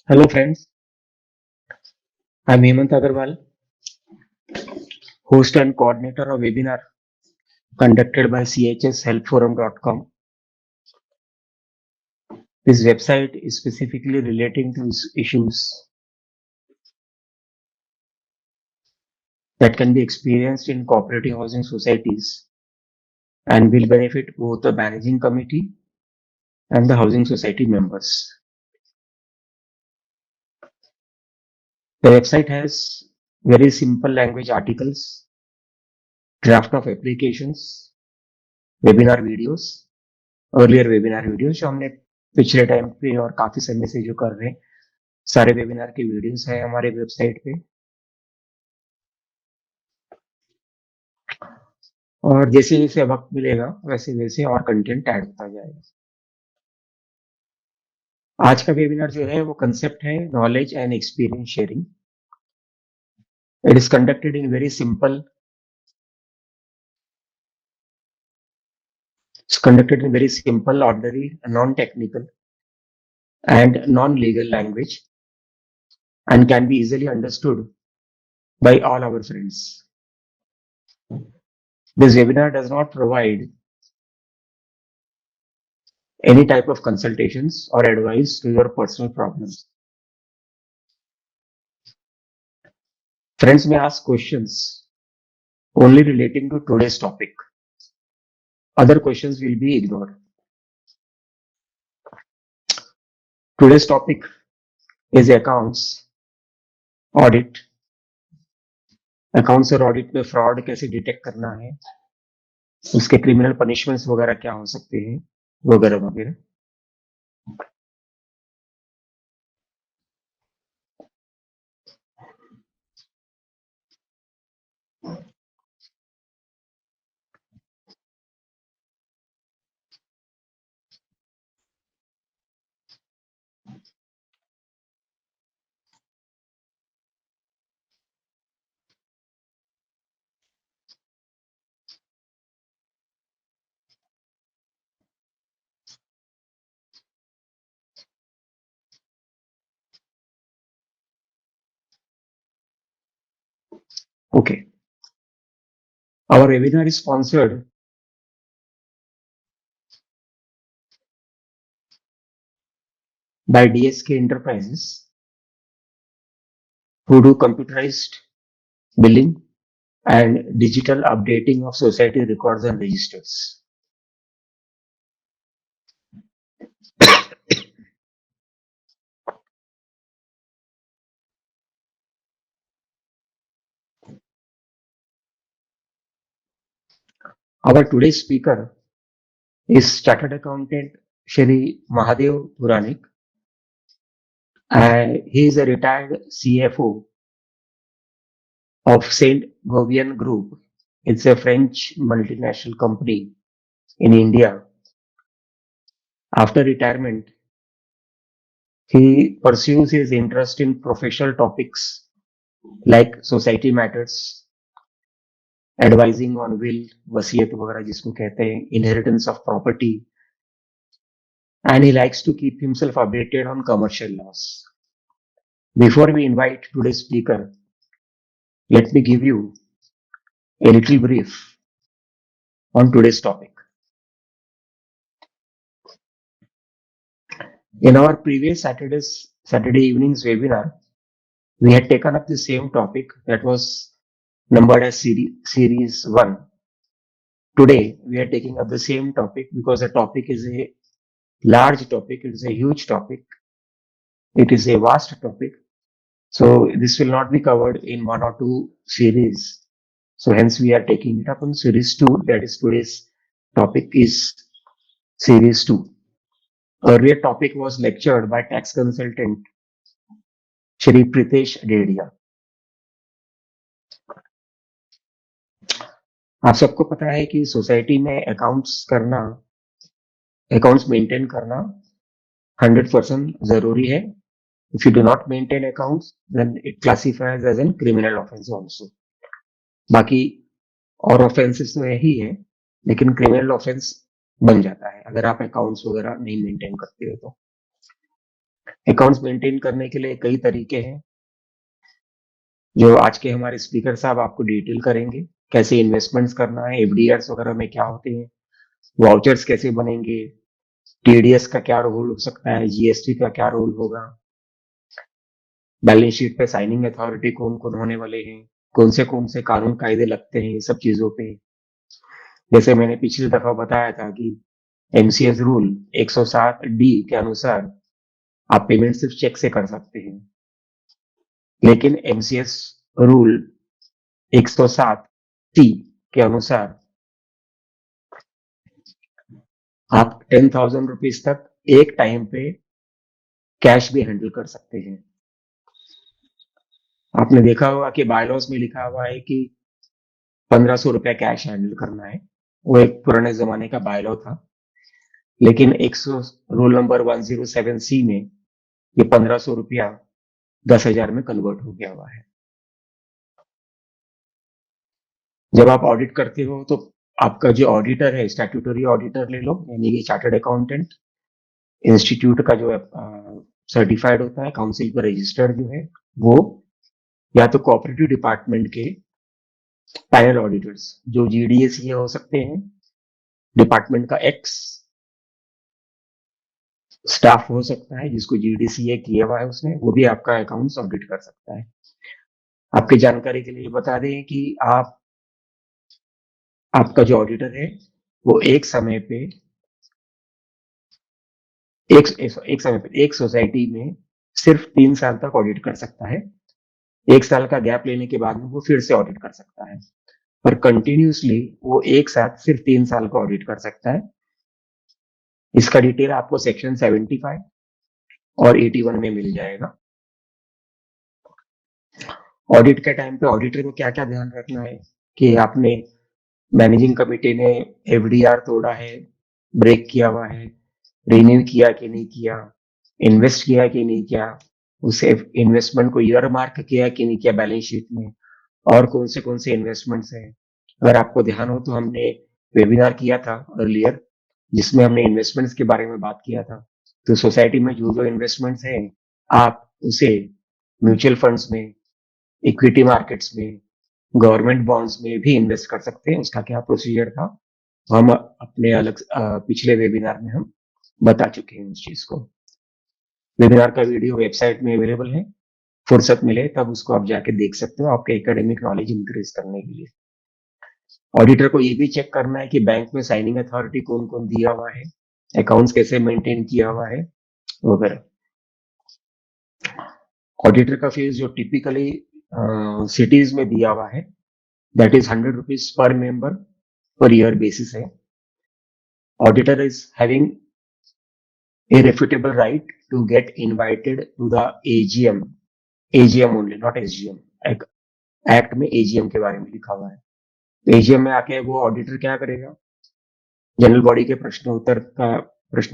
Hello friends, I'm Hemant Agarwal, host and coordinator of webinar conducted by chshelpforum.com. This website is specifically relating to issues that can be experienced in cooperative housing societies and will benefit both the managing committee and the housing society members. The website has very simple language articles, draft of applications, webinar videos, earlier webinar video जो हमने पिछले time पे और काफी समय से जो कर रहे हैं सारे वेबिनार के वीडियोस हैं हमारे वेबसाइट पे और जैसे जैसे वक्त मिलेगा वैसे वैसे और कंटेंट ऐड होता जाएगा। आज का वेबिनार जो है वो कंसेप्ट है knowledge and experience sharing. It is conducted in very simple ordinary, non-technical and non-legal language and can be easily understood by all our friends. This webinar does not provide any type of consultations or advice to your personal problems. Friends may ask questions only relating to today's topic. Other questions will be ignored. Today's topic is accounts audit. Accounts और audit में fraud कैसे detect करना है, उसके criminal punishments वगैरह क्या हो सकते हैं, वगैरह वगैरह। Okay. Our webinar is sponsored by DSK Enterprises, who do computerized billing and digital updating of society records and registers. Our today's speaker is Chartered Accountant Shri Mahadev Puranik. He is a retired CFO of Saint Gobain Group. It's a French multinational company in India. After retirement, he pursues his interest in professional topics like society matters, advising on will, वसीयत वगैरह जिसको कहते हैं, inheritance of property, and he likes to keep himself updated on commercial laws. Before we invite today's speaker, let me give you a little brief on today's topic. In our previous Saturday evening's webinar, we had taken up the same topic that was numbered as series 1. Today, we are taking up the same topic because the topic is a large topic, it is a huge topic, it is a vast topic. So this will not be covered in 1 or 2 series. So hence we are taking it up on series 2, that is today's topic is series 2. Earlier topic was lectured by tax consultant Shri Pritesh Dedia. आप सबको पता है कि society में accounts maintain करना 100% जरूरी है. If you do not maintain accounts, then it classifies as a criminal offense also. बाकी और ऑफेंसेस तो यही है, लेकिन क्रिमिनल ऑफेंस बन जाता है अगर आप अकाउंट्स वगैरह नहीं मेंटेन करते हो तो. अकाउंट्स मेंटेन करने के लिए कई तरीके हैं जो आज के हमारे स्पीकर साहब आपको डिटेल करेंगे। कैसे इन्वेस्टमेंट्स करना है, एफडीआरस वगैरह में क्या होते हैं, वाउचर्स कैसे बनेंगे, टीडीएस का क्या रोल हो सकता है, जीएसटी का क्या रोल होगा, बैलेंस शीट पे साइनिंग अथॉरिटी कौन कौन होने वाले हैं, कौन से कानून कायदे लगते हैं, ये सब चीजों पे। जैसे मैंने पिछली दफा बताया था कि एमसीएस रूल 107 डी के अनुसार आप पेमेंट सिर्फ चेक से कर सकते हैं, लेकिन एमसीएस रूल 107 सी के अनुसार आप 10,000 रुपीज तक एक टाइम पे कैश भी हैंडल कर सकते हैं। आपने देखा होगा कि बायलॉज में लिखा हुआ है कि 1,500 रुपया कैश हैंडल करना है। वो एक पुराने जमाने का बायलॉ था, लेकिन 100 रूल नंबर 107 सी में ये 1,500 रुपया 10,000 में कन्वर्ट हो गया हुआ है। जब आप ऑडिट करते हो तो आपका जो ऑडिटर है, स्टैट्यूटरी ऑडिटर ले लो, यानी कि चार्टर्ड अकाउंटेंट, इंस्टीट्यूट का जो सर्टिफाइड होता है, काउंसिल पर रजिस्टर्ड जो है वो, या तो कोऑपरेटिव डिपार्टमेंट के पैनल ऑडिटर्स जो जीडीएसीए हो सकते हैं, डिपार्टमेंट का एक्स स्टाफ हो सकता है जिसको जीडीसीए किया हुआ है उसने, वो भी आपका अकाउंट्स ऑडिट कर सकता है। आपकी जानकारी के लिए बता दें कि आपका जो ऑडिटर है वो एक समय पे एक सोसाइटी में सिर्फ 3 साल तक ऑडिट कर सकता है। 1 साल का गैप लेने के बाद में वो फिर से ऑडिट कर सकता है, पर कंटिन्यूसली वो एक साथ सिर्फ 3 साल का ऑडिट कर सकता है। इसका डिटेल आपको सेक्शन 75 और 81 में मिल जाएगा। ऑडिट के टाइम पे ऑडिटर को क्या क्या ध्यान रखना है कि आपने मैनेजिंग कमेटी ने एफडीआर तोड़ा है, ब्रेक किया हुआ है, रिन्यू किया कि नहीं किया, इन्वेस्ट किया कि नहीं किया, उसे इन्वेस्टमेंट को ईयर मार्क किया कि नहीं किया बैलेंस शीट में, और कौन से इन्वेस्टमेंट्स हैं। अगर आपको ध्यान हो तो हमने वेबिनार किया था अर्लियर जिसमें हमने इन्वेस्टमेंट्स के बारे में बात किया था। तो सोसाइटी में जो जो इन्वेस्टमेंट्स हैं आप उसे म्यूचुअल फंड्स में, इक्विटी मार्केट्स में, गवर्नमेंट बॉन्ड्स में भी इन्वेस्ट कर सकते हैं। उसका क्या प्रोसीजर था हम अपने अलग पिछले वेबिनार में हम बता चुके हैं उस चीज को। वेबिनार का वीडियो वेबसाइट में अवेलेबल है, फुर्सत मिले तब उसको आप जाके देख सकते हो आपके एकेडमिक नॉलेज इंक्रीज करने के लिए। ऑडिटर को ये भी चेक करना है कि बैंक में साइनिंग अथॉरिटी कौन कौन दिया हुआ है, अकाउंट्स कैसे मेंटेन किया हुआ है वगैरह। ऑडिटर का फीस जो टिपिकली सिटीज में दिया हुआ है that is 100 rupees per member पर ईयर बेसिस है। Auditor is having irrefutable right to get invited to the AGM, AGM only, not SGM। Act में एजीएम के बारे में लिखा हुआ है। एजीएम में आके वो ऑडिटर क्या करेगा, जनरल बॉडी के प्रश्नों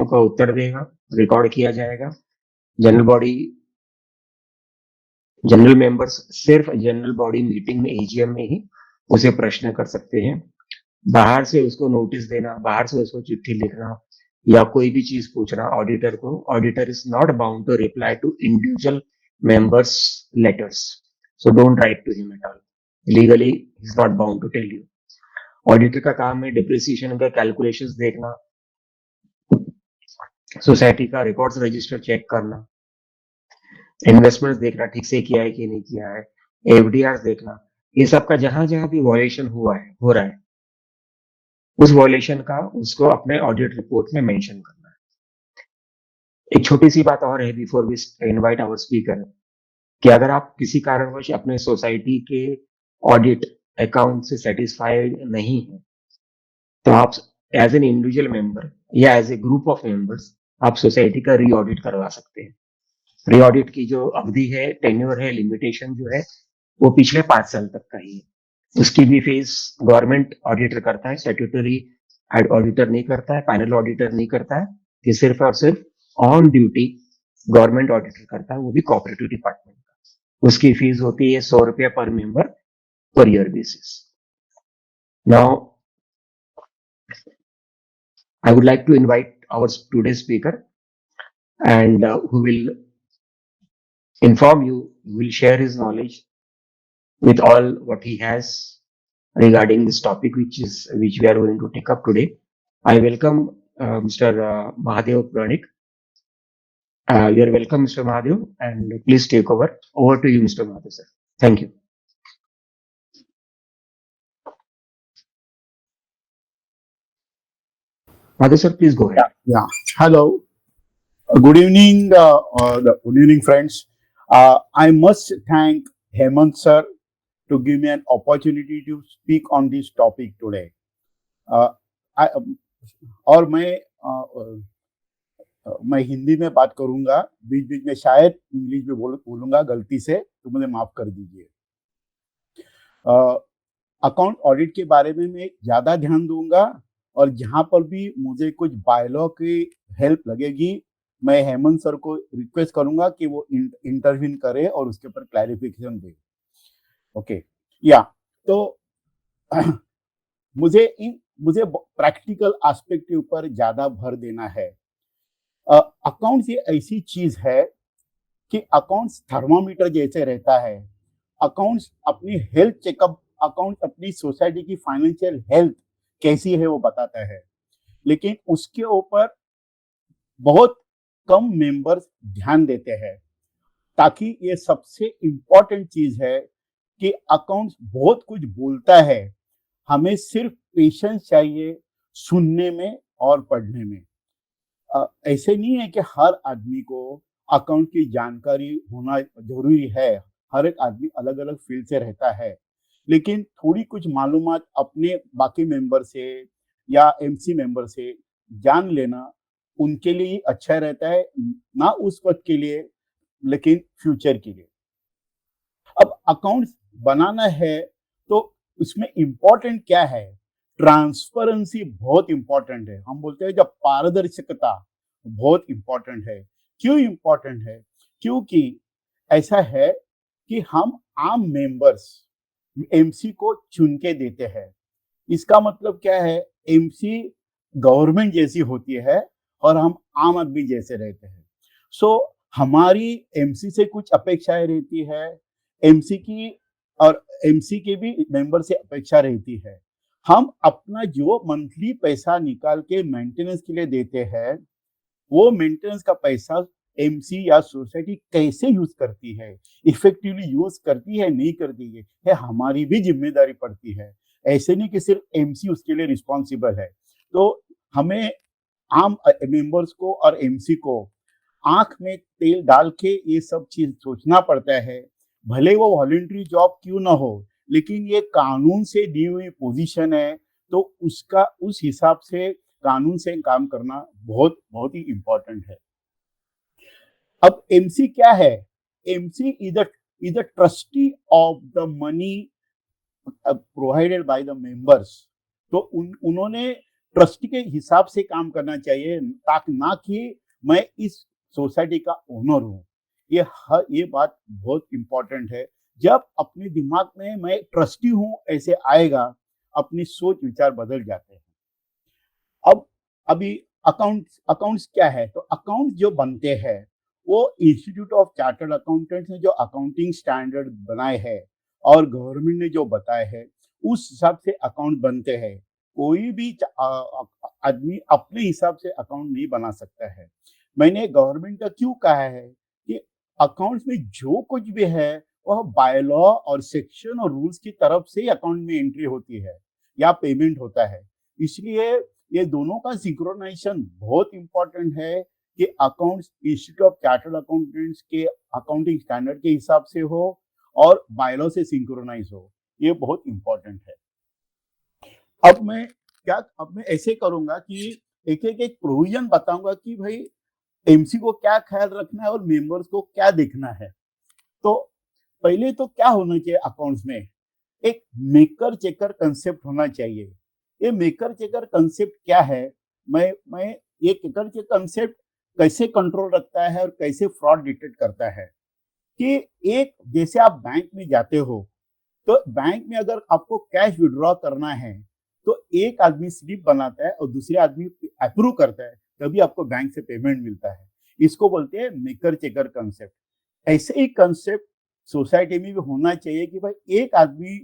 का उत्तर देगा, रिकॉर्ड किया जाएगा। जनरल बॉडी जनरल मेंबर्स सिर्फ जनरल बॉडी मीटिंग में, एजीएम में ही उसे प्रश्न कर सकते हैं। बाहर से उसको नोटिस देना, बाहर से उसको चिट्ठी लिखना या कोई भी चीज पूछना ऑडिटर को, auditor is not bound to reply to individual members letters, so don't write to him at all, legally is not bound to tell you. Auditor का काम है डिप्रिसिएशन का कैलकुलेशंस देखना, सोसाइटी का रिकॉर्ड्स रजिस्टर चेक करना, investments देखना ठीक से किया है कि नहीं किया है, एफडीआर देखना। ये सब का जहां जहां भी वायलेशन हो रहा है उस वायलेशन का उसको अपने ऑडिट रिपोर्ट में मेंशन करना है। एक छोटी सी बात और है before we invite our speaker, कि अगर आप किसी कारणवश अपने सोसाइटी के ऑडिट अकाउंट से सेटिस्फाइड नहीं है तो आप एज एन इंडिविजुअल मेंबर या as a group of members आप सोसाइटी का री ऑडिट करवा सकते हैं। री ऑडिट की जो अवधि है, टेन्योर है, लिमिटेशन जो है वो पिछले 5 साल तक का ही है। उसकी भी फीस गवर्नमेंट ऑडिटर करता है, स्टैट्यूटरी ऑडिटर नहीं करता है, पैनल ऑडिटर नहीं करता है। ये सिर्फ और सिर्फ ऑन ड्यूटी गवर्नमेंट ऑडिटर करता है, वो भी कोऑपरेटिव डिपार्टमेंट का। उसकी फीस होती है 100 रुपया पर मेंबर पर year basis. Now I would like to invite our today speaker and who will inform you, will share his knowledge with all what he has regarding this topic, which we are going to take up today. I welcome Mr. Mahadev Pranik. You are welcome, Mr. Mahadev, and please take over. Over to you, Mr. Mahadev, sir. Thank you. Mahadev, sir, please go ahead. Yeah. Hello. Good evening, friends. I must thank Hemant sir to give me an opportunity to speak on this topic today. Uh, I, और मैं हिंदी में बात करूंगा, बीच बीच में शायद English में बोलूंगा गलती से, तो मुझे माफ कर दीजिए। अकाउंट ऑडिट के बारे में मैं ज्यादा ध्यान दूंगा, और जहां पर भी मुझे कुछ बायलॉ की हेल्प लगेगी, मैं हेमंत सर को रिक्वेस्ट करूंगा कि वो इंटरव्यून करे और उसके ऊपर क्लैरिफिकेशन दे। ओके, या तो मुझे प्रैक्टिकल एस्पेक्ट के ऊपर ज्यादा भर देना है। अकाउंट्स ये ऐसी चीज है कि अकाउंट्स थर्मामीटर जैसे रहता है। अकाउंट्स अपनी हेल्थ चेकअप, अकाउंट अपनी सोसाइटी की फाइनेंशियल हेल्थ कैसी है वो बताता है, लेकिन उसके ऊपर बहुत कम मेंबर्स ध्यान देते हैं। ताकि ये सबसे इंपॉर्टेंट चीज है कि अकाउंट्स बहुत कुछ बोलता है, हमें सिर्फ पेशेंस चाहिए सुनने में और पढ़ने में। ऐसे नहीं है कि हर आदमी को अकाउंट की जानकारी होना जरूरी है। हर एक आदमी अलग अलग फील्ड से रहता है, लेकिन थोड़ी कुछ मालूमात अपने बाकी मेंबर से या एमसी मेंबर से जान लेना उनके लिए ही अच्छा रहता है, ना उस वक्त के लिए लेकिन फ्यूचर के लिए। अब अकाउंट्स बनाना है तो उसमें इंपॉर्टेंट क्या है? ट्रांसपेरेंसी बहुत इंपॉर्टेंट है। हम बोलते हैं जब पारदर्शिता बहुत इंपॉर्टेंट है। क्यों इंपॉर्टेंट है? क्योंकि ऐसा है कि हम आम मेंबर्स एमसी को चुन के देते हैं। इसका मतलब क्या है? एमसी गवर्नमेंट जैसी होती है और हम आम आदमी जैसे रहते हैं। सो हमारी एमसी से कुछ अपेक्षाएं रहती है, एमसी की और एमसी के भी मेंबर से अपेक्षा रहती है। हम अपना जो मंथली पैसा निकाल के मेंटेनेंस के लिए देते हैं, वो मेंटेनेंस का पैसा एमसी या सोसाइटी कैसे यूज करती है, इफेक्टिवली यूज करती है नहीं करती है हमारी भी जिम्मेदारी पड़ती है। ऐसे नहीं कि सिर्फ एमसी उसके लिए रिस्पॉन्सिबल है। तो हमें आम मेंबर्स को और एमसी को आंख में तेल डाल के ये सब चीज सोचना पड़ता है। भले वो वॉलंटरी जॉब क्यों ना हो, लेकिन ये कानून से दी हुई पोजीशन है, तो उसका उस हिसाब से कानून से काम करना बहुत बहुत ही इंपॉर्टेंट है। अब एमसी क्या है? MC is the trustee of the money provided by the members. तो उन्होंने ट्रस्टी के हिसाब से काम करना चाहिए, ताकि ना कि मैं इस सोसाइटी का ओनर हूँ। ये बात बहुत इंपॉर्टेंट है। जब अपने दिमाग में मैं ट्रस्टी हूँ ऐसे आएगा, अपनी सोच विचार बदल जाते हैं। अब अभी अकाउंट्स क्या है? तो अकाउंट्स जो बनते हैं वो इंस्टीट्यूट ऑफ चार्टर्ड अकाउंटेंट्स ने जो अकाउंटिंग स्टैंडर्ड बनाए हैं और गवर्नमेंट ने जो बताए हैं, उस हिसाब से अकाउंट बनते हैं। कोई भी आदमी अपने हिसाब से अकाउंट नहीं बना सकता है। मैंने गवर्नमेंट का क्यों कहा है कि अकाउंट्स में जो कुछ भी है वह बाय लॉ और सेक्शन और रूल्स की तरफ से अकाउंट में एंट्री होती है या पेमेंट होता है। इसलिए ये दोनों का सिंक्रोनाइजेशन बहुत इंपॉर्टेंट है कि accounts institute of chartered accountants के अकाउंटिंग स्टैंडर्ड के हिसाब से हो और बायलॉ से सिंक्रोनाइज हो। ये बहुत इंपॉर्टेंट है। अब मैं ऐसे करूंगा कि एक एक प्रोविजन बताऊंगा कि भाई एमसी को क्या ख्याल रखना है और मेंबर्स को क्या देखना है। तो पहले तो क्या होना चाहिए अकाउंट्स में? एक मेकर चेकर कंसेप्ट होना चाहिए। ये मेकर चेकर कंसेप्ट क्या है? मैं ये मेकर चेकर कंसेप्ट कैसे कंट्रोल रखता है और कैसे फ्रॉड डिटेक्ट करता है कि एक जैसे आप बैंक में जाते हो, तो बैंक में अगर आपको कैश विड्रॉ करना है तो एक आदमी स्लिप बनाता है और दूसरे आदमी अप्रूव करता है, तभी आपको बैंक से पेमेंट मिलता है। इसको बोलते हैं मेकर चेकर कंसेप्ट। ऐसे ही कंसेप्ट सोसाइटी में भी होना चाहिए कि भाई एक आदमी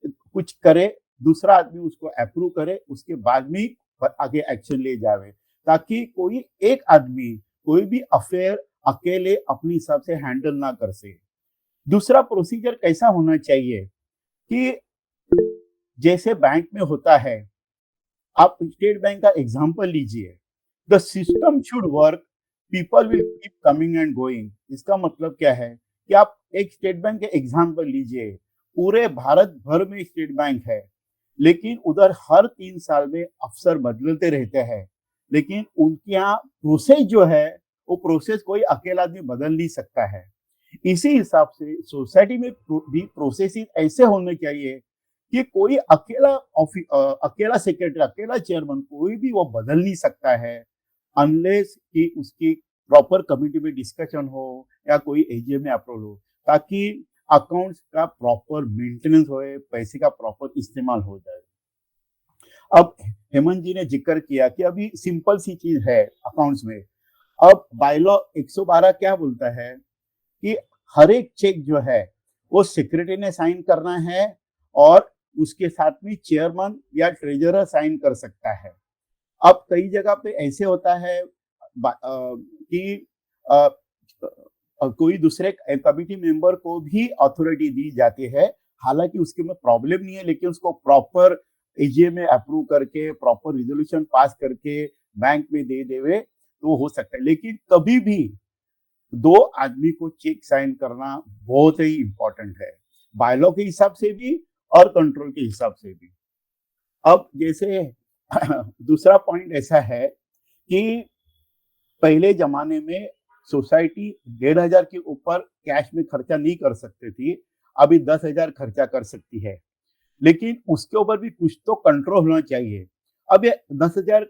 कुछ करे, दूसरा आदमी उसको अप्रूव करे, उसके बाद में आगे एक्शन ले जावे, ताकि कोई एक आदमी कोई भी अफेयर अकेले अपने हिसाब से हैंडल ना कर सके। दूसरा प्रोसीजर कैसा होना चाहिए कि जैसे बैंक में होता है, आप स्टेट बैंक का एग्जांपल लीजिए, the system should work, people will keep coming and going. इसका मतलब क्या है कि आप एक स्टेट बैंक के एग्जांपल लीजिए, पूरे भारत भर में स्टेट बैंक है, लेकिन उधर हर 3 साल में अफसर बदलते रहते हैं, लेकिन उनके यहाँ प्रोसेस जो है वो प्रोसेस कोई अकेला आदमी बदल नहीं सकता है। इसी हिसाब से सोसाइटी में भी प्रोसेसेस ऐसे होने चाहिए कि कोई अकेला सेक्रेटरी, अकेला चेयरमैन कोई भी वो बदल नहीं सकता है, अनलेस कि उसकी प्रॉपर कमिटी में डिस्कशन हो या कोई एजीएम में अप्रूवल हो, ताकि अकाउंट्स का प्रॉपर मेंटेनेंस होए, पैसे का प्रॉपर इस्तेमाल हो जाए। अब हेमंत जी ने जिक्र किया कि अभी सिंपल सी चीज है अकाउंट्स में। अब बायलॉ 112 क्या बोलता है कि हर एक चेक जो है वो सेक्रेटरी ने साइन करना है, और उसके साथ में चेयरमैन या ट्रेजरर साइन कर सकता है। अब कई जगह पे ऐसे होता है कि कोई दूसरे कमिटी मेंबर को भी अथॉरिटी दी जाती है, हालांकि उसके में प्रॉब्लम नहीं है, लेकिन उसको प्रॉपर एजीएम में अप्रूव करके प्रॉपर रिजोल्यूशन पास करके बैंक में दे देवे तो हो सकता है। लेकिन कभी भी 2 आदमी को चेक साइन करना बहुत ही इंपॉर्टेंट है, बायलॉ के हिसाब से भी और कंट्रोल के हिसाब से भी। अब जैसे दूसरा पॉइंट ऐसा है कि पहले जमाने में सोसाइटी 1,500 के ऊपर कैश में खर्चा नहीं कर सकती थी, अभी 10,000 खर्चा कर सकती है, लेकिन उसके ऊपर भी कुछ तो कंट्रोल होना चाहिए। अब ये 10,000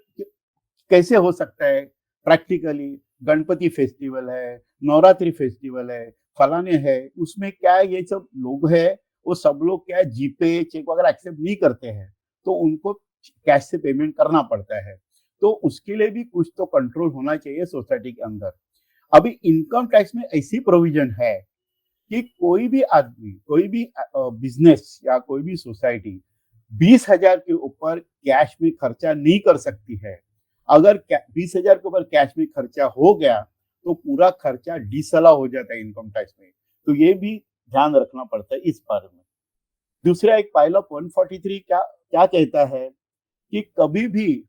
कैसे हो सकता है प्रैक्टिकली? गणपति फेस्टिवल है, नवरात्रि फेस्टिवल है, फलाने है, उसमें क्या है, ये सब लोग है, वो सब लोग क्या है, जीपे चेक वगैरह एक्सेप्ट नहीं करते हैं, तो उनको कैश से पेमेंट करना पड़ता है। तो उसके लिए भी कुछ तो कंट्रोल होना चाहिए सोसाइटी के अंदर। अभी इनकम टैक्स में ऐसी प्रोविजन है कि कोई भी आदमी, कोई भी बिजनेस या कोई भी सोसाइटी 20,000 के ऊपर कैश में खर्चा नहीं कर सकती है। अगर 20,000 के ऊपर कैश में खर्चा हो गया तो पूरा खर्चा डिसअलाउ हो जाता है इनकम टैक्स में। तो ये भी ध्यान रखना पड़ता है इस बारे में। दूसरा एक पाइल ऑफ 143 क्या क्या कहता है कि कभी भी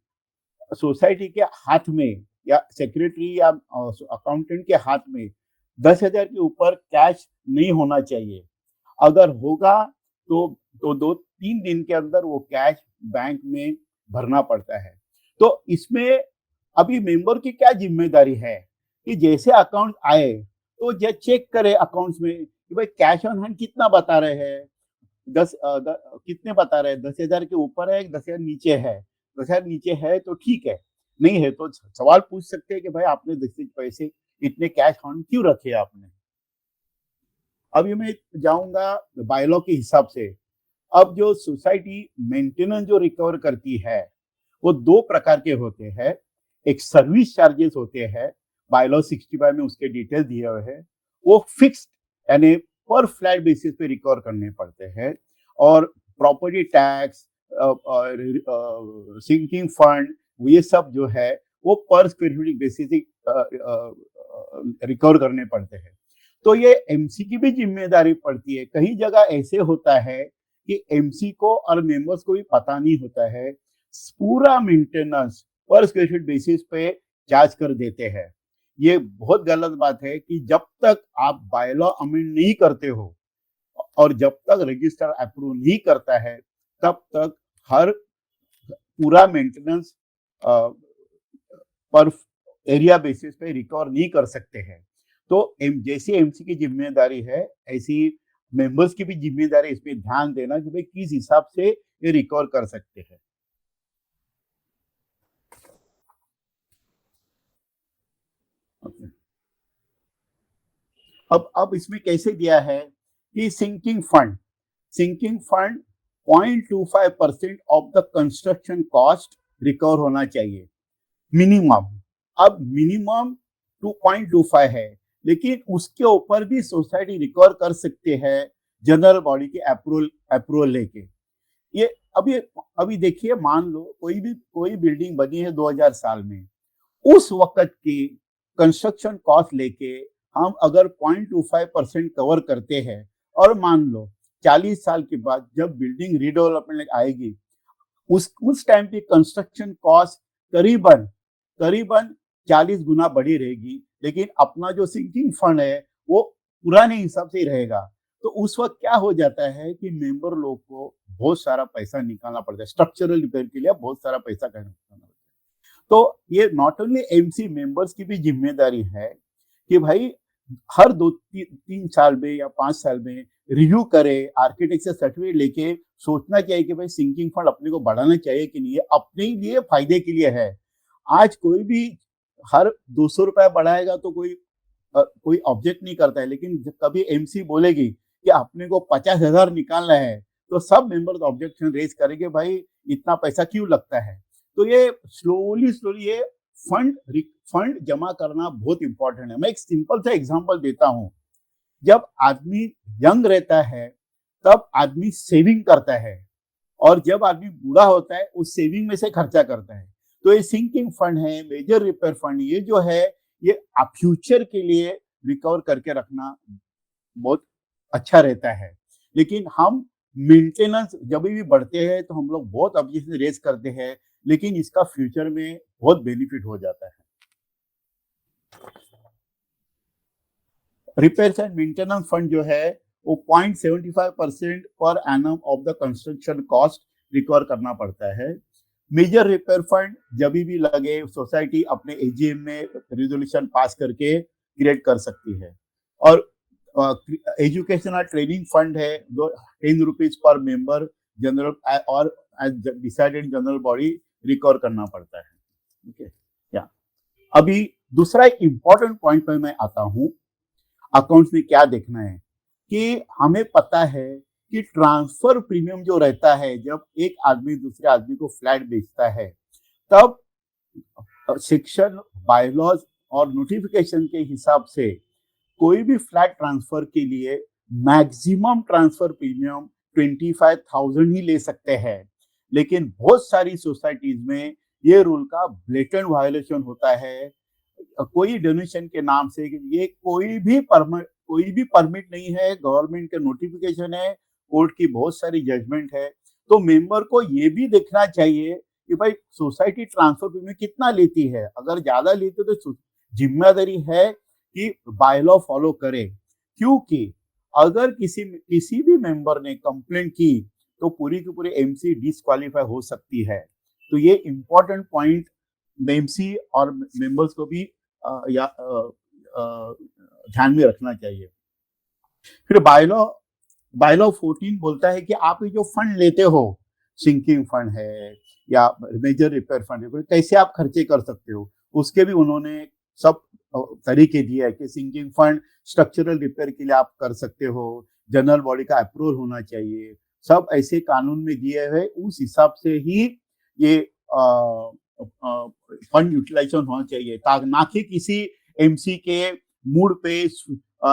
सोसाइटी के हाथ में या सेक्रेटरी या अकाउंटेंट के हाथ में 10,000 के ऊपर कैश नहीं होना चाहिए। अगर होगा तो 2-3 दिन के अंदर वो कैश बैंक में भरना पड़ता है। तो इसमें अभी मेंबर की क्या जिम्मेदारी है कि जैसे अकाउंट आए तो जब चेक करे अकाउंट्स में कि भाई कैश ऑन हैंड कितना बता रहे हैं, कितने बता रहे हैं, 10,000 के ऊपर है, 10,000 नीचे है। 10,000 नीचे है तो ठीक है, नहीं है तो सवाल पूछ सकते हैं कि भाई आपने 10 पैसे इतने कैश ऑन क्यों रखे आपने। अभी मैं जाऊंगा बायलॉ के हिसाब से। अब जो सोसाइटी मेंटेनेंस जो रिकवर करती है वो 2 प्रकार के होते हैं। एक सर्विस चार्जेस होते हैं, बायलॉ 65 में उसके डिटेल दिए हुए हैं, वो फिक्स्ड यानी पर फ्लैट बेसिस पे रिकवर करने पड़ते हैं। और प्रॉपर्टी टैक्स, सिंकिंग फंड, ये सब जो है वो पर स्क्वायर फीट बेसिस रिकवर करने पड़ते हैं। तो ये एमसी की भी जिम्मेदारी पड़ती है। कई जगह ऐसे होता है कि एमसी को और मेंबर्स को भी पता नहीं होता है, पूरा मेंटेनेंस पर स्क्वायर फीट बेसिस पे चार्ज कर देते हैं। ये बहुत गलत बात है कि जब तक आप बायलॉ अमेंड नहीं करते हो और जब तक रजिस्टर अप्रूव नहीं करता है, तब तक हर पूरा मेंटेनेंस पर एरिया बेसिस पे रिकवर नहीं कर सकते हैं। तो जैसी एमसी की जिम्मेदारी है, ऐसी मेंबर्स की भी जिम्मेदारी इसमें ध्यान देना कि भाई किस हिसाब से ये रिकवर कर सकते हैं। अब इसमें कैसे दिया है कि sinking fund 0.25% of the construction cost recover होना चाहिए मिनिमम। अब मिनिमम 2.25 है, लेकिन उसके ऊपर भी सोसाइटी रिकवर कर सकते हैं जनरल बॉडी के अप्रूवल लेके। ये अभी अभी देखिए, मान लो कोई बिल्डिंग बनी है 2000 साल में, उस वक्त की कंस्ट्रक्शन कॉस्ट लेके हम अगर 0.25% कवर करते हैं, और मान लो 40 साल के बाद जब बिल्डिंग रीडेवलपमेंट आएगी, उस टाइम पे कंस्ट्रक्शन कॉस्ट करीबन करीबन 40 गुना बढ़ी रहेगी, लेकिन अपना जो सिंकिंग फंड है वो पुराने हिसाब से ही रहेगा। तो उस वक्त क्या हो जाता है कि मेंबर लोग को बहुत सारा पैसा निकालना पड़ता है, स्ट्रक्चरल रिपेयर के लिए बहुत सारा पैसा निकालना पड़ता है। तो ये नॉट ओनली एमसी मेंबर्स की भी जिम्मेदारी है कि भाई हर 2-3 साल में या 5 साल में रिव्यू करे, आर्किटेक्ट से सर्टिफिकेट लेके सोचना चाहिए कि भाई सिंकिंग फंड अपने को बढ़ाना चाहिए कि नहीं, अपने लिए फायदे के लिए है। आज कोई भी हर 200 रुपया बढ़ाएगा तो कोई ऑब्जेक्ट नहीं करता है, लेकिन जब कभी एमसी बोलेगी कि अपने को 50,000 निकालना है, तो सब मेंबर्स ऑब्जेक्शन रेज करेंगे, भाई इतना पैसा क्यों लगता है। तो ये स्लोली स्लोली ये फंड जमा करना बहुत इंपॉर्टेंट है। मैं एक सिंपल सा एग्जांपल देता हूं। जब आदमी यंग रहता है तब आदमी सेविंग करता है, और जब आदमी बूढ़ा होता है उस सेविंग में से खर्चा करता है। तो ये सिंकिंग फंड है, मेजर रिपेयर फंड, ये जो है ये फ्यूचर के लिए रिकवर करके रखना बहुत अच्छा रहता है। लेकिन हम मेंटेनेंस जब भी बढ़ते हैं तो हम लोग बहुत ऑब्जेक्शन रेज करते हैं, लेकिन इसका फ्यूचर में बहुत बेनिफिट हो जाता है। रिपेयर्स एंड मेंटेनेंस फंड जो है वो 0.75% per annum of the construction cost recover करना पड़ता है। मेजर रिपेयर फंड जब भी लगे सोसाइटी अपने एजीएम में रिजोल्यूशन पास करके क्रिएट कर सकती है। और एजुकेशनल ट्रेनिंग फंड है, 10 रुपीज पर मेंबर जनरल और डिसाइडेड जनरल बॉडी रिकवर करना पड़ता है। ओके, या अभी दूसरा एक इंपॉर्टेंट पॉइंट पर मैं आता हूं। अकाउंट्स में क्या देखना है कि हमें पता है कि ट्रांसफर प्रीमियम जो रहता है, जब एक आदमी दूसरे आदमी को फ्लैट बेचता है, तब सेक्शन बायलॉज और नोटिफिकेशन के हिसाब से कोई भी फ्लैट ट्रांसफर के लिए मैक्सिमम ट्रांसफर प्रीमियम 25,000 ही ले सकते हैं। लेकिन बहुत सारी सोसाइटीज में ये रूल का ब्लेटेंट वायोलेशन होता है। कोई डोनेशन के नाम से ये कोई भी परमिट नहीं है, गवर्नमेंट के नोटिफिकेशन है, कोर्ट की बहुत सारी जजमेंट है। तो मेंबर को ये भी देखना चाहिए कि भाई सोसाइटी ट्रांसफर प्रीमियम कितना लेती है। अगर ज्यादा लेते तो जिम्मेदारी है कि बायलॉ फॉलो करे, क्योंकि अगर किसी भी मेंबर ने कंप्लेंट की तो पूरी की पूरी एमसी डिस्क्वालीफाई हो सकती है। तो ये इंपॉर्टेंट पॉइंट एमसी और मेंबर्स को भी ध्यान में रखना चाहिए। फिर बायलॉ 14 बोलता है कि आप ये जो फंड लेते हो, सिंकिंग फंड है या मेजर रिपेयर फंड है, कैसे आप खर्चे कर सकते हो, उसके भी उन्होंने सब तरीके दिए है कि सिंकिंग फंड स्ट्रक्चरल रिपेयर के लिए आप कर सकते हो, जनरल बॉडी का अप्रूवल होना चाहिए, सब ऐसे कानून में दिए हुए, उस हिसाब से ही ये फंड यूटिलाइजेशन होना चाहिए, ताकि ना कि किसी एमसी के मूड पे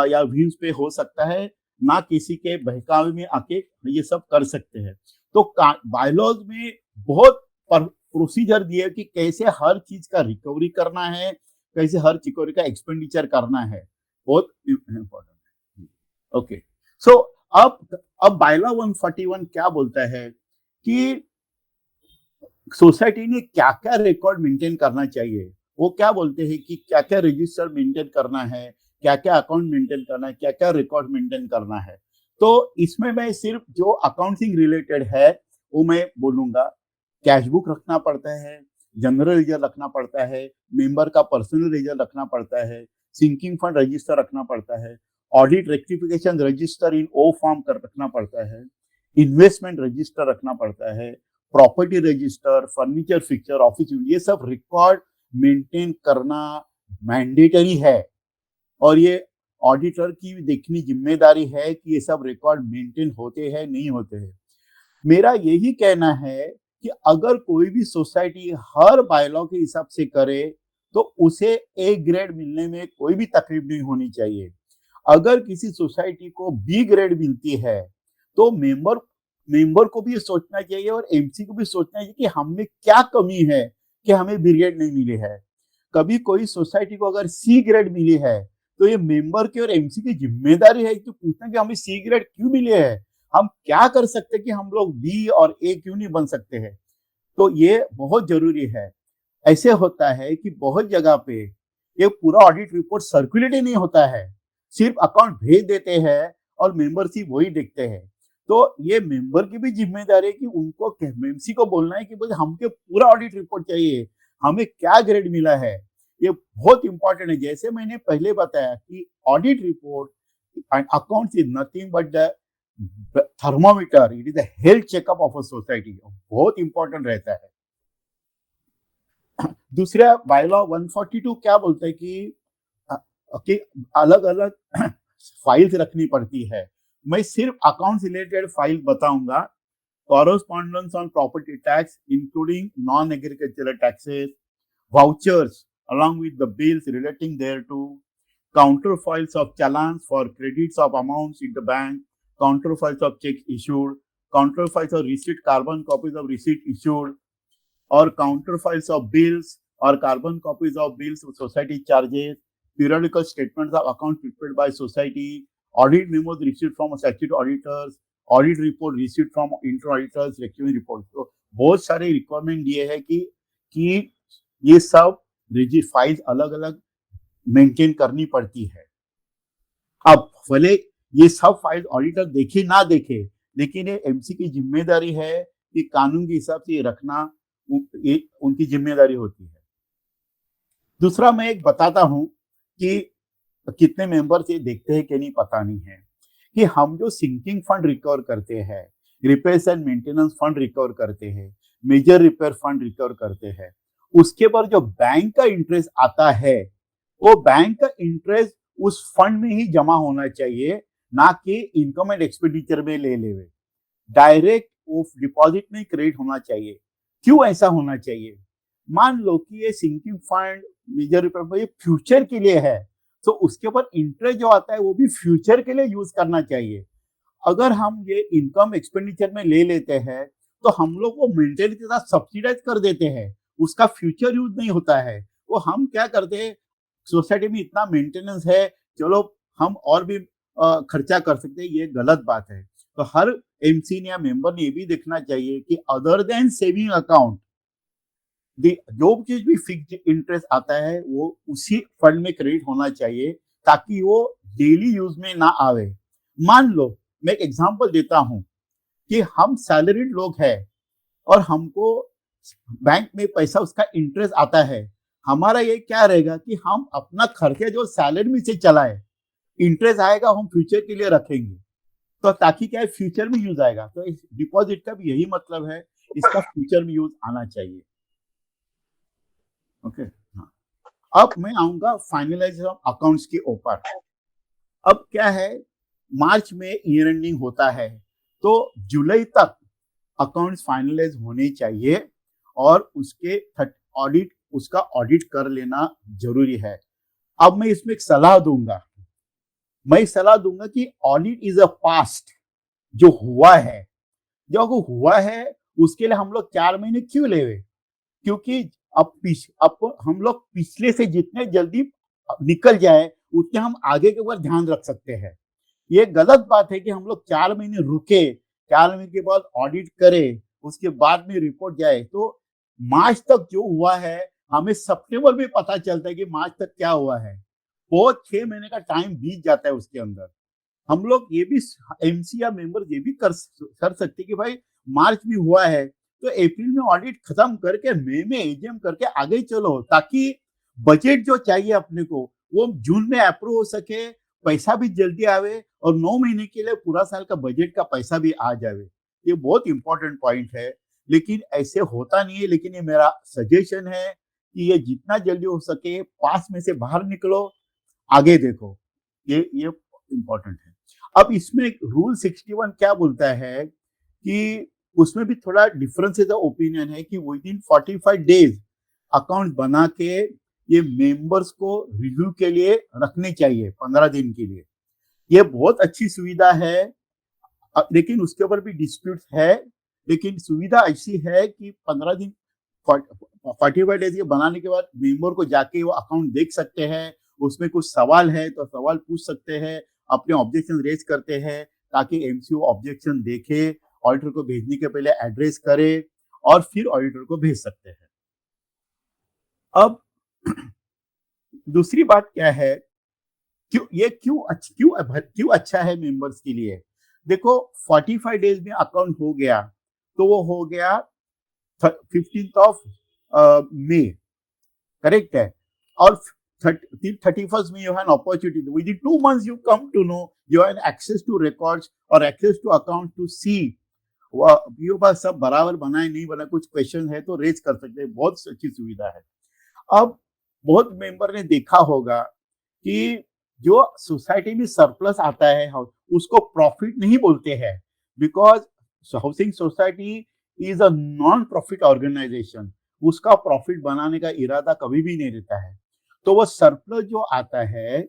या व्यूज पे हो सकता है, ना किसी के बहकावे में आके ये सब कर सकते हैं। तो बायलॉज में बहुत प्रोसीजर दिए कि कैसे हर चीज का रिकवरी करना है, कैसे हर चीज का एक्सपेंडिचर करना है, बहुत इंपॉर्टेंट है। ओके, सो अब बायलॉ 141 क्या बोलता है कि सोसाइटी ने क्या क्या रिकॉर्ड मेंटेन करना चाहिए। वो क्या बोलते हैं कि क्या क्या रजिस्टर मेंटेन करना है, क्या क्या अकाउंट मेंटेन करना है, क्या क्या रिकॉर्ड मेंटेन करना है। तो इसमें मैं सिर्फ जो अकाउंटिंग रिलेटेड है वो मैं बोलूंगा। कैश बुक रखना पड़ता है, जनरल लेजर रखना पड़ता है, मेंबर का पर्सनल लेजर रखना पड़ता है, सिंकिंग फंड रजिस्टर रखना पड़ता है, audit rectification register in O form कर रखना पड़ता है, इन्वेस्टमेंट रजिस्टर रखना पड़ता है, property register, furniture fixture, office, ये सब रिकॉर्ड मेंटेन करना मैंडेटरी है। और ये ऑडिटर की देखनी जिम्मेदारी है कि ये सब रिकॉर्ड मेंटेन होते हैं नहीं होते हैं। मेरा यही कहना है कि अगर कोई भी सोसाइटी हर बायलॉ के हिसाब से करे तो उसे ए ग्रेड मिलने में कोई भी तकलीफ नहीं होनी चाहिए। अगर किसी सोसाइटी को बी ग्रेड मिलती है तो मेंबर मेंबर को भी सोचना चाहिए और एमसी को भी सोचना चाहिए कि हम में क्या कमी है कि हमें बी ग्रेड नहीं मिली है। कभी कोई सोसाइटी को अगर सी ग्रेड मिली है तो ये मेंबर की और एमसी की जिम्मेदारी है कि पूछना कि हमें सी ग्रेड क्यों मिले है, हम क्या कर सकते हैं कि हम लोग बी और ए क्यों नहीं बन सकते हैं। तो ये बहुत जरूरी है। ऐसे होता है कि बहुत जगह पे ये पूरा ऑडिट रिपोर्ट सर्कुलेट ही नहीं होता है, सिर्फ अकाउंट भेज देते हैं और मेंबर सिर्फ वही देखते हैं। तो ये मेंबर की भी जिम्मेदारी है कि उनको एमसी को बोलना है कि भाई हमको पूरा ऑडिट रिपोर्ट चाहिए, हमें क्या ग्रेड मिला है। ये बहुत इंपॉर्टेंट है। जैसे मैंने पहले बताया कि audit report account is nothing but the thermometer, it is the health checkup of a society, बहुत इंपॉर्टेंट रहता है। दूसरा बायलॉ 142 क्या बोलता है कि अलग अलग फाइल्स रखनी पड़ती है। मैं सिर्फ अकाउंट रिलेटेड फाइल बताऊंगा। Correspondence on property tax including non agricultural taxes, vouchers along with the bills relating thereto, counter files of challans for credits of amounts in the bank, counter files of checks issued, counter files of receipt, carbon copies of receipt issued, or counter files of bills or carbon copies of bills of society charges, periodical statements of accounts prepared by society, audit memos received from statutory auditors, audit report received from inter auditors, reviewing reports। तो बहुत सारे requirement ये है कि ये सब Riji files अलग अलग मेंटेन करनी पड़ती है। अब भले ये सब फाइल ऑडिटर देखे ना देखे, लेकिन ये एमसी की जिम्मेदारी है कि कानून के हिसाब से ये रखना उनकी जिम्मेदारी होती है। दूसरा मैं एक बताता हूं कि कितने मेंबर्स ये देखते हैं कि नहीं पता नहीं है, कि हम जो सिंकिंग फंड रिकवर करते हैं, repairs and maintenance fund recover करते हैं, मेजर रिपेयर फंड रिकवर करते हैं, उसके पर जो बैंक का इंटरेस्ट आता है वो बैंक का इंटरेस्ट उस फंड में ही जमा होना चाहिए, ना कि इनकम एंड एक्सपेंडिचर में ले लेवे। डायरेक्ट वो डिपॉजिट में क्रेडिट होना चाहिए। क्यों ऐसा होना चाहिए? मान लो कि ये सिंकिंग फंड मेजर रिपेयर ये फ्यूचर के लिए है, तो उसके ऊपर इंटरेस्ट जो आता है वो भी फ्यूचर के लिए यूज करना चाहिए। अगर हम ये इनकम एक्सपेंडिचर में ले लेते हैं तो हम लोग वो मेंटेनेंस के साथ सब्सिडाइज कर देते हैं, उसका फ्यूचर यूज नहीं होता है। वो हम क्या करते हैं, सोसाइटी में इतना मेंटेनेंस है, चलो हम और भी खर्चा कर सकते हैं, ये गलत बात है। तो हर एमसी ने या मेंबर ने ये भी देखना चाहिए कि अदर देन सेविंग अकाउंट जो चीज भी फिक्स्ड इंटरेस्ट आता है वो उसी फंड में क्रेडिट होना चाहिए, ताकि वो डेली यूज में ना आवे। मान लो मैं एक एग्जांपल देता हूं कि हम सैलरीड लोग हैं और हमको बैंक में पैसा उसका इंटरेस्ट आता है। हमारा ये क्या रहेगा कि हम अपना खर्चा जो सैलरी में से चलाए, इंटरेस्ट आएगा हम फ्यूचर के लिए रखेंगे, तो ताकि क्या है फ्यूचर में यूज आएगा। तो इस डिपॉजिट का भी यही मतलब है, इसका फ्यूचर में यूज आना चाहिए। ओके हाँ। अब मैं आऊंगा फाइनलाइजेशन ऑफ अकाउंट्स के ऊपर। अब क्या है, मार्च में ईयर एंडिंग होता है, तो जुलाई तक अकाउंट्स फाइनलाइज होने चाहिए और उसका ऑडिट कर लेना जरूरी है। अब मैं इसमें एक सलाह दूंगा, कि ऑडिट इज अ पास्ट, जो हुआ है, जो हुआ है उसके लिए हम लोग 4 महीने क्यों लेवे? क्योंकि अब हम लोग पिछले से जितने जल्दी निकल जाए उतने हम आगे के ऊपर ध्यान रख सकते हैं। ये गलत बात है कि हम लोग 4 महीने रुके, 4 महीने के बाद ऑडिट करें, उसके बाद में रिपोर्ट जाए। तो मार्च तक जो हुआ है हमें सितंबर में पता चलता है कि मार्च तक क्या हुआ है, वो 6 महीने का टाइम बीत जाता है उसके अंदर। हम लोग ये भी एमसी या मेंबर ये भी कर सकते कि भाई मार्च में हुआ है तो अप्रैल में ऑडिट खत्म करके मई में एजीएम करके आगे चलो, ताकि बजट जो चाहिए अपने को वो जून में अप्रूव हो सके, पैसा भी जल्दी आवे और 9 महीने के लिए पूरा साल का बजट का पैसा भी आ जावे। ये बहुत इंपॉर्टेंट पॉइंट है, लेकिन ऐसे होता नहीं है। लेकिन ये मेरा सजेशन है कि ये जितना जल्दी हो सके पास में से बाहर निकलो, आगे देखो, ये इंपॉर्टेंट है। अब इसमें रूल 61 क्या बोलता है कि उसमें भी थोड़ा डिफरेंसेस ऑफ ओपिनियन है कि विद इन 45 डेज अकाउंट बना के ये मेंबर्स को रिव्यू के लिए रखनी चाहिए 15 दिन के लिए। ये बहुत अच्छी सुविधा है, लेकिन उसके ऊपर भी डिस्प्यूट है। लेकिन सुविधा ऐसी है कि 15 दिन 45 डेज के बनाने के बाद मेंबर को जाके वो अकाउंट देख सकते हैं, उसमें कुछ सवाल है तो सवाल पूछ सकते हैं, अपने ऑब्जेक्शन रेज करते हैं, ताकि एमसीओ ऑब्जेक्शन देखे, ऑडिटर को भेजने के पहले एड्रेस करे और फिर ऑडिटर को भेज सकते हैं। अब दूसरी बात क्या है, क्यों अच्छा है मेंबर्स के लिए। देखो 45 डेज में अकाउंट हो गया तो वो हो गया 15 मई, करेक्ट है। और 31 में you have an opportunity, within 2 months you come to know, you have access to records और access to account to see ये बात सब बराबर बनाए नहीं बना, कुछ क्वेश्चन है तो रेज कर सकते हैं। बहुत अच्छी सुविधा है। अब बहुत मेंबर ने देखा होगा कि जो सोसाइटी में सरप्लस आता है उसको प्रॉफिट नहीं बोलते हैं, because housing society is a non profit organisation, उसका प्रॉफिट बनाने का इरादा कभी भी नहीं रहता है। तो वो सरप्लस जो आता है,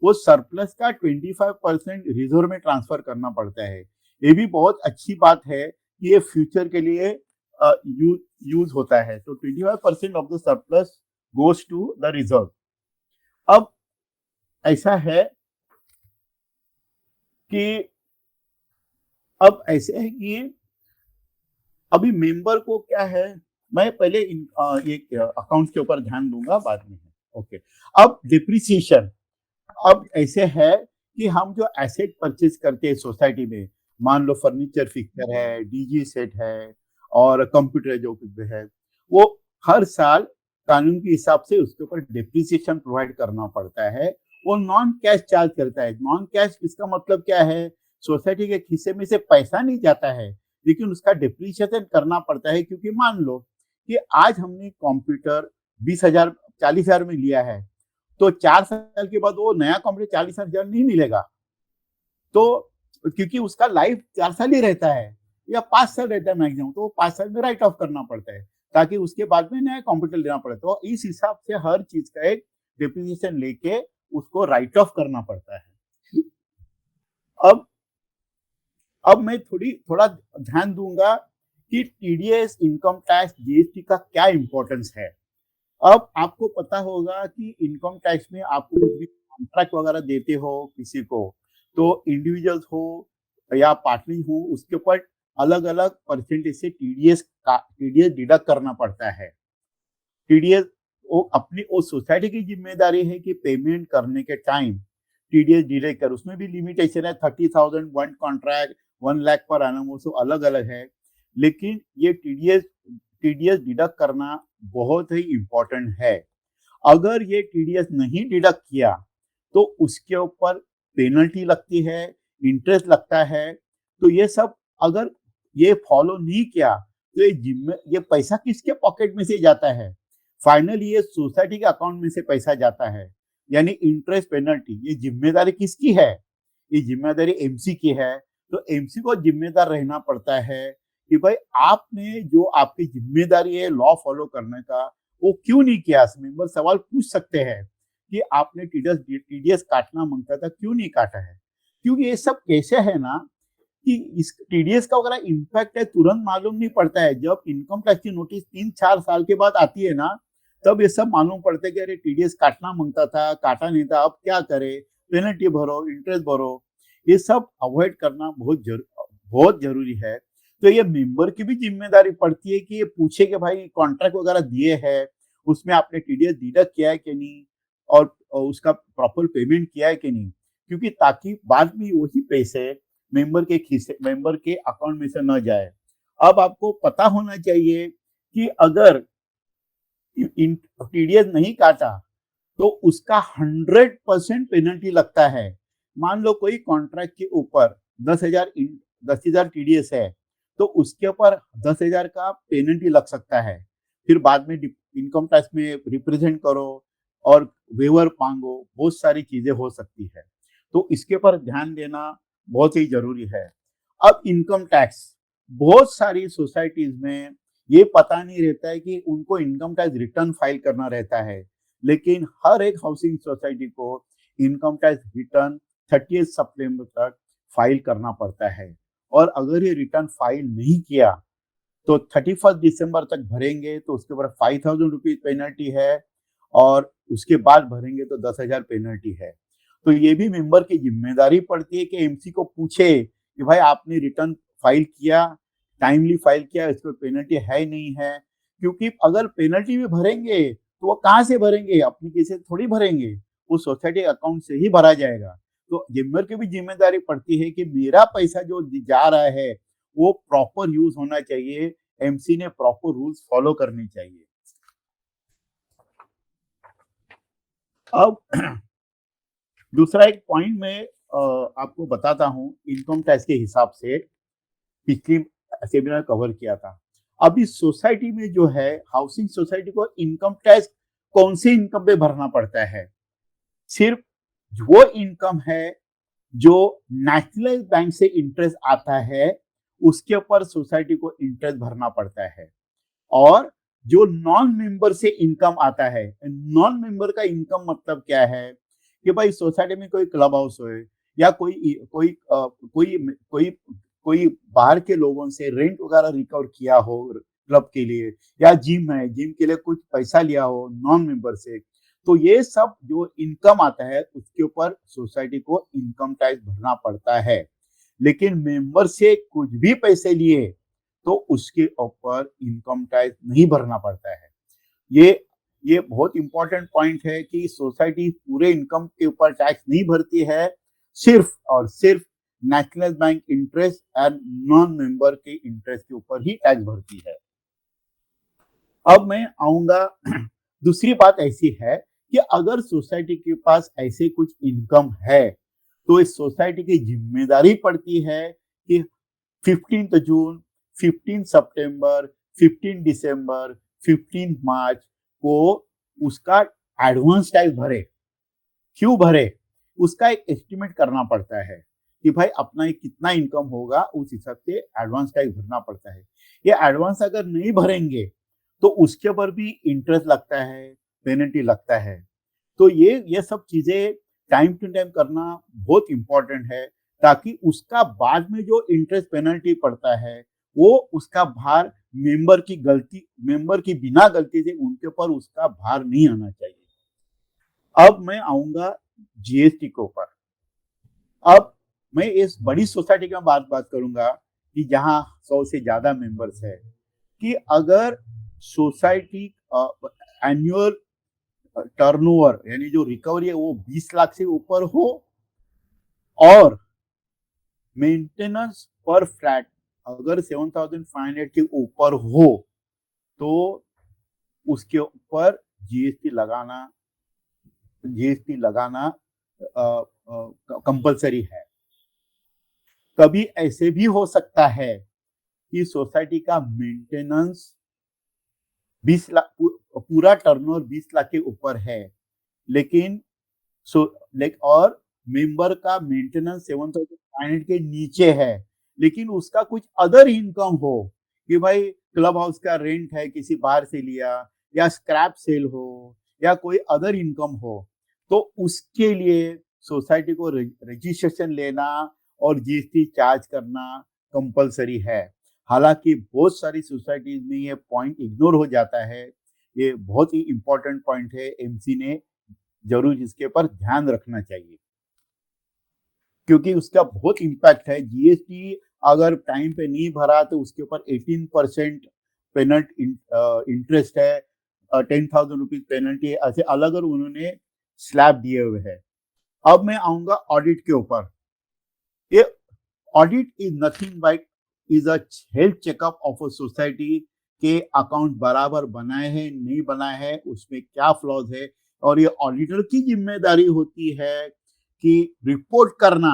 वो सरप्लस का 25% रिजर्व में ट्रांसफर करना पड़ता है। ये भी बहुत अच्छी बात है कि ये फ्यूचर के लिए यूज होता है। तो 25% of the surplus goes to the reserve. अब ऐसा है कि अब ऐसे है कि अभी मेंबर को क्या है, मैं पहले ये अकाउंट के ऊपर ध्यान दूंगा बाद में। ओके, अब डिप्रिसिएशन। अब ऐसे है कि हम जो एसेट परचेज करते हैं सोसाइटी में, मान लो फर्नीचर फिक्सर है, डीजी सेट है और कंप्यूटर जो कुछ भी है, वो हर साल कानून के हिसाब से उसके ऊपर डिप्रिसिएशन प्रोवाइड करना पड़ता है। वो नॉन कैश चार्ज करता है। नॉन कैश इसका मतलब क्या है, सोसाइटी के खिस्से में से पैसा नहीं जाता है, लेकिन उसका डिप्रिसिएशन करना पड़ता है। क्योंकि मान लो कि आज हमने कंप्यूटर 20,000 40,000 में लिया है, तो 4 साल के बाद वो नया कंप्यूटर 40,000 नहीं मिलेगा। तो क्योंकि उसका लाइफ 4 साल ही रहता है या 5 साल रहता है मैक्सिमम, तो 5 साल में राइट ऑफ करना पड़ता है, ताकि उसके बाद में नया कंप्यूटर लेना पड़े। तो इस हिसाब से हर चीज का एक डिप्रिसिएशन लेके उसको राइट ऑफ करना पड़ता है। अब मैं थोड़ा ध्यान दूंगा कि टीडीएस, इनकम टैक्स, जीएसटी का क्या इंपॉर्टेंस है। अब आपको पता होगा कि इनकम टैक्स में आपको कुछ भी कॉन्ट्रैक्ट वगैरह देते हो किसी को, तो इंडिविजुअल्स हो या पार्टनर हो, उसके ऊपर अलग अलग परसेंटेज से टीडीएस डिडक्ट करना पड़ता है। टीडीएस वो सोसाइटी की जिम्मेदारी है कि पेमेंट करने के टाइम टीडीएस डिडक्ट कर। उसमें भी लिमिटेशन है, 30,000 one contract, 1 lakh per annum, वो सब अलग अलग है। लेकिन ये टीडीएस डिडक्ट करना बहुत ही इंपॉर्टेंट है। अगर ये टीडीएस नहीं डिडक्ट किया तो उसके ऊपर पेनल्टी लगती है, इंटरेस्ट लगता है। तो ये सब अगर ये फॉलो नहीं किया तो ये पैसा किसके पॉकेट में से जाता है, फाइनली ये सोसाइटी के अकाउंट में से पैसा जाता है। यानी इंटरेस्ट, पेनल्टी, ये जिम्मेदारी किसकी है, ये जिम्मेदारी एमसी की है। तो एमसी को जिम्मेदार रहना पड़ता है कि भाई आपने जो आपकी जिम्मेदारी है लॉ फॉलो करने का, वो क्यों नहीं किया। मेंबर सवाल पूछ सकते हैं कि आपने टीडीएस काटना मांगता था, क्यों नहीं काटा है। क्योंकि ये सब कैसे है ना कि इस टीडीएस का वगैरह इम्पैक्ट है तुरंत मालूम नहीं पड़ता है। जब इनकम टैक्स की नोटिस 3-4 साल के बाद आती है ना, तब ये सब मालूम पड़ता है कि अरे टीडीएस काटना मांगता था, काटा नहीं था, अब क्या करे, पेनल्टी भरो, इंटरेस्ट भरो। ये सब अवॉइड करना बहुत जरूरी है। तो ये मेंबर की भी जिम्मेदारी पड़ती है कि ये पूछे कि भाई कॉन्ट्रैक्ट वगैरह दिए हैं, उसमें आपने टीडीएस डिडक्ट किया है कि नहीं, और उसका प्रॉपर पेमेंट किया है कि नहीं। क्योंकि ताकि बाद में वही पैसे मेंबर के अकाउंट में से न जाए। अब आपको पता होना चाहिए कि अगर टीडीएस नहीं काटा तो उसका 100% पेनल्टी लगता है। मान लो कोई कॉन्ट्रैक्ट के ऊपर 10,000 टीडीएस है, तो उसके ऊपर 10,000 का पेनल्टी लग सकता है। फिर बाद में इनकम टैक्स में रिप्रेजेंट करो और वेवर मांगो, बहुत सारी चीजें हो सकती है। तो इसके ऊपर ध्यान देना बहुत ही जरूरी है। अब इनकम टैक्स, बहुत सारी सोसाइटीज में ये पता नहीं रहता है कि उनको इनकम टैक्स रिटर्न फाइल करना रहता है। लेकिन हर एक हाउसिंग सोसाइटी को इनकम टैक्स रिटर्न 30 सितंबर तक फाइल करना पड़ता है। और अगर ये रिटर्न फाइल नहीं किया तो 31 दिसंबर तक भरेंगे तो उसके ऊपर 5,000 रुपीज पेनल्टी है, और उसके बाद भरेंगे तो 10,000 पेनल्टी है। तो ये भी मेंबर की जिम्मेदारी पड़ती है कि एमसी को पूछे कि भाई आपने रिटर्न फाइल किया, टाइमली फाइल किया, इस पर पेनल्टी है नहीं है। क्योंकि अगर पेनल्टी भी भरेंगे तो वो कहाँ से भरेंगे, अपनी किसी से थोड़ी भरेंगे, वो सोसाइटी अकाउंट से ही भरा जाएगा। तो मेंबर की भी जिम्मेदारी पड़ती है कि मेरा पैसा जो जा रहा है वो प्रॉपर यूज होना चाहिए, एमसी ने प्रॉपर रूल्स फॉलो करने चाहिए। अब दूसरा एक पॉइंट मैं आपको बताता हूँ, इनकम टैक्स के हिसाब से पिछली सेमिनार कवर किया था। अभी सोसाइटी में जो है, हाउसिंग सोसाइटी को इनकम टैक्स कौन सी इनकम पे भरना पड़ता है? सिर्फ वो इनकम है जो नेशनलाइज बैंक से इंटरेस्ट आता है, उसके ऊपर सोसाइटी को इंटरेस्ट भरना पड़ता है। और जो नॉन मेंबर से इनकम आता है, नॉन मेंबर का इनकम मतलब क्या है कि भाई सोसाइटी में कोई क्लब हाउस हो, या कोई बाहर के लोगों से रेंट वगैरह रिकवर किया हो क्लब के लिए, या जिम है, जिम के लिए कुछ पैसा लिया हो नॉन मेंबर से, तो ये सब जो इनकम आता है उसके ऊपर सोसाइटी को इनकम टैक्स भरना पड़ता है। लेकिन मेंबर से कुछ भी पैसे लिए तो उसके ऊपर इनकम टैक्स नहीं भरना पड़ता है। ये ये बहुत इंपॉर्टेंट पॉइंट है कि सोसाइटी पूरे इनकम के ऊपर टैक्स नहीं भरती है, सिर्फ और सिर्फ national bank interest and non member के इंटरेस्ट के ऊपर ही टैक्स भरती है। अब मैं आऊंगा दूसरी बात ऐसी है कि अगर सोसाइटी के पास ऐसे कुछ इनकम है तो इस सोसाइटी की जिम्मेदारी पड़ती है कि 15 जून, 15 सितंबर, 15 दिसंबर, 15 मार्च को उसका एडवांस टैक्स भरे। क्यों भरे? उसका एक एस्टिमेट करना पड़ता है कि भाई अपना ये कितना इनकम होगा, उस हिसाब से एडवांस टैक्स भरना पड़ता है। ये एडवांस अगर नहीं भरेंगे तो उसके ऊपर भी इंटरेस्ट लगता है, पेनल्टी लगता है। तो ये सब चीजें टाइम टू टाइम करना बहुत इंपॉर्टेंट है, ताकि उसका बाद में जो इंटरेस्ट पेनल्टी पड़ता है वो उसका भार मेंबर की बिना गलती से उनके ऊपर उसका भार नहीं आना चाहिए। अब मैं आऊंगा जीएसटी के ऊपर। अब मैं इस बड़ी सोसाइटी का बात करूंगा कि जहां 100 से ज्यादा मेंबर्स है, कि अगर सोसाइटी एनुअल टर्नओवर यानी जो रिकवरी है वो 20 लाख से ऊपर हो, और मेंटेनेंस पर फ्लैट अगर 7,500 के ऊपर हो, तो उसके ऊपर जीएसटी लगाना कंपलसरी है। कभी ऐसे भी हो सकता है कि सोसाइटी का मेंटेनेंस 20 लाख, पूरा टर्नओवर 20 लाख के ऊपर है, लेकिन और मेंबर का मेंटेनेंस 7,500 के नीचे है, लेकिन उसका कुछ अदर इनकम हो कि भाई क्लब हाउस का रेंट है किसी बाहर से लिया, या स्क्रैप सेल हो, या कोई अदर इनकम हो, तो उसके लिए सोसाइटी को रजिस्ट्रेशन लेना और जीएसटी चार्ज करना कंपलसरी है। हालांकि बहुत सारी सोसाइटीज में ये पॉइंट इग्नोर हो जाता है। ये बहुत ही इंपॉर्टेंट पॉइंट है, एमसी ने जरूर इसके ऊपर ध्यान रखना चाहिए, क्योंकि उसका बहुत इम्पैक्ट है। जीएसटी अगर टाइम पे नहीं भरा तो उसके ऊपर 18% पेनल्टी इंटरेस्ट है, 10,000 रुपीज पेनल्टी है, ऐसे अलग अलग उन्होंने स्लैब दिए हुए हैं। अब मैं आऊंगा ऑडिट के ऊपर। ये audit is nothing but is a health checkup of a society के अकाउंट बराबर बनाए हैं नहीं बनाए हैं, उसमें क्या फ्लॉज है, और ये ऑडिटर की जिम्मेदारी होती है कि रिपोर्ट करना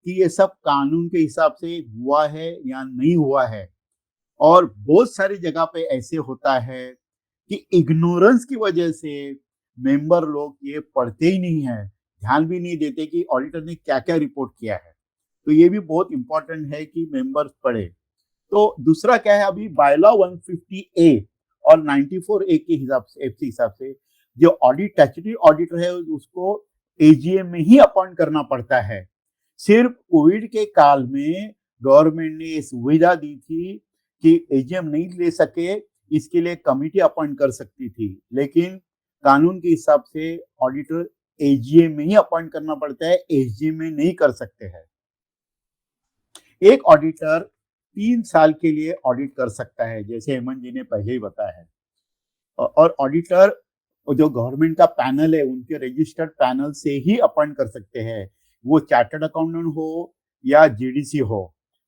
कि ये सब कानून के हिसाब से हुआ है या नहीं हुआ है। और बहुत सारी जगह पे ऐसे होता है कि इग्नोरेंस की वजह से मेंबर लोग ये पढ़ते ही नहीं है, ध्यान भी नहीं देते कि ऑडिटर ने क्या क्या रिपोर्ट किया है। तो ये भी बहुत इंपॉर्टेंट है कि मेंबर्स पढ़े। तो दूसरा क्या है, अभी बायलॉ 150 ए और 94 ए के हिसाब से जो ऑडिट स्टैट्यूटरी ऑडिटर है उसको एजीएम में ही अपॉइंट करना पड़ता है। सिर्फ कोविड के काल में गवर्नमेंट ने ये सुविधा दी थी कि एजीएम नहीं ले सके, इसके लिए कमिटी अपॉइंट कर सकती थी, लेकिन कानून के हिसाब से ऑडिटर एजीएम में ही अपॉइंट करना पड़ता है, एजीएम में नहीं कर सकते हैं। एक ऑडिटर 3 साल के लिए ऑडिट कर सकता है, जैसे हेमंत जी ने पहले ही बताया है। और ऑडिटर जो गवर्नमेंट का पैनल है उनके रजिस्टर्ड पैनल से ही अपॉइंट कर सकते हैं, वो चार्टर्ड अकाउंटेंट हो या जीडीसी हो।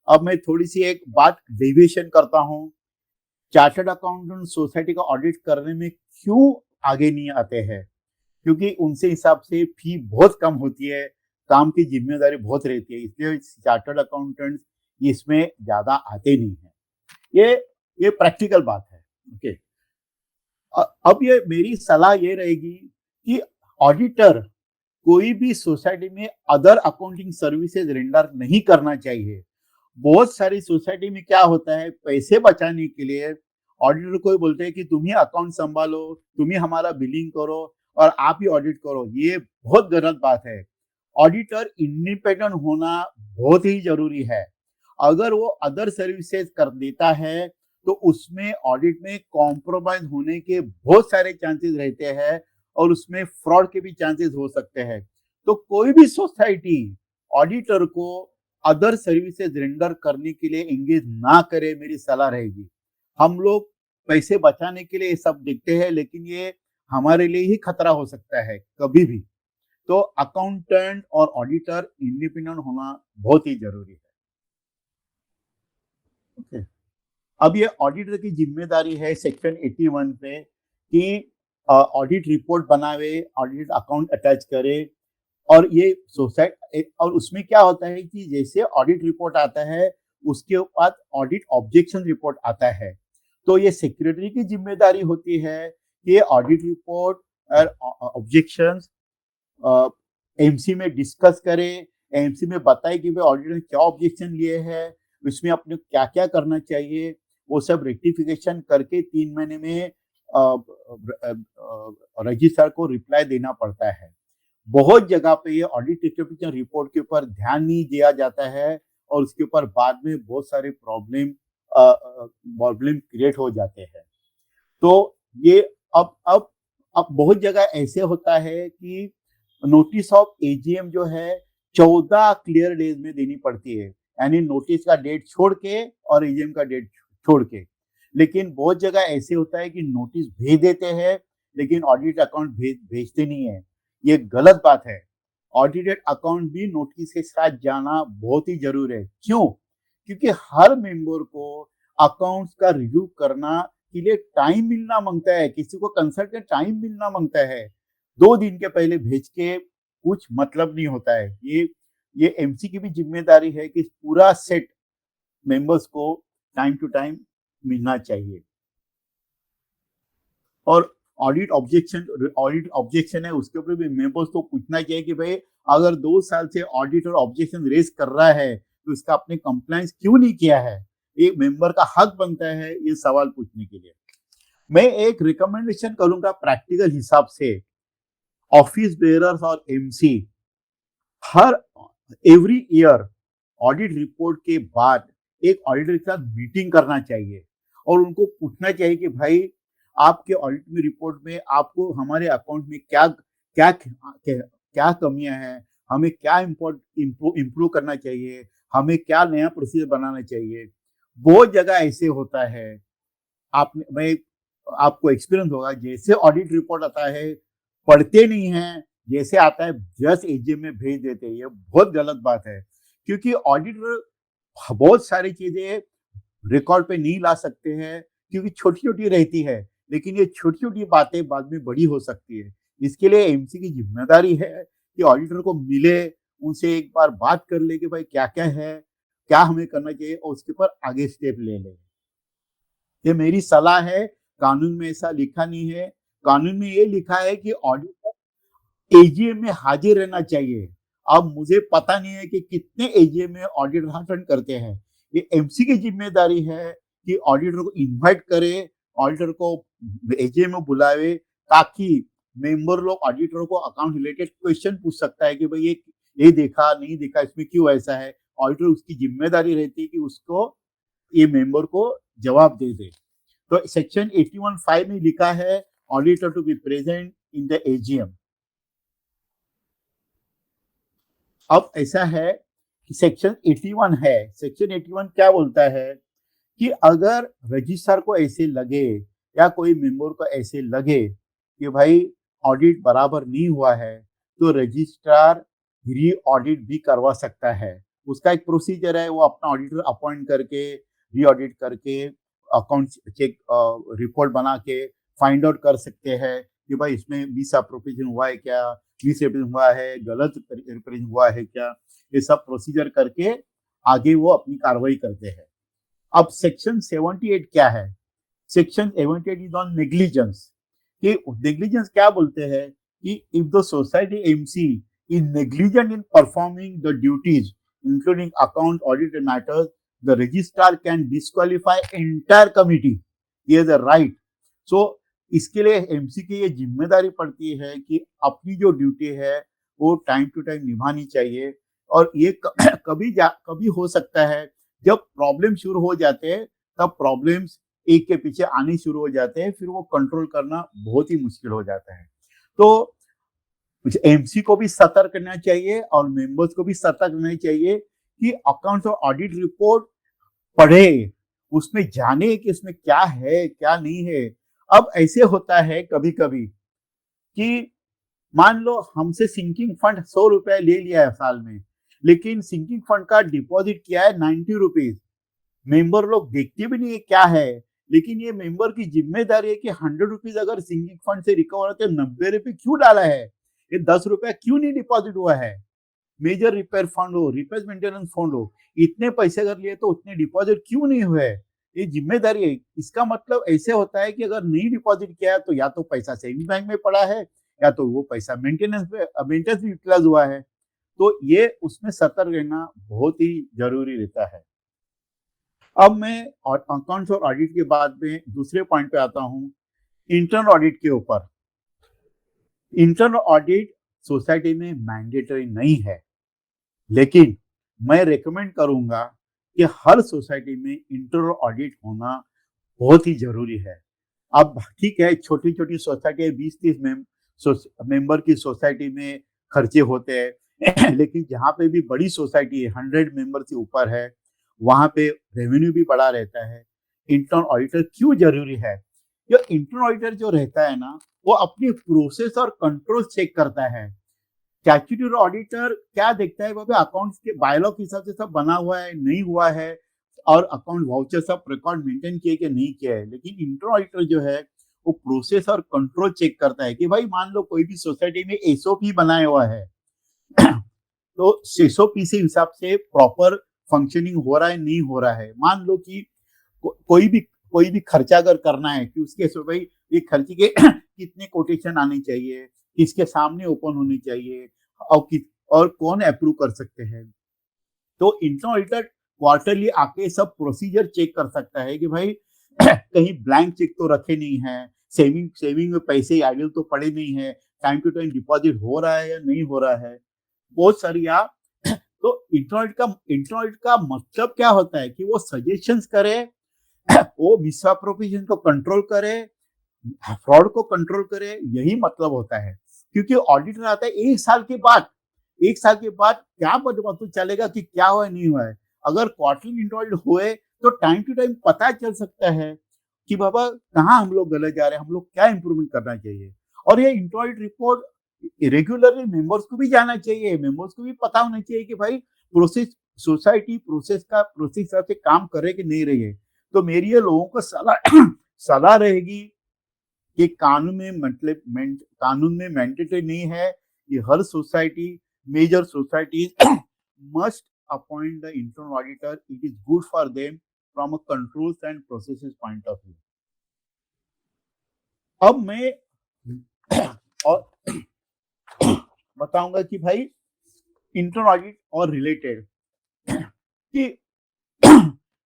अब मैं थोड़ी सी एक बात डेविएशन करता हूँ, चार्टर्ड अकाउंटेंट सोसाइटी का ऑडिट करने में क्यों आगे नहीं आते हैं? क्योंकि उनसे हिसाब से फी बहुत कम होती है, काम की जिम्मेदारी बहुत रहती है, इसलिए चार्टर्ड अकाउंटेंट इसमें ज्यादा आते नहीं है। ये प्रैक्टिकल बात है। ओके, अब ये मेरी सलाह ये रहेगी कि ऑडिटर कोई भी सोसाइटी में अदर अकाउंटिंग सर्विसेज रेंडर नहीं करना चाहिए। बहुत सारी सोसाइटी में क्या होता है, पैसे बचाने के लिए ऑडिटर को बोलते हैं कि तुम ही अकाउंट संभालो, तुम ही हमारा बिलिंग करो और आप ही ऑडिट करो। ये बहुत गलत बात है। ऑडिटर इंडिपेंडेंट होना बहुत ही जरूरी है। अगर वो अदर सर्विसेज कर देता है तो उसमें ऑडिट में कॉम्प्रोमाइज होने के बहुत सारे चांसेस रहते हैं और उसमें फ्रॉड के भी चांसेस हो सकते हैं। तो कोई भी सोसाइटी ऑडिटर को अदर सर्विसेज रेंडर करने के लिए एंगेज ना करे, मेरी सलाह रहेगी। हम लोग पैसे बचाने के लिए ये सब देखते हैं, लेकिन ये हमारे लिए ही खतरा हो सकता है कभी भी। तो अकाउंटेंट और ऑडिटर इंडिपेंडेंट होना बहुत ही जरूरी है। ओके, अब ये ऑडिटर की जिम्मेदारी है सेक्शन 81 पे कि ऑडिट रिपोर्ट बनावे, ऑडिट अकाउंट अटैच करे। और ये सोसाइटी, और उसमें क्या होता है कि जैसे ऑडिट रिपोर्ट आता है उसके बाद ऑडिट ऑब्जेक्शन रिपोर्ट आता है। तो ये सेक्रेटरी की जिम्मेदारी होती है कि ऑडिट रिपोर्ट और ऑब्जेक्शंस एमसी में डिस्कस करें, एमसी में बताए कि भाई ऑडिटर ने क्या ऑब्जेक्शन लिए हैं, उसमें अपने क्या क्या करना चाहिए, वो सब रेक्टिफिकेशन करके 3 महीने में रजिस्ट्रार को रिप्लाई देना पड़ता है। बहुत जगह पे ये ऑडिट रेक्टिफिकेशन रिपोर्ट के ऊपर ध्यान नहीं दिया जाता है और उसके ऊपर बाद में बहुत सारे प्रॉब्लम क्रिएट हो जाते हैं। तो ये अब बहुत जगह ऐसे होता है कि नोटिस ऑफ एजीएम जो है 14 क्लियर डेज में देनी पड़ती है, यानी नोटिस का डेट छोड़ के और एजीएम का डेट छोड़ के। लेकिन बहुत जगह ऐसे होता है कि नोटिस भेज देते हैं लेकिन ऑडिट अकाउंट भेजते नहीं है। ये गलत बात है। ऑडिटेड अकाउंट भी नोटिस के साथ जाना बहुत ही जरूरी है। क्यों? क्योंकि हर मेंबर को अकाउंट्स का रिव्यू करना के लिए टाइम मिलना मांगता है, किसी को कंसल्टेंट टाइम मिलना मांगता है। 2 दिन के पहले भेज के कुछ मतलब नहीं होता है। ये एमसी की भी जिम्मेदारी है कि पूरा सेट मेंबर्स को टाइम टू टाइम मिलना चाहिए। और ऑडिट ऑब्जेक्शन है उसके ऊपर भी मेंबर्स को पूछना चाहिए कि भाई अगर 2 साल से ऑडिटर ऑब्जेक्शन रेज कर रहा है तो इसका आपने कंप्लायंस क्यों नहीं किया है। एक मेंबर का हक बनता है ये सवाल पूछने के लिए। मैं एक रिकमेंडेशन करूंगा प्रैक्टिकल हिसाब से, ऑफिस बेयरर्स और एमसी हर एवरी ईयर ऑडिट रिपोर्ट के बाद एक ऑडिटर के साथ मीटिंग करना चाहिए और उनको पूछना चाहिए कि भाई आपके ऑडिट में रिपोर्ट में आपको हमारे अकाउंट में क्या क्या क्या कमियां हैं, हमें क्या इम्प्रूव करना चाहिए, हमें क्या नया प्रोसीजर बनाना चाहिए। बहुत जगह ऐसे होता है, आपने मैं आपको एक्सपीरियंस होगा, जैसे ऑडिट रिपोर्ट आता है पढ़ते नहीं है, जैसे आता है जस्ट एजीएम में भेज देते हैं। ये बहुत गलत बात है क्योंकि ऑडिटर बहुत सारी चीजें रिकॉर्ड पे नहीं ला सकते हैं क्योंकि छोटी छोटी रहती है, लेकिन ये छोटी छोटी बातें बाद में बड़ी हो सकती है। इसके लिए एमसी की जिम्मेदारी है कि ऑडिटर को मिले, उनसे एक बार बात कर ले कि भाई क्या क्या है, क्या हमें करना चाहिए और उसके ऊपर आगे स्टेप ले ले। ये मेरी सलाह है। कानून में ऐसा लिखा नहीं है। कानून में ये लिखा है कि ऑडिटर एजीएम में हाजिर रहना चाहिए। अब मुझे पता नहीं है कि कितने एजीएम में ऑडिटर अटेंड करते हैं। ये एमसी की जिम्मेदारी है कि ऑडिटर को इनवाइट करे, ऑडिटर को एजीएम में बुलावे ताकि मेंबर लोग ऑडिटर को अकाउंट रिलेटेड क्वेश्चन पूछ सकता है कि भाई ये देखा नहीं देखा, इसमें क्यों ऐसा है। ऑडिटर उसकी जिम्मेदारी रहती है कि उसको ये मेंबर को जवाब दे दे। तो सेक्शन 81(5) में लिखा है auditor to be present in the AGM. अब ऐसा है कि सेक्शन 81 है, सेक्शन 81 क्या बोलता है कि अगर रजिस्ट्रार को ऐसे लगे या कोई मेंबर को ऐसे लगे कि भाई ऑडिट बराबर नहीं हुआ है, तो रजिस्ट्रार री ऑडिट भी करवा सकता है। उसका एक प्रोसीजर है, वो अपना ऑडिटर अपॉइंट करके री ऑडिट करके अकाउंट चेक रिपोर्ट बना के फाइंड आउट कर सकते हैं कि भाई इसमें मिस अप्रोप्रिएशन हुआ है क्या, मिस रिप्रेजेंट हुआ है, गलत रिप्रेजेंट हुआ है क्या। ये सब प्रोसीजर करके आगे वो अपनी कार्रवाई करते हैं। अब सेक्शन 78 क्या है? Section 78 is on negligence. कि नेग्लिजेंस क्या बोलते हैं कि if the society MC is negligent in performing the duties including account audit matters, the registrar can disqualify entire committee. ये द राइट। सो इसके लिए एमसी की ये जिम्मेदारी पड़ती है कि अपनी जो ड्यूटी है वो टाइम टू टाइम निभानी चाहिए। और ये कभी हो सकता है जब प्रॉब्लम शुरू हो जाते हैं, तब प्रॉब्लम्स एक के पीछे आने शुरू हो जाते हैं, फिर वो कंट्रोल करना बहुत ही मुश्किल हो जाता है। तो एमसी को भी सतर्क रहना चाहिए और मेंबर्स को भी सतर्क रहना चाहिए कि अकाउंट्स और ऑडिट रिपोर्ट पढ़े, उसमें जाने कि इसमें क्या है क्या नहीं है। अब ऐसे होता है कभी कभी कि मान लो हमसे सिंकिंग फंड 100 रुपए ले लिया है साल में, लेकिन सिंकिंग फंड का डिपॉजिट किया है 90 रुपीज। मेंबर लोग देखते भी नहीं है क्या है, लेकिन ये मेंबर की जिम्मेदारी है कि 100 रुपीज अगर सिंकिंग फंड से रिकवर होते 90 रुपए क्यों डाला है, ये 10 रुपया क्यों नहीं डिपॉजिट हुआ है। मेजर रिपेयर फंड हो, रिपेयर मेंटेनेंस फंड हो, इतने पैसे अगर लिए तो उतने डिपॉजिट क्यों नहीं हुए। ये जिम्मेदारी है। इसका मतलब ऐसे होता है कि अगर नहीं डिपॉजिट किया तो या तो पैसा सेविंग बैंक में पड़ा है या तो वो पैसा मेंटेनेंस में यूटिलाइज हुआ है। तो ये उसमें सतर्क रहना बहुत ही जरूरी रहता है। अब मैं अकाउंट्स और ऑडिट के बाद में दूसरे पॉइंट पे आता हूँ, इंटरनल ऑडिट के ऊपर। इंटरनल ऑडिट सोसाइटी में मैंडेटरी नहीं है, लेकिन मैं रेकमेंड करूंगा कि हर सोसाइटी में इंटरनल ऑडिट होना बहुत ही जरूरी है। अब ठीक है, छोटी छोटी सोसाइटी 20-30 मेंबर की सोसाइटी में खर्चे होते हैं लेकिन जहाँ पे भी बड़ी सोसाइटी है, 100 मेंबर से ऊपर है, वहां पे रेवेन्यू भी बड़ा रहता है। इंटरनल ऑडिटर क्यों जरूरी है? ये इंटरनल ऑडिटर जो रहता है ना, वो अपनी प्रोसेस और कंट्रोल चेक करता है। स्टैट्यूटरी ऑडिटर क्या देखता है, बाबा अकाउंट्स के बायलॉ के हिसाब से सब बना हुआ है नहीं हुआ है, और अकाउंट वाउचर सब रिकॉर्ड मेंटेन किए कि नहीं किया है। लेकिन इंटरनल ऑडिटर जो है वो प्रोसेस और कंट्रोल चेक करता है कि भाई मान लो कोई भी सोसाइटी में एसओपी बनाया हुआ है तो एसओपी से हिसाब से प्रॉपर फंक्शनिंग हो रहा है नहीं हो रहा है। मान लो कि कोई भी खर्चा अगर करना है कि उसके भाई ये खर्चे के कितने कोटेशन आने चाहिए, किसके सामने ओपन होनी चाहिए, और कौन अप्रूव कर सकते हैं। तो इंटरनल ऑडिटर क्वार्टरली आके सब प्रोसीजर चेक कर सकता है कि भाई कहीं ब्लैंक चेक तो रखे नहीं है, सेविंग में पैसे आइडल तो पड़े नहीं है, टाइम टू टाइम डिपॉजिट हो रहा है या नहीं हो रहा है, बहुत सारी या तो इंटरनल ऑडिट का मतलब क्या होता है कि वो सजेशंस करे, वो मिसअप्रोप्रिएशन को कंट्रोल करे, फ्रॉड को कंट्रोल करे, यही मतलब होता है। क्योंकि ऑडिटर आता है एक साल के बाद क्या पता चलेगा कि क्या हुआ नहीं हुआ है। अगर क्वार्टरली इंटरऑडिट हुए तो टाइम टू टाइम पता चल सकता है कि बाबा कहाँ हम लोग गलत जा रहे हैं, हम लोग क्या इंप्रूवमेंट करना चाहिए। और ये इंटरऑडिट रिपोर्ट रेगुलरली मेंबर्स को भी जाना चाहिए, मेंबर्स को भी पता होना चाहिए कि भाई प्रोसेस सोसाइटी प्रोसेस से काम करे कि नहीं रही है। तो मेरी ये लोगों को सलाह सलाह रहेगी कि कानून में मैंडेटरी नहीं है कि हर society, major societies must appoint the internal auditor. It is good for them from a controls and processes point of view. अब मैं और बताऊंगा कि भाई इंटरनल ऑडिट और रिलेटेड कि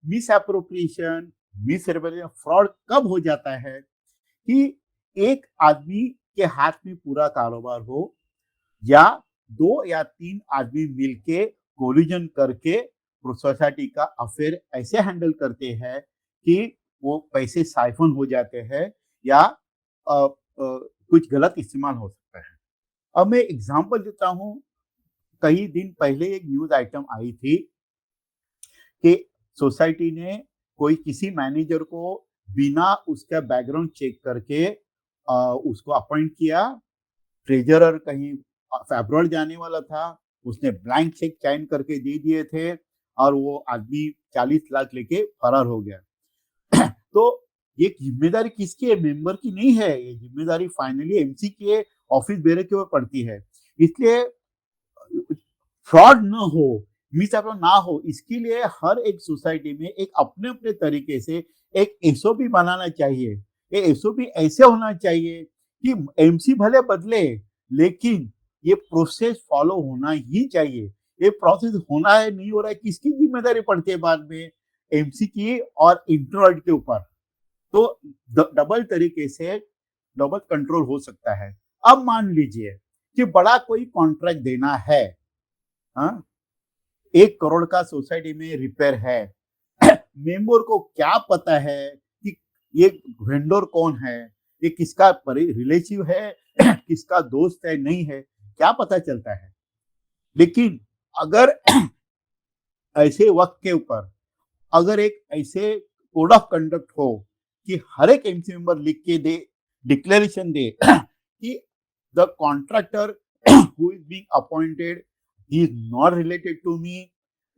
मिस अप्रोप्रिएशन, मिस फ्रॉड कब हो जाता है कि एक आदमी के हाथ में पूरा कारोबार हो, या 2 या 3 आदमी मिलके कोलिजन करके सोसाइटी का अफेयर ऐसे हैंडल करते हैं कि वो पैसे साइफन हो जाते हैं, या कुछ गलत इस्तेमाल हो सकता है। अब मैं एग्जांपल देता हूँ। कई दिन पहले एक न्यूज आइटम आई थी कि सोसाइटी ने कोई किसी मैनेजर को बिना उसका बैकग्राउंड चेक करके उसको अपॉइंट किया। ट्रेजरर कहीं अब्रॉड जाने वाला था, उसने ब्लैंक चेक साइन करके दे दिए थे और वो आदमी 40 लाख लेके फरार हो गया। तो ये जिम्मेदारी किसकी है? मेंबर की नहीं है, ये जिम्मेदारी फाइनली एमसी के ऑफिस बेरे के ऊपर पड़ती है। इसलिए फ्रॉड न हो, मिसअप्रोच ना हो, इसके लिए हर एक सोसाइटी में एक अपने अपने तरीके से एक एसओपी बनाना चाहिए। ये एसओपी ऐसे होना चाहिए कि एमसी भले बदले, लेकिन ये प्रोसेस फॉलो होना ही चाहिए। ये प्रोसेस होना है नहीं हो रहा है, किसकी जिम्मेदारी पड़ती है बाद में? एमसी की और इंट्रोवर्ट के ऊपर। तो डबल तरीके से डबल कंट्रोल हो सकता है। अब मान लीजिए कि बड़ा कोई कॉन्ट्रैक्ट देना है, हाँ, 1 करोड़ का सोसाइटी में रिपेयर है। मेंबर को क्या पता है कि ये वेंडर कौन है, ये किसका रिलेटिव है, किसका दोस्त है, नहीं है, क्या पता चलता है? लेकिन अगर ऐसे वक्त के ऊपर अगर एक ऐसे कोड ऑफ कंडक्ट हो कि हर एक एमसी मेंबर लिख के दे, डिक्लेरेशन दे कि the contractor who is being appointed, he is not related to me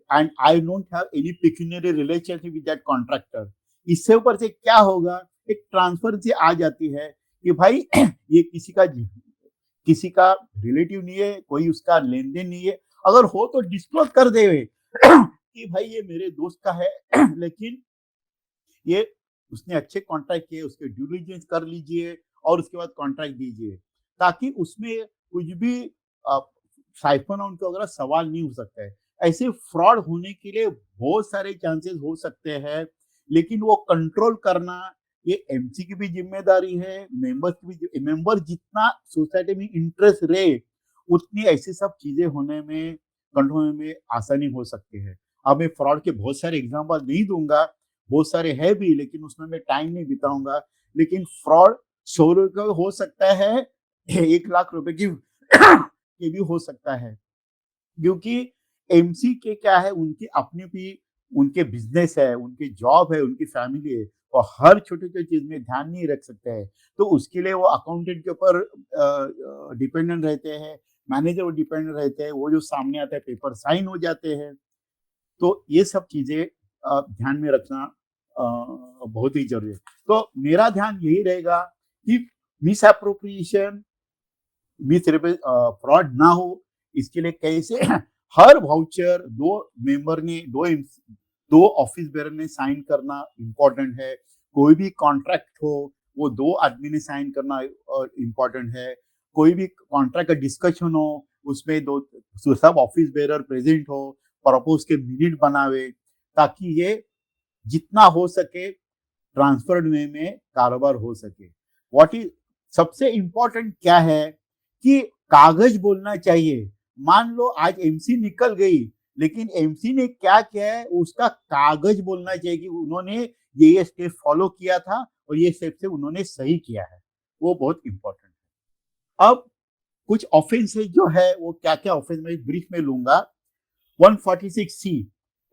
and I don't have any pecuniary relationship with that contractor। इससे ऊपर से क्या होगा? एक ट्रांसफरेंसी आ जाती है कि भाई ये किसी का रिलेटिव नहीं है, कोई उसका लेन देन नहीं है। अगर हो तो डिस्क्लोज कर दे कि भाई ये मेरे दोस्त का है, लेकिन ये उसने अच्छे कॉन्ट्रैक्ट किए, उसके ड्यू डिलिजेंस कर लीजिए और उसके बाद कॉन्ट्रैक्ट दीजिए, ताकि उसमें कुछ भी साइफन आउट वगैरह सवाल नहीं हो सकता है। ऐसे फ्रॉड होने के लिए बहुत सारे चांसेस हो सकते हैं, लेकिन वो कंट्रोल करना ये एमसी की भी जिम्मेदारी है, मेंबर्स की भी। मेंबर जितना सोसाइटी में इंटरेस्ट रहे, उतनी ऐसी सब चीजें होने में, कंट्रोल होने में आसानी हो सकती है। अब मैं फ्रॉड के बहुत सारे एग्जांपल नहीं दूंगा, बहुत सारे है भी, लेकिन उसमें मैं टाइम नहीं बिताऊंगा। लेकिन फ्रॉड 100 रुपये हो सकता है, 1 लाख रुपए की के भी हो सकता है, क्योंकि एमसी के क्या है, उनकी अपनी भी उनके बिजनेस है, उनकी जॉब है, उनकी फैमिली है, और हर छोटे छोटे चीज में ध्यान नहीं रख सकते हैं। तो उसके लिए वो अकाउंटेंट के ऊपर डिपेंडेंट रहते हैं, मैनेजर वो डिपेंडेंट रहते हैं, वो जो सामने आता है पेपर साइन हो जाते हैं। तो ये सब चीजें ध्यान में रखना बहुत ही जरूरी है। तो मेरा ध्यान यही रहेगा कि मिस अप्रोप्रिएशन, मिस फ्रॉड ना हो, इसके लिए कैसे हर वाउचर दो ऑफिस बेरर ने साइन करना इम्पोर्टेंट है। कोई भी कॉन्ट्रैक्ट हो, वो 2 आदमी ने साइन करना इम्पोर्टेंट है। कोई भी कॉन्ट्रैक्ट का डिस्कशन हो, उसमें सब ऑफिस बेरर प्रेजेंट हो, प्रपोज के मिनट बनावे, ताकि ये जितना हो सके ट्रांसफर्ड वे में कारोबार हो सके। व्हाट इज सबसे इंपॉर्टेंट क्या है कि कागज बोलना चाहिए। मान लो आज एमसी निकल गई, लेकिन एमसी ने क्या किया है उसका कागज बोलना चाहिए कि उन्होंने ये स्टेप फॉलो किया था और ये स्टेप से उन्होंने सही किया है। वो बहुत इंपॉर्टेंट है। अब कुछ ऑफेंसेस जो है वो क्या क्या ऑफेंस में ब्रीफ में लूंगा। 146C,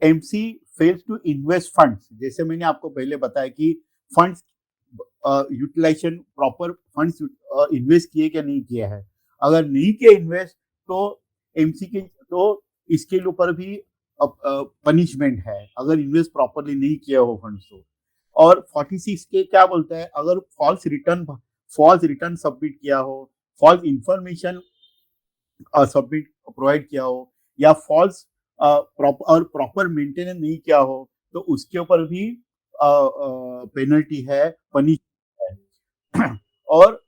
MC fails to invest funds. जैसे मैंने आपको पहले बताया कि funds utilisation, proper funds invest किए क्या नहीं किया है। अगर नहीं किया इन्वेस्ट, तो एमसी के तो इसके ऊपर भी पनिशमेंट है, अगर इन्वेस्ट प्रॉपरली नहीं किया हो फंड्स तो। और 46 के क्या बोलता है, अगर फॉल्स रिटर्न सबमिट किया हो, फॉल्स इंफॉर्मेशन सबमिट प्रोवाइड किया हो, या फॉल्स प्रॉपर मेंटेनेंस नहीं किया हो, तो उसके ऊपर भी पेनल्टी है, पनिशमेंट है। और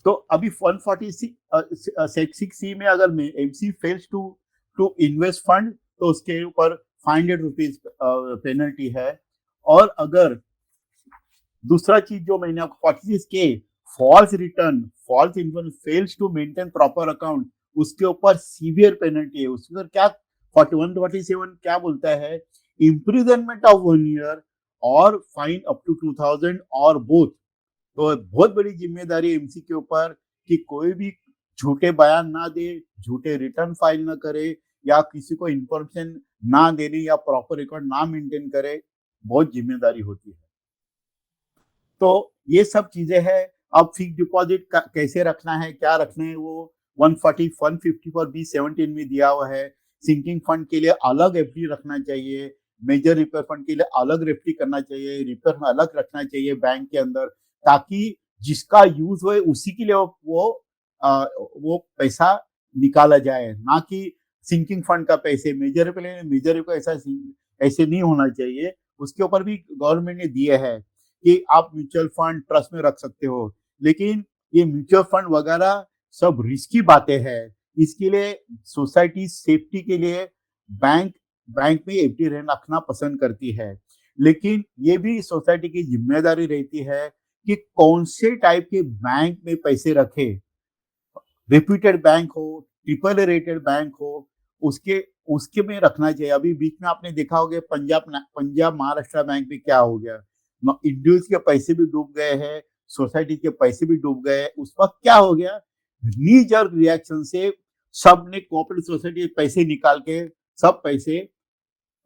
तो अभी 146C में अगर MC fails to invest fund, तो उसके ऊपर 500 रुपीज पेनल्टी है। और अगर दूसरा चीज जो मैंने आपको 46 के false return, false information, fails to maintain proper account, उसके ऊपर सीवियर पेनल्टी है। उसके ऊपर क्या 4147 क्या बोलता है, इम्प्रिजनमेंट ऑफ 1 ईयर और फाइन अप टू 2000 और बोथ। तो बहुत बड़ी जिम्मेदारी एमसी के ऊपर कि कोई भी झूठे बयान ना दे, झूठे रिटर्न फाइल ना करे, या किसी को इंफॉर्मेशन ना देने या प्रॉपर रिकॉर्ड ना मेंटेन करे, बहुत जिम्मेदारी होती है। तो ये सब चीजें हैं। अब फिक्स डिपॉजिट कैसे रखना है, क्या रखना है, वो 140 150 फॉर B17 में दिया हुआ है। सिंकिंग फंड के लिए अलग एफडी रखना चाहिए, मेजर रिपेयर फंड के लिए अलग एफडी करना चाहिए, रिपेयर में अलग रखना चाहिए बैंक के अंदर, ताकि जिसका यूज हो उसी के लिए वो पैसा निकाला जाए, ना कि सिंकिंग फंड का पैसे मेजर रिपेयर, मेजर रिपेयर ऐसे नहीं होना चाहिए। उसके ऊपर भी गवर्नमेंट ने दिए है कि आप म्यूचुअल फंड ट्रस्ट में रख सकते हो, लेकिन ये म्यूचुअल फंड वगैरह सब रिस्की बातें हैं। इसके लिए सोसाइटी सेफ्टी के लिए बैंक बैंक में एफडी रखना पसंद करती है, लेकिन ये भी सोसाइटी की जिम्मेदारी रहती है कि कौन से टाइप के बैंक में पैसे रखे। रेप्यूटेड बैंक हो, ट्रिपल रेटेड बैंक हो, उसके उसके में रखना चाहिए। अभी बीच में आपने देखा होगा पंजाब महाराष्ट्र बैंक में क्या हो गया, इंडिविजुअल्स के पैसे भी डूब गए हैं, सोसाइटी के पैसे भी डूब गए। उस वक्त क्या हो गया, नी जर्क रिएक्शन से सबने कोऑपरेटिव सोसाइटी के पैसे निकाल के सब पैसे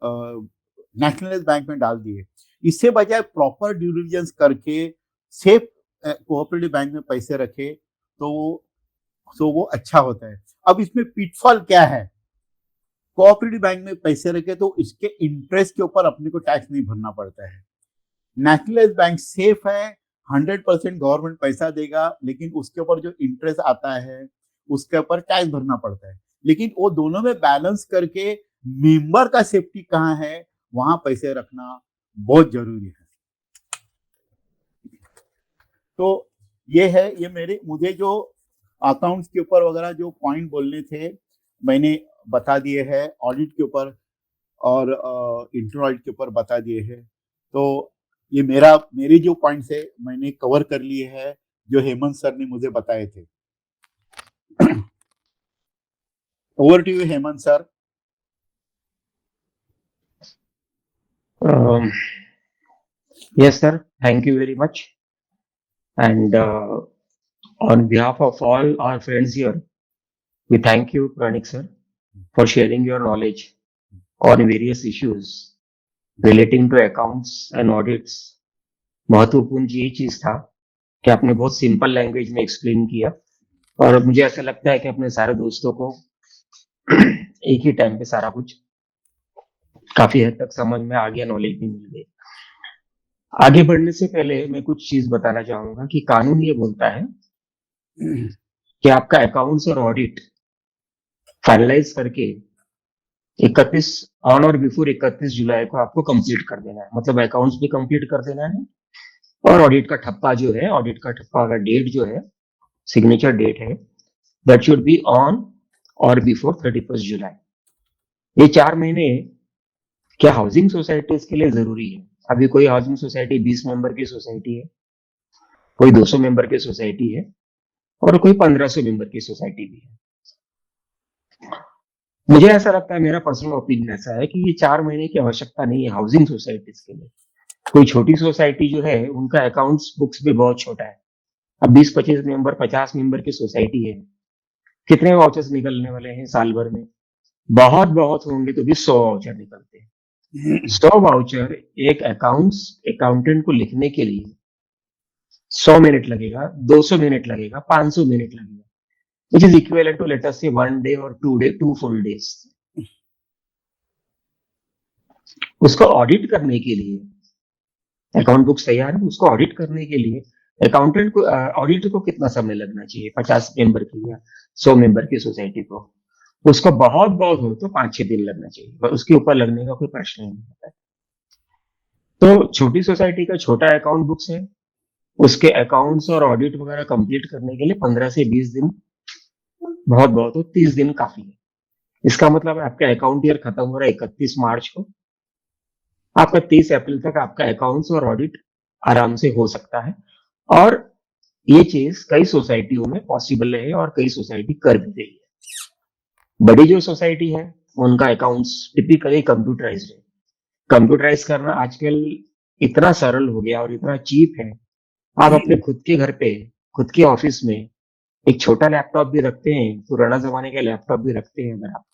नेशनलाइज बैंक में डाल दिए। इससे बजाय प्रॉपर ड्यू डिलिजेंस करके सेफ कोऑपरेटिव बैंक में पैसे रखे तो वो अच्छा होता है। अब इसमें पिटफॉल क्या है, कोऑपरेटिव बैंक में पैसे रखे तो इसके इंटरेस्ट के ऊपर अपने को टैक्स नहीं भरना पड़ता है। नेशनलाइज बैंक सेफ है, 100% गवर्नमेंट पैसा देगा, लेकिन उसके ऊपर जो इंटरेस्ट आता है उसके ऊपर टैक्स भरना पड़ता है। लेकिन वो दोनों में बैलेंस करके मेंबर का सेफ्टी कहाँ है, वहां पैसे रखना बहुत जरूरी है। तो ये है, ये मुझे जो अकाउंट्स के ऊपर वगैरह जो पॉइंट बोलने थे मैंने बता दिए हैं, ऑडिट के ऊपर और इंटर ऑडिट के ऊपर बता दिए हैं। तो ये मेरी जो पॉइंट्स है मैंने कवर कर लिए है जो हेमंत सर ने मुझे बताए थे। Over to you Hemant sir. Yes, sir. Thank you very much. And on behalf of all our friends here, we thank you, Pranik sir, for sharing your knowledge on various issues relating to accounts and audits. महत्वपूर्ण ये चीज था कि आपने बहुत simple language में explain किया, और मुझे ऐसा लगता है कि अपने सारे दोस्तों को एक ही टाइम पे सारा कुछ काफी हद तक समझ में आ गया, नॉलेज भी मिल गई। आगे बढ़ने से पहले मैं कुछ चीज बताना चाहूंगा कि कानून ये बोलता है कि आपका अकाउंट्स और ऑडिट फाइनलाइज करके 31 ऑन और बिफोर 31 जुलाई को आपको कंप्लीट कर देना है। मतलब अकाउंट्स भी कंप्लीट कर देना है, और ऑडिट का ठप्पा जो है, ऑडिट का ठप्पा का डेट जो है, सिग्नेचर डेट है, दैट शुड बी ऑन और बिफोर 31 जुलाई। ये 4 महीने क्या हाउसिंग सोसाइटीज के लिए जरूरी है। अभी कोई हाउसिंग सोसाइटी 20 मेंबर की सोसाइटी है, कोई 200 मेंबर की सोसाइटी है, और कोई 1500 मेंबर की सोसाइटी भी है। मुझे ऐसा लगता है, मेरा पर्सनल ओपिनियन ऐसा है कि ये 4 महीने की आवश्यकता नहीं है हाउसिंग सोसाइटीज के लिए। कोई छोटी सोसाइटी जो है उनका अकाउंट्स बुक्स भी बहुत छोटा है। अब 20-25 मेंबर, 50 मेंबर की सोसाइटी है, कितने वाउचर्स निकलने वाले हैं साल भर में? बहुत बहुत होंगे तो भी 100 वाउचर निकलते हैं। 100 वाउचर एक अकाउंटेंट को लिखने के लिए 100 मिनट लगेगा, 200 मिनट लगेगा, 500 मिनट लगेगा, which is equivalent to let us say 1 day और 2 फुल डेज। उसको ऑडिट करने के लिए, अकाउंट बुक्स तैयार है, उसको ऑडिट करने के लिए अकाउंटेंट को, ऑडिटर को कितना समय लगना चाहिए? 50 मेंबर की या 100 मेंबर की सोसाइटी को, उसको बहुत बहुत हो तो 5-6 दिन लगना चाहिए, उसके ऊपर लगने का कोई प्रश्न नहीं होता है। तो छोटी सोसाइटी का छोटा अकाउंट बुक्स है, उसके अकाउंट्स और ऑडिट वगैरह कंप्लीट करने के लिए 15 से 20 दिन, बहुत बहुत हो 30 दिन काफी है। इसका मतलब आपका अकाउंट ईयर खत्म हो रहा है 31 मार्च को, आपका 30 अप्रैल तक आपका अकाउंट्स और ऑडिट आराम से हो सकता है। और ये चीज कई सोसाइटियों में पॉसिबल है और कई सोसाइटी कर भी रही है। बड़ी जो सोसाइटी है उनका अकाउंट्स टिपिकली कंप्यूटराइज्ड है। कंप्यूटराइज करना आजकल इतना सरल हो गया और इतना चीप है। आप अपने खुद के घर पे, खुद के ऑफिस में एक छोटा लैपटॉप भी रखते हैं, पुराना जमाने का लैपटॉप भी रखते हैं अगर आप,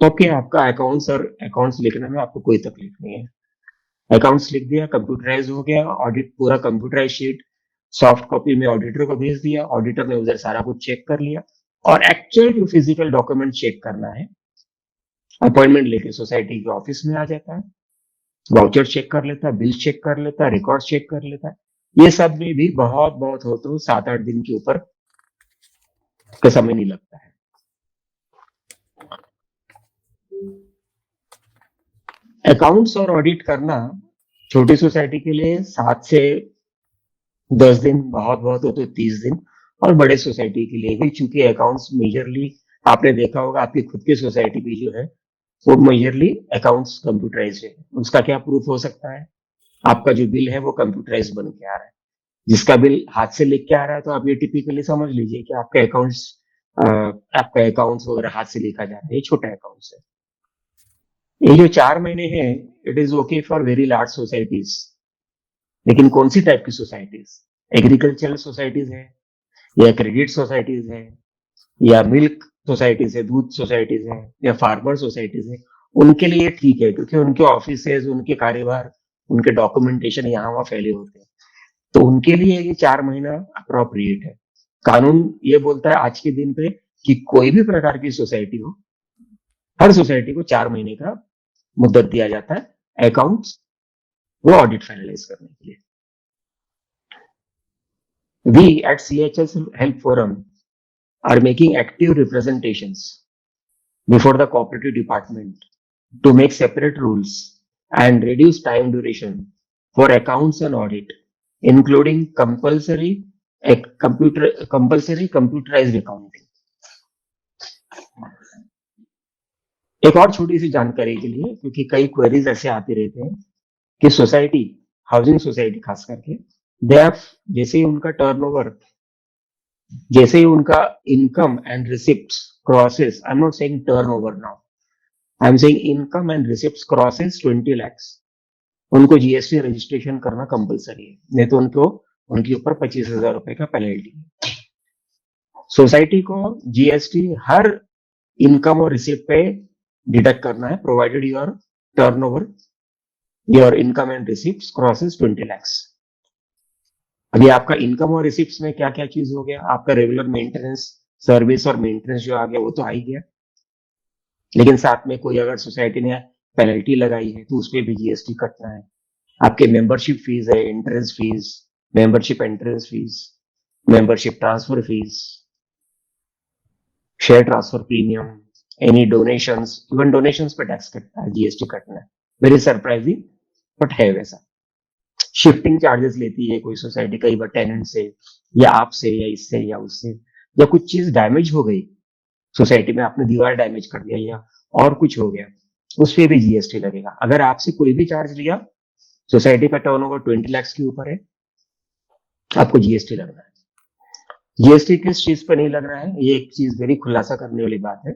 तो क्या आपका अकाउंट्स और अकाउंट्स लिखने में आपको कोई तकलीफ नहीं है। अकाउंट्स लिख दिया, कंप्यूटराइज हो गया, ऑडिट पूरा कंप्यूटराइज शीट सॉफ्ट कॉपी में ऑडिटर को भेज दिया, ऑडिटर ने उधर सारा कुछ चेक कर लिया। और एक्चुअल जो फिजिकल डॉक्यूमेंट चेक करना है, अपॉइंटमेंट लेके सोसाइटी के ऑफिस में आ जाता है, वाउचर चेक कर लेता है, बिल चेक कर लेता है, रिकॉर्ड चेक कर लेता है। ये सब में भी बहुत बहुत हो तो 7-8 दिन के ऊपर का समय नहीं लगता है। अकाउंट्स और ऑडिट करना छोटी सोसाइटी के लिए 7 से 10 दिन, बहुत बहुत हो तो 30 दिन, और बड़े सोसाइटी के लिए भी, चूंकि अकाउंट्स मेजरली आपने देखा होगा आपकी खुद की सोसाइटी भी जो है वो मेजरली अकाउंट्स कंप्यूटराइज है। उसका क्या प्रूफ हो सकता है? आपका जो बिल है वो कंप्यूटराइज बन के आ रहा है। जिसका बिल हाथ से लिख के आ रहा है तो आप ये टिपिकली समझ लीजिए कि आपका अकाउंट्स वगैरह हाथ से लिखा जा रहा है, ये छोटा अकाउंट्स है। ये जो 4 महीने हैं, it is okay for very large societies. लेकिन कौन सी टाइप की सोसाइटीज? एग्रीकल्चरल सोसाइटीज है, या क्रेडिट सोसाइटीज है, या मिल्क सोसाइटीज है, दूध सोसाइटीज है, या फार्मर सोसाइटीज है, उनके लिए ठीक है, क्योंकि उनके ऑफिसेज, उनके कार्यभार, उनके डॉक्यूमेंटेशन यहाँ वहाँ फैले होते हैं। तो उनके लिए ये 4 महीना अप्रोप्रिएट है। कानून ये बोलता है आज के दिन पे कि कोई भी प्रकार की सोसाइटी हो, हर सोसाइटी को 4 महीने का मुद्दत दिया जाता है अकाउंट्स वो ऑडिट फाइनलाइज करने के लिए। We at CHS Help Forum are making active representations before the cooperative department to make separate rules and reduce time duration for accounts and audit, including compulsory computerized accounting. एक और छोटी सी जानकारी के लिए, क्योंकि कई क्वेरीज ऐसे आते रहते हैं कि सोसाइटी, हाउसिंग सोसाइटी खास करके, दे हैव, जैसे ही उनका टर्नओवर, जैसे ही उनका income and receipts crosses, I am not saying turnover now, I am saying income and receipts crosses 20 lakhs, उनको जीएसटी रजिस्ट्रेशन करना कंपलसरी है, नहीं तो उनको उनके ऊपर 25,000 रुपए का पेनल्टी है। सोसाइटी को जीएसटी हर इनकम और रिसिप्ट पे डिडक्ट करना है, provided your turnover, your income and receipts crosses 20 lakhs। अभी आपका इनकम और रिसिप्ट्स में क्या क्या चीज हो गया? आपका रेगुलर मेंटेनेंस, सर्विस और मेंटेनेंस जो आ गया वो तो आ ही गया, लेकिन साथ में कोई अगर सोसाइटी ने पेनल्टी लगाई है तो उस पर भी जीएसटी कटना है। आपके मेंबरशिप फीस है, entrance fees, membership entrance fees, membership transfer fees, share transfer premium, any donations, even donations पे टैक्स कटता है, जीएसटी कटना है। वेरी सरप्राइजिंग बट है वैसा। शिफ्टिंग चार्जेस लेती है कोई सोसाइटी कई बार टेनेंट से, या आपसे, या इससे, या उससे, या कुछ चीज डैमेज हो गई सोसाइटी में, आपने दीवार डैमेज कर दिया या और कुछ हो गया, उस पर भी जीएसटी लगेगा। अगर आपसे कोई भी चार्ज लिया, सोसाइटी का टर्नओवर 20 lakhs के ऊपर है, आपको जीएसटी लगना है। जीएसटी किस चीज पर नहीं लग रहा है, ये एक चीज वेरी खुलासा करने वाली बात है।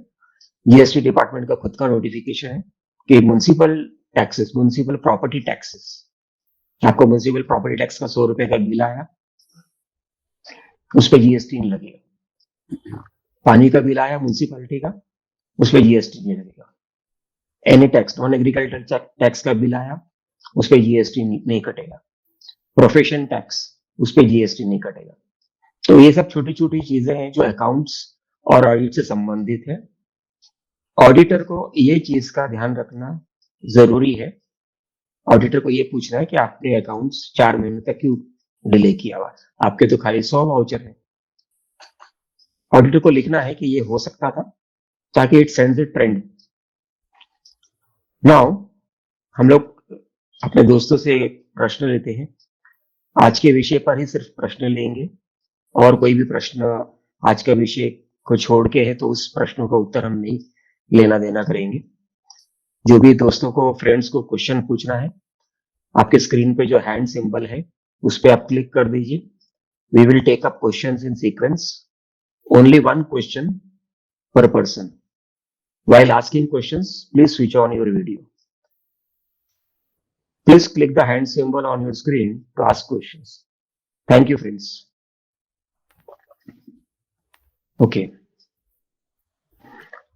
जीएसटी डिपार्टमेंट का खुद का नोटिफिकेशन है कि municipal taxes, municipal property taxes, आपको म्युनिसिपल प्रॉपर्टी टैक्स का 100 रुपए का बिल आया, उस पर जीएसटी नहीं लगेगा। पानी का बिल आया म्युनिसिपैलिटी का, उस पर जीएसटी नहीं लगेगा। Any tax, non agriculture tax का बिल आया, उस पर जीएसटी नहीं कटेगा। प्रोफेशन टैक्स, उस पर जीएसटी नहीं कटेगा। तो ये सब छोटी छोटी चीजें हैं जो अकाउंट्स और ऑडिट से संबंधित है। ऑडिटर को ये चीज का ध्यान रखना जरूरी है। ऑडिटर को ये पूछना है कि आपने अकाउंट्स 4 महीने तक क्यों डिले किया हुआ, आपके तो खाली 100 वाउचर है। ऑडिटर को लिखना है कि ये हो सकता था, ताकि it sends A trend. Now हम लोग अपने दोस्तों से प्रश्न लेते हैं। आज के विषय पर ही सिर्फ प्रश्न लेंगे, और कोई भी प्रश्न आज का विषय को छोड़ के है तो उस प्रश्नों का उत्तर हम नहीं लेना देना करेंगे। जो भी दोस्तों को, फ्रेंड्स को क्वेश्चन पूछना है, आपके स्क्रीन पे जो हैंड सिंबल है उस पर आप क्लिक कर दीजिए, We will take up questions in sequence. Only one question per person. While asking questions, please switch on your video. Please click the hand symbol on your screen to ask questions. Thank you, friends. Okay.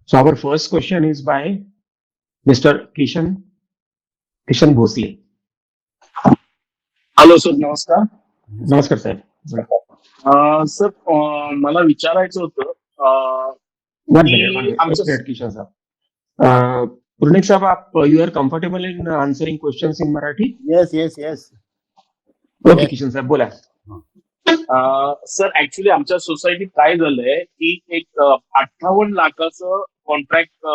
So our first question is by Mr. Kishan Bhosle. Hello sir, नमस्कार. नमस्कार साहेब. Sir, मला विचारायचं होतं One की minute, one आमचं minute, Kishan साहब. पुरनिक साहब, आप you are comfortable in answering questions in Marathi? Yes yes yes. Okay, Kishan साहब बोला. सर, ऍक्च्युली आमच्या सोसायटीत काय झालंय की एक 58 लाखाचं कॉन्ट्रॅक्ट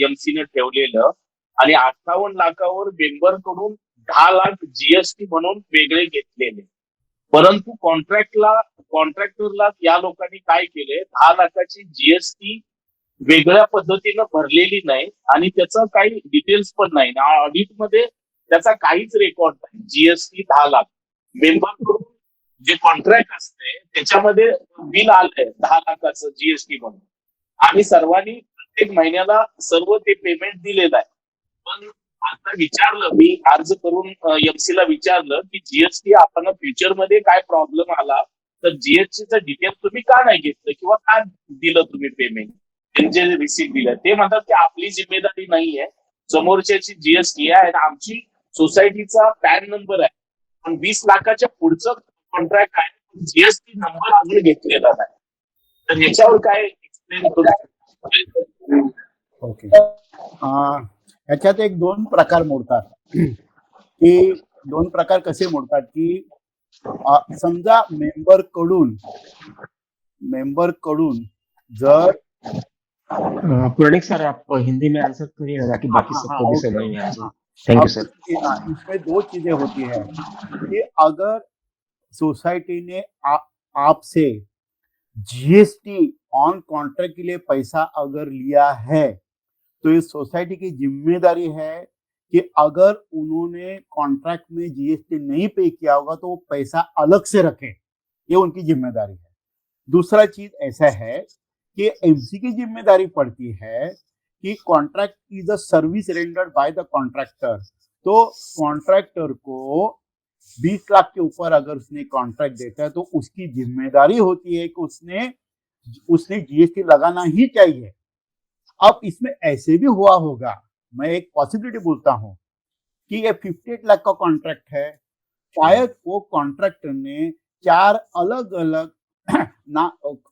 एमसीने ठेवलेलं आणि 58 लाखावर मेंबर कडून 10 लाख जीएसटी म्हणून वेगळे घेतलेले. परंतु कॉन्ट्रॅक्टरला या लोकांनी काय केले, 10 लाखाची जीएसटी वेगळ्या पद्धतीनं भरलेली नाही आणि त्याचं काही डिटेल्स पण नाही. ऑडिट मध्ये त्याचा काहीच रेकॉर्ड नाही. जीएसटी 10 लाख मेंबर कडून जे कॉन्ट्रॅक्ट असते त्याच्यामध्ये बिल आलंय 10 लाखाचं जीएसटी म्हणून आणि सर्वांनी प्रत्येक महिन्याला सर्व ते पेमेंट दिलेलं आहे. पण आता विचारलं मी अर्ज करून एमसी ला विचारलं की जीएसटी आपण फ्युचर मध्ये काय प्रॉब्लेम आला तर जीएसटीचं डिटेल तुम्ही का नाही घेतलं किंवा का दिलं तुम्ही पेमेंट, त्यांचे रिसिप्ट दिलं. ते म्हणतात की आपली जिम्मेदारी नाहीये, समोरच्याची जीएसटी आहे आणि आमची सोसायटीचा पॅन नंबर आहे पण 20 लाखाच्या पुढचं कॉन्ट्रॅक्ट आहे, जीएसटी नंबर अजून घेतलेला नाही. तर ह्याच्यावर काय एक्सप्लेन करू? ओके. ह्याच्यात एक दोन प्रकार मोडतात. की दोन प्रकार कसे मोडतात की समजा मेंबर कडून जर पुरनिक सर, आप हिंदी में आंसर करिएगा ताकि बाकी सबको भी समझ में आ जाए. Thank you sir. इसमें दो चीजें होती है कि अगर सोसाइटी ने आपसे जीएसटी ऑन कॉन्ट्रैक्ट के लिए पैसा अगर लिया है तो ये सोसाइटी की जिम्मेदारी है कि अगर उन्होंने कॉन्ट्रैक्ट में जीएसटी नहीं पे किया होगा तो वो पैसा अलग से रखें, ये उनकी जिम्मेदारी है. दूसरा चीज ऐसा है कि एमसी की जिम्मेदारी पड़ती है कि contract is a service rendered by the contractor. तो कॉन्ट्रैक्टर को 20 लाख के ऊपर अगर उसने कॉन्ट्रैक्ट देता है तो उसकी जिम्मेदारी होती है कि उसने जीएसटी लगाना ही चाहिए. अब इसमें ऐसे भी हुआ होगा, मैं एक पॉसिबिलिटी बोलता हूं कि ये 58 लाख का कॉन्ट्रैक्ट है, शायद वो कॉन्ट्रैक्टर ने 4 अलग अलग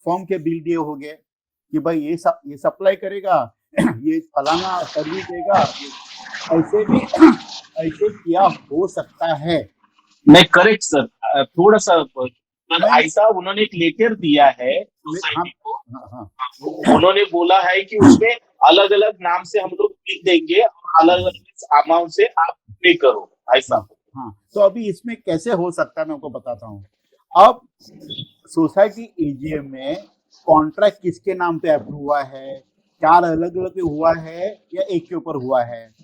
फॉर्म के बिल दिए होंगे कि भाई ये सप्लाई करेगा, ये फलाना सर्विस देगा. ऐसे किया हो सकता है. नहीं, करेक्ट सर. थोड़ा सा ऐसा उन्होंने एक लेटर दिया है सोसाइटी को. उन्होंने बोला है कि उसमें अलग अलग नाम से हम लोग बिल देंगे और अलग अलग अमाउंट से आप पे करो, ऐसा. हाँ, तो अभी इसमें कैसे हो सकता है मैं आपको बताता हूँ. अब सोसाइटी एजीएम में कॉन्ट्रैक्ट किसके नाम पे अप्रूव हुआ है, 4 अलग अलग पे हुआ है या एक के ऊपर हुआ है.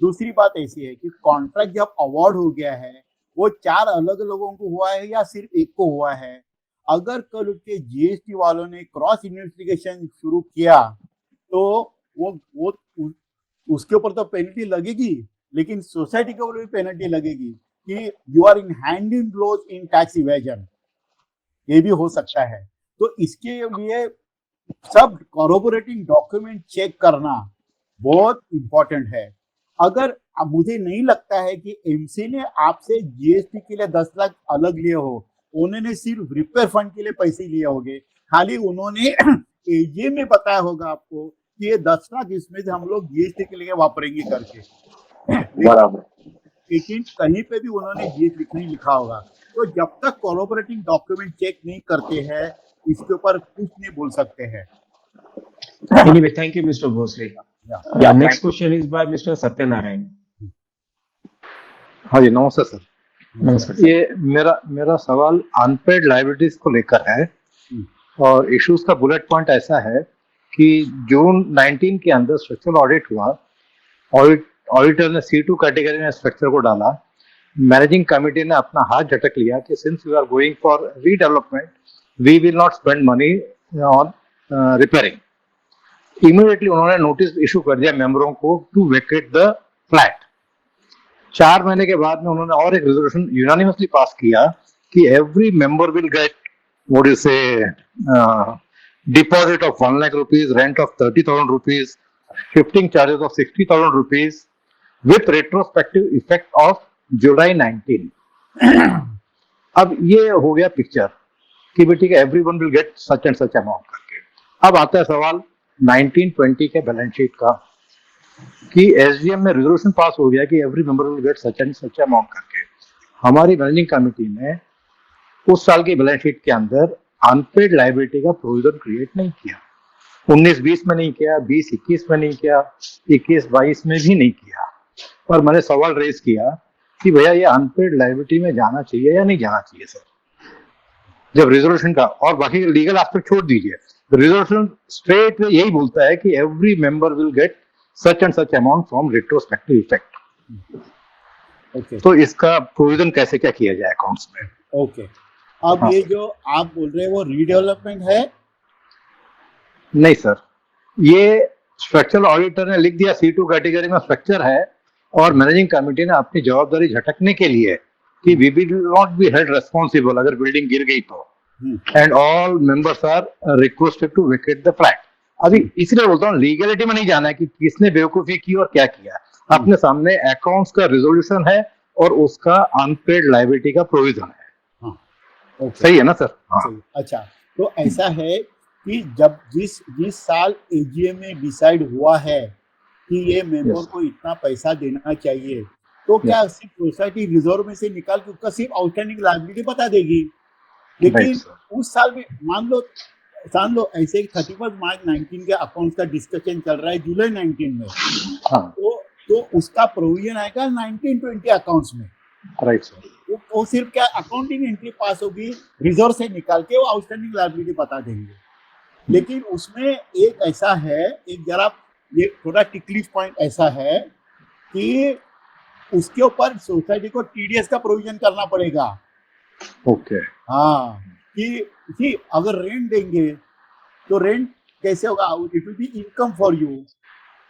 दूसरी बात ऐसी है कि कॉन्ट्रैक्ट जब अवार्ड हो गया है वो 4 अलग लोगों को हुआ है या सिर्फ एक को हुआ है. अगर कल के जीएसटी वालों ने क्रॉस इन्वेस्टिगेशन शुरू किया तो वो उसके ऊपर तो पेनल्टी लगेगी, लेकिन सोसाइटी के ऊपर भी पेनल्टी लगेगी कि you are in hand in gloves in tax evasion. ये भी हो सकता है. तो इसके लिए सब कॉर्पोरेटिंग डॉक्यूमेंट चेक करना बहुत इंपॉर्टेंट है. अगर मुझे नहीं लगता है कि एमसी ने आपसे जीएसटी के लिए 10 लाख अलग लिए हो, उन्होंने सिर्फ रिपेयर फंड के लिए पैसे लिए होंगे. खाली उन्होंने एजीएम में बताया होगा आपको कि ये 10 लाख इसमें से हम लोग जीएसटी के लिए वापरेंगे करके. बराबर. लेकिन कहीं पे भी उन्होंने जीएसटी नहीं लिखा होगा. तो जब तक कॉर्पोरेटिंग डॉक्यूमेंट चेक नहीं करते हैं इसके ऊपर कुछ नहीं बोल सकते हैं. Anyway, thank you, Mr. Bhosle. Yeah, next question is by Mr. Satyanarayan. हाँ जी, नमस्कार सर. नमस्कार. ये मेरा सवाल अनपेड लाइबिलिटीज को लेकर है और इश्यूज का बुलेट पॉइंट ऐसा है कि जून 19 के अंदर स्ट्रक्चरल ऑडिट हुआ. ऑडिटर ने C2 कैटेगरी में स्ट्रक्चर को डाला मैनेजिंग कमेटी ने अपना हाथ झटक लिया कि since we are going for redevelopment we will not spend money on repairing. Immediately उन्होंने नोटिस इशू कर दिया मेंबरों को टू वेकेट द फ्लैट। 4 महीने के बाद में उन्होंने और एक रेजोल्यूशन यूनानिमसली पास किया कि every member will get what you से deposit of 1 lakh rupees, rent of 30,000 rupees, shifting charges of 60,000 rupees with retrospective effect of July 19। अब ये हो गया पिक्चर कि बेटी का everyone will get such and such amount करके। अब आता है सवाल 1920 के बैलेंस शीट का कि एसडीएम में रेजोल्यूशन पास हो गया कि every member will get such and such amount करके। हमारी मैनेजिंग कमेटी ने उस साल की बैलेंस शीट के अंदर अनपेड लायबिलिटी का प्रोविजन क्रिएट नहीं किया। 19-20 में नहीं किया, 20-21 में नहीं किया, 21-22 में भी नहीं किया। पर मैंने सवाल रेज किया कि भैया ये अनपेड लायबिलिटी में जाना चाहिए या नहीं जाना चाहिए सर। जब रिजोल्यूशन का और बाकी लीगल एस्पेक्ट छोड़ दीजिए, रिजोल्यूशन स्ट्रेट में यही बोलता है कि every member will get such and such amount from retrospective effect. Okay तो इसका प्रोविजन कैसे क्या किया जाए अकाउंट्स में? ओके अब हाँ। ये जो आप बोल रहे हैं वो रीडेवलपमेंट है? नहीं सर, ये स्ट्रक्चरल ऑडिटर ने लिख दिया C2 कैटेगरी में स्ट्रक्चर है और मैनेजिंग कमेटी ने अपनी जवाबदारी झटकने के लिए कि we will not be held responsible अगर बिल्डिंग गिर गई तो, and all members are requested to vacate the flat. अभी इसलिए बोलता हूँ लीगलिटी में नहीं जाना है कि किसने बेवकूफी की और क्या किया। अपने सामने अकाउंट्स का रिजोल्यूशन है और उसका अनपेड लायबिलिटी का प्रोविजन है। ओके सही है ना सर? हाँ। सही। अच्छा, तो ऐसा है कि जब जिस साल एजीएम में डिसाइड हुआ है कि ये मेंबर Yes. को इतना पैसा देना चाहिए, तो क्या सिर्फ सोसाइटी रिजर्व में से निकाल के उसका सिर्फ आउटस्टैंडिंग लायबिलिटी बता देगी? लेकिन Right, sir. उस साल में मान लो ऐसे 31 मार्च 19 के अकाउंट्स का डिस्कशन चल रहा है जुलाई 19 में, हाँ, तो उसका प्रोविजन आएगा 1920 अकाउंट्स में। Right sir. वो सिर्फ क्या अकाउंटिंग एंट्री पास होगी, रिजर्व से निकाल के वो आउटस्टैंडिंग लायबिलिटी बता देंगे। लेकिन उसमें एक ऐसा है, एक जरा ये थोड़ा टिकलिश पॉइंट ऐसा है कि उसके ऊपर सोसाइटी को टीडीएस का प्रोविजन करना पड़ेगा। ओके। हाँ, कि अगर रेंट देंगे तो रेंट कैसे होगा? It will be income for you,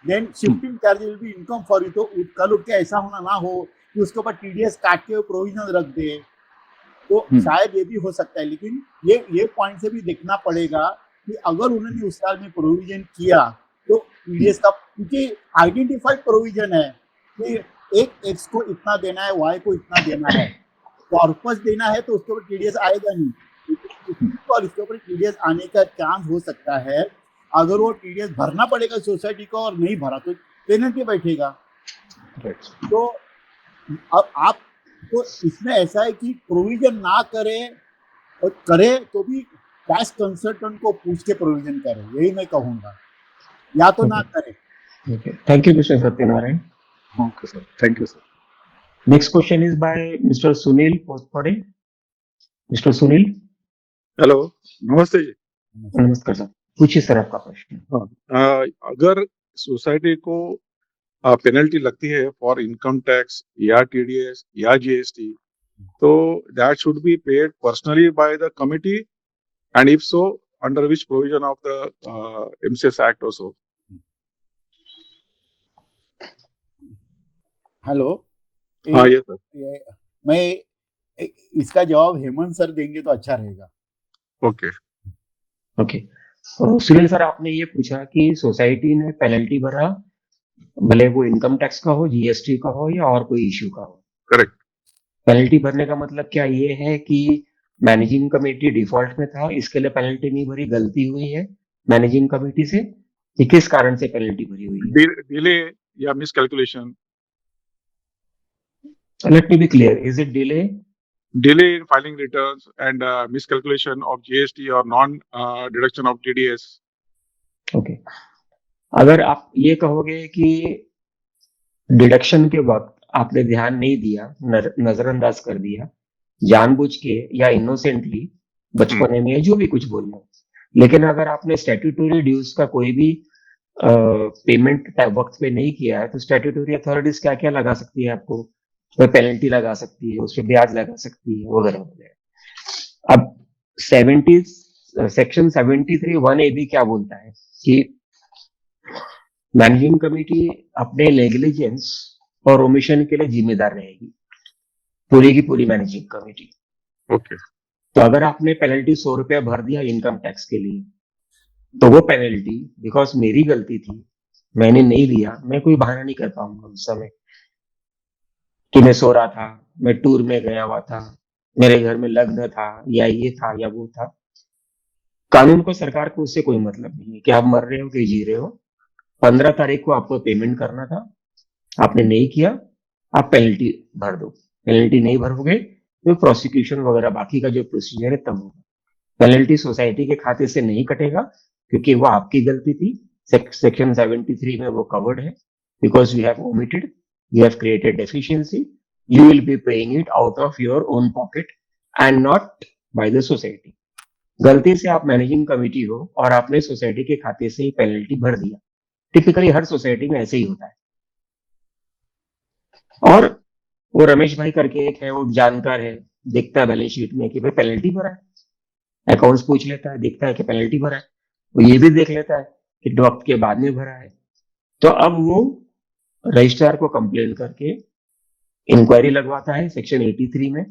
then shifting charge will be income for you. तो कल उठ के ऐसा होना ना हो कि उसके ऊपर टीडीएस काट के प्रोविजन रख दे, तो शायद ये भी हो सकता है। लेकिन ये पॉइंट से भी देखना पड़ेगा कि अगर उन्होंने उस साल में प्रोविजन किया तो टीडीएस का, क्योंकि आइडेंटिफाइड प्रोविजन है कि एक एक्स को इतना देना है, वाई को इतना देना है, कॉर्पस देना है, तो उसके ऊपर टीडीएस आएगा नहीं। और इसके ऊपर टीडीएस आने का चांस हो सकता है। अगर वो टीडीएस भरना पड़ेगा सोसाइटी को और नहीं भरा तो पेनल्टी बैठेगा। तो अब आप तो इसमें ऐसा है कि प्रोविजन ना करे और करे तो भी टैक्स कंसल्टेंट को पूछ के प्रोविजन करे, यही मैं कहूँगा, या तो ना करे। Okay. Thank you, Mr. Satyanarayan. Okay, sir. Thank you, sir. Next question is by Mr. Sunil Pothpade. Mr. Sunil, hello, नमस्ते जी। नमस्कार सर, पूछिए सर आपका प्रश्न। अगर सोसाइटी को पेनल्टी लगती है फॉर इनकम टैक्स या टीडीएस या जीएसटी, तो that should be paid personally by the committee, and if so under which provision of the MCS act also? Hello, हाँ, ये सर। मैं इसका जवाब हेमंत सर देंगे तो अच्छा रहेगा। ओके। ओके, तो सुनील सर, आपने ये पूछा कि सोसाइटी ने पेनल्टी भरा, भले वो इनकम टैक्स का हो, जीएसटी का हो या और कोई इश्यू का हो। करेक्ट। पेनल्टी भरने का मतलब क्या ये है कि मैनेजिंग कमेटी डिफॉल्ट में था, इसके लिए पेनल्टी नहीं भरी, गलती हुई है मैनेजिंग कमेटी से, कि किस कारण से पेनल्टी भरी हुई है? डिले या miscalculation? Let me be clear, is it delay? Delay in filing returns and miscalculation of GST or non-deduction of TDS. Okay, अगर आप ये कहोगे कि डिडक्शन के वक्त आपने ध्यान नहीं दिया, नजरअंदाज कर दिया, जानबूझ के या इनोसेंटली, बचपने में जो भी कुछ बोल लो, लेकिन अगर आपने स्टैट्यूटरी ड्यूज का कोई भी पेमेंट वक्त पे नहीं किया है, तो स्टैट्यूटरी अथॉरिटीज क्या क्या लगा सकती है आपको? वह पेनल्टी लगा सकती है, उस पर ब्याज लगा सकती है, वगैरह वगैरह। अब 70 सेक्शन 73(1)(a) क्या बोलता है कि मैनेजिंग कमेटी अपने नेग्लिजेंस और ओमिशन के लिए जिम्मेदार रहेगी, पूरी की पूरी मैनेजिंग कमेटी। ओके, तो अगर आपने पेनल्टी 100 रुपया भर दिया इनकम टैक्स के लिए, तो वो पेनल्टी बिकॉज मेरी गलती थी, मैंने नहीं दिया, मैं कोई बहाना नहीं कर पाऊंगा उस समय कि मैं सो रहा था, मैं टूर में गया हुआ था, मेरे घर में लग्न था, या ये था या वो था। कानून को, सरकार को उससे कोई मतलब नहीं है कि आप मर रहे हो कि जी रहे हो। 15 तारीख को आपको पेमेंट करना था, आपने नहीं किया, आप पेनल्टी भर दो। पेनल्टी नहीं भरोगे तो प्रोसिक्यूशन वगैरह बाकी का जो प्रोसीजर है तब होगा। पेनल्टी सोसाइटी के खाते से नहीं कटेगा क्योंकि वो आपकी गलती थी। सेक्शन 73 में वो कवर्ड है, because you have omitted, you have created deficiency, you will be paying it out of your own pocket and not by the society. गलती से आप मैनेजिंग कमेटी हो और आपने सोसाइटी के खाते से ही पेनल्टी भर दिया। टिपिकली हर सोसाइटी में ऐसे ही होता है। और वो रमेश भाई करके एक है, वो जानकार है, देखता है बैलेंस शीट में कि भाई पेनल्टी भरा है, अकाउंट्स पूछ लेता है, देखता है कि पेनल्टी भरा है, वो ये भी देख लेता है कि वक्त के बाद में भरा है। तो अब वो रजिस्ट्रार को कंप्लेन करके इंक्वायरी लगवाता है सेक्शन 83 में,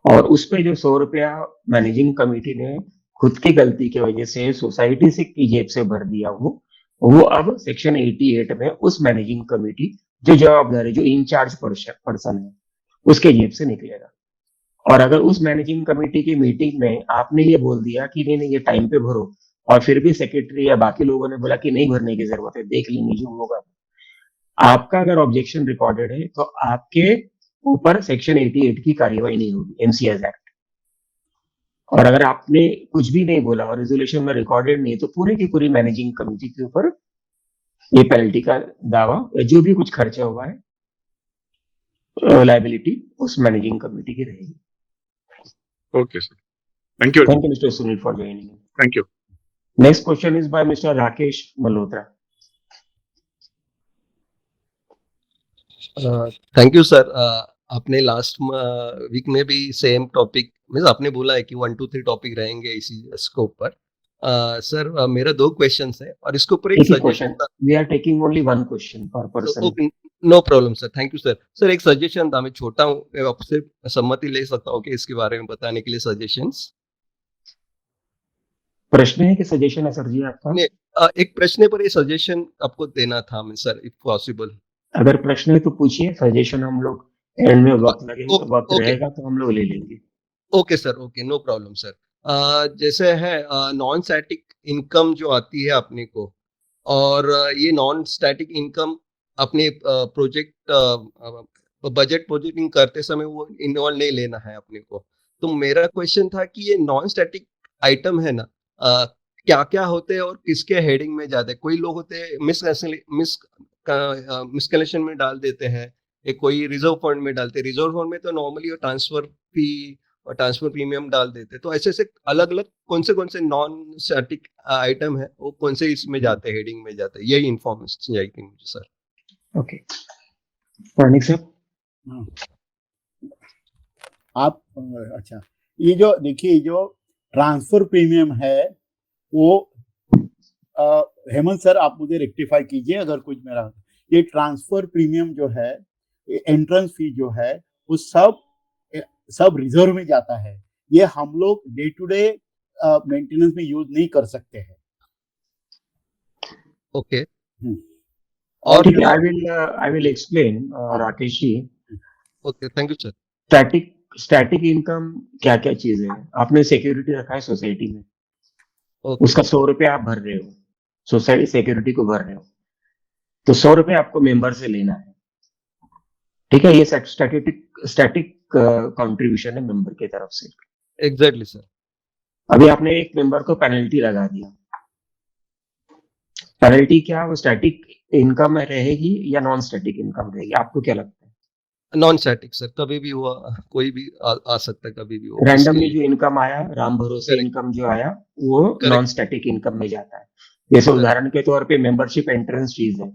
और उस पे जो 100 रुपया मैनेजिंग कमेटी ने खुद की गलती की वजह से सोसाइटी से की जेब से भर दिया, वो अब सेक्शन 88 में उस मैनेजिंग कमेटी जो जवाबदार है, जो इंचार्ज पर्सन है, उसके जेब से निकलेगा। और अगर उस मैनेजिंग कमेटी की मीटिंग में आपने ये बोल दिया कि नहीं नहीं ये टाइम पे भरो, और फिर भी सेक्रेटरी या बाकी लोगों ने बोला कि नहीं भरने की जरूरत है, देख लेंगे जो होगा, आपका अगर ऑब्जेक्शन रिकॉर्डेड है तो आपके ऊपर सेक्शन 88 की कार्रवाई नहीं होगी, एमसीएस एक्ट। और अगर आपने कुछ भी नहीं बोला और रेजोल्यूशन में रिकॉर्डेड नहीं, तो पूरी की पूरी मैनेजिंग कमेटी के ऊपर ये पेनल्टी का दावा या जो भी कुछ खर्चा हुआ है, लाइबिलिटी उस मैनेजिंग कमेटी की रहेगी। Okay sir, thank you, thank you mister Sunil for joining. Thank you. Next question is by mister Rakesh Malhotra. Thank you sir. आपने लास्ट वीक में भी सेम टॉपिक मीन्स आपने बोला है कि 1 2 3 टॉपिक रहेंगे इसी स्कोप पर। सर मेरा 2 क्वेश्चंस है और इसके ऊपर एक सजेशन था। We are taking only 1 question per person. Okay, no problem sir, thank you sir. Sir एक सजेशन था, मैं छोटा हूँ, मैं आपसे सम्मति ले सकता हूँ कि इसके बारे में बताने के लिए सजेशंस? प्रश्न है कि सजेशन है सर जी आपका? एक प्रश्न पर ये सजेशन आपको देना था मैं सर, इफ पॉसिबल। अगर प्रश्न है तो पूछिए, सजेशन हम लोग एंड में वक्त लगेगा, वक्त रहेगा तो हम लोग ले लेंगे। Okay sir, okay, no problem sir. जैसे है नॉन स्टैटिक इनकम जो आती है अपने को, और ये नॉन स्टैटिक इनकम अपने प्रोजेक्ट बजट प्रोजेक्टिंग करते समय वो इन्वॉल्व नहीं लेना है अपने को। तो मेरा क्वेश्चन था कि ये नॉन स्टैटिक आइटम है ना, क्या क्या होते हैं और किसके हेडिंग में जाते हैं? कोई लोग होते हैं मिसकैलकुलेशन में डाल देते हैं, एक कोई रिजर्व फंड में डालते हैं। रिजर्व फंड में तो नॉर्मली ट्रांसफर फी और ट्रांसफर प्रीमियम डाल देते हैं। तो ऐसे ऐसे अलग अलग कौन से नॉन स्टैटिक आइटम है, वो कौन से इसमें जाते हैं, हेडिंग में जाते हैं, यही इन्फॉर्मेशन चाहिए मुझे सर। ओके, पौराणिक सर। आप अच्छा, ये जो देखिए जो ट्रांसफर प्रीमियम है वो हेमंत सर आप मुझे रेक्टिफाई कीजिए अगर कुछ मेरा, ये ट्रांसफर प्रीमियम जो है, एंट्रेंस फी जो है, वो सब रिजर्व में जाता है। ये हम लोग डे टू डे मेंटेनेंस में यूज नहीं कर सकते हैं। ओके, और ठीक है, I will explain Rakesh ji. Okay, thank you sir. Static income क्या क्या चीज है? आपने सिक्योरिटी रखा है सोसाइटी में, ओके, उसका 100 रुपये आप भर रहे हो, सोसाइटी सिक्योरिटी को भर रहे हो, तो 100 रुपये आपको मेंबर से लेना है। ठीक है, ये स्टैटिक कंट्रीब्यूशन है मेंबर की तरफ से। Exactly sir. अभी आपने एक मेंबर को पेनल्टी लगा दिया, पेनल्टी क्या वो स्टैटिक इनकम में रहेगी या नॉन स्टैटिक इनकम रहेगी? आपको क्या लगता है? नॉन स्टैटिक सर, कभी भी हुआ, कोई भी आ सकता है, कभी भी हो। रैंडमली जो इनकम आया, राम भरोसे इनकम जो आया, वो नॉन स्टैटिक इनकम में जाता है। जैसे उदाहरण के तौर पे मेंबरशिप एंट्रेंस फीस है,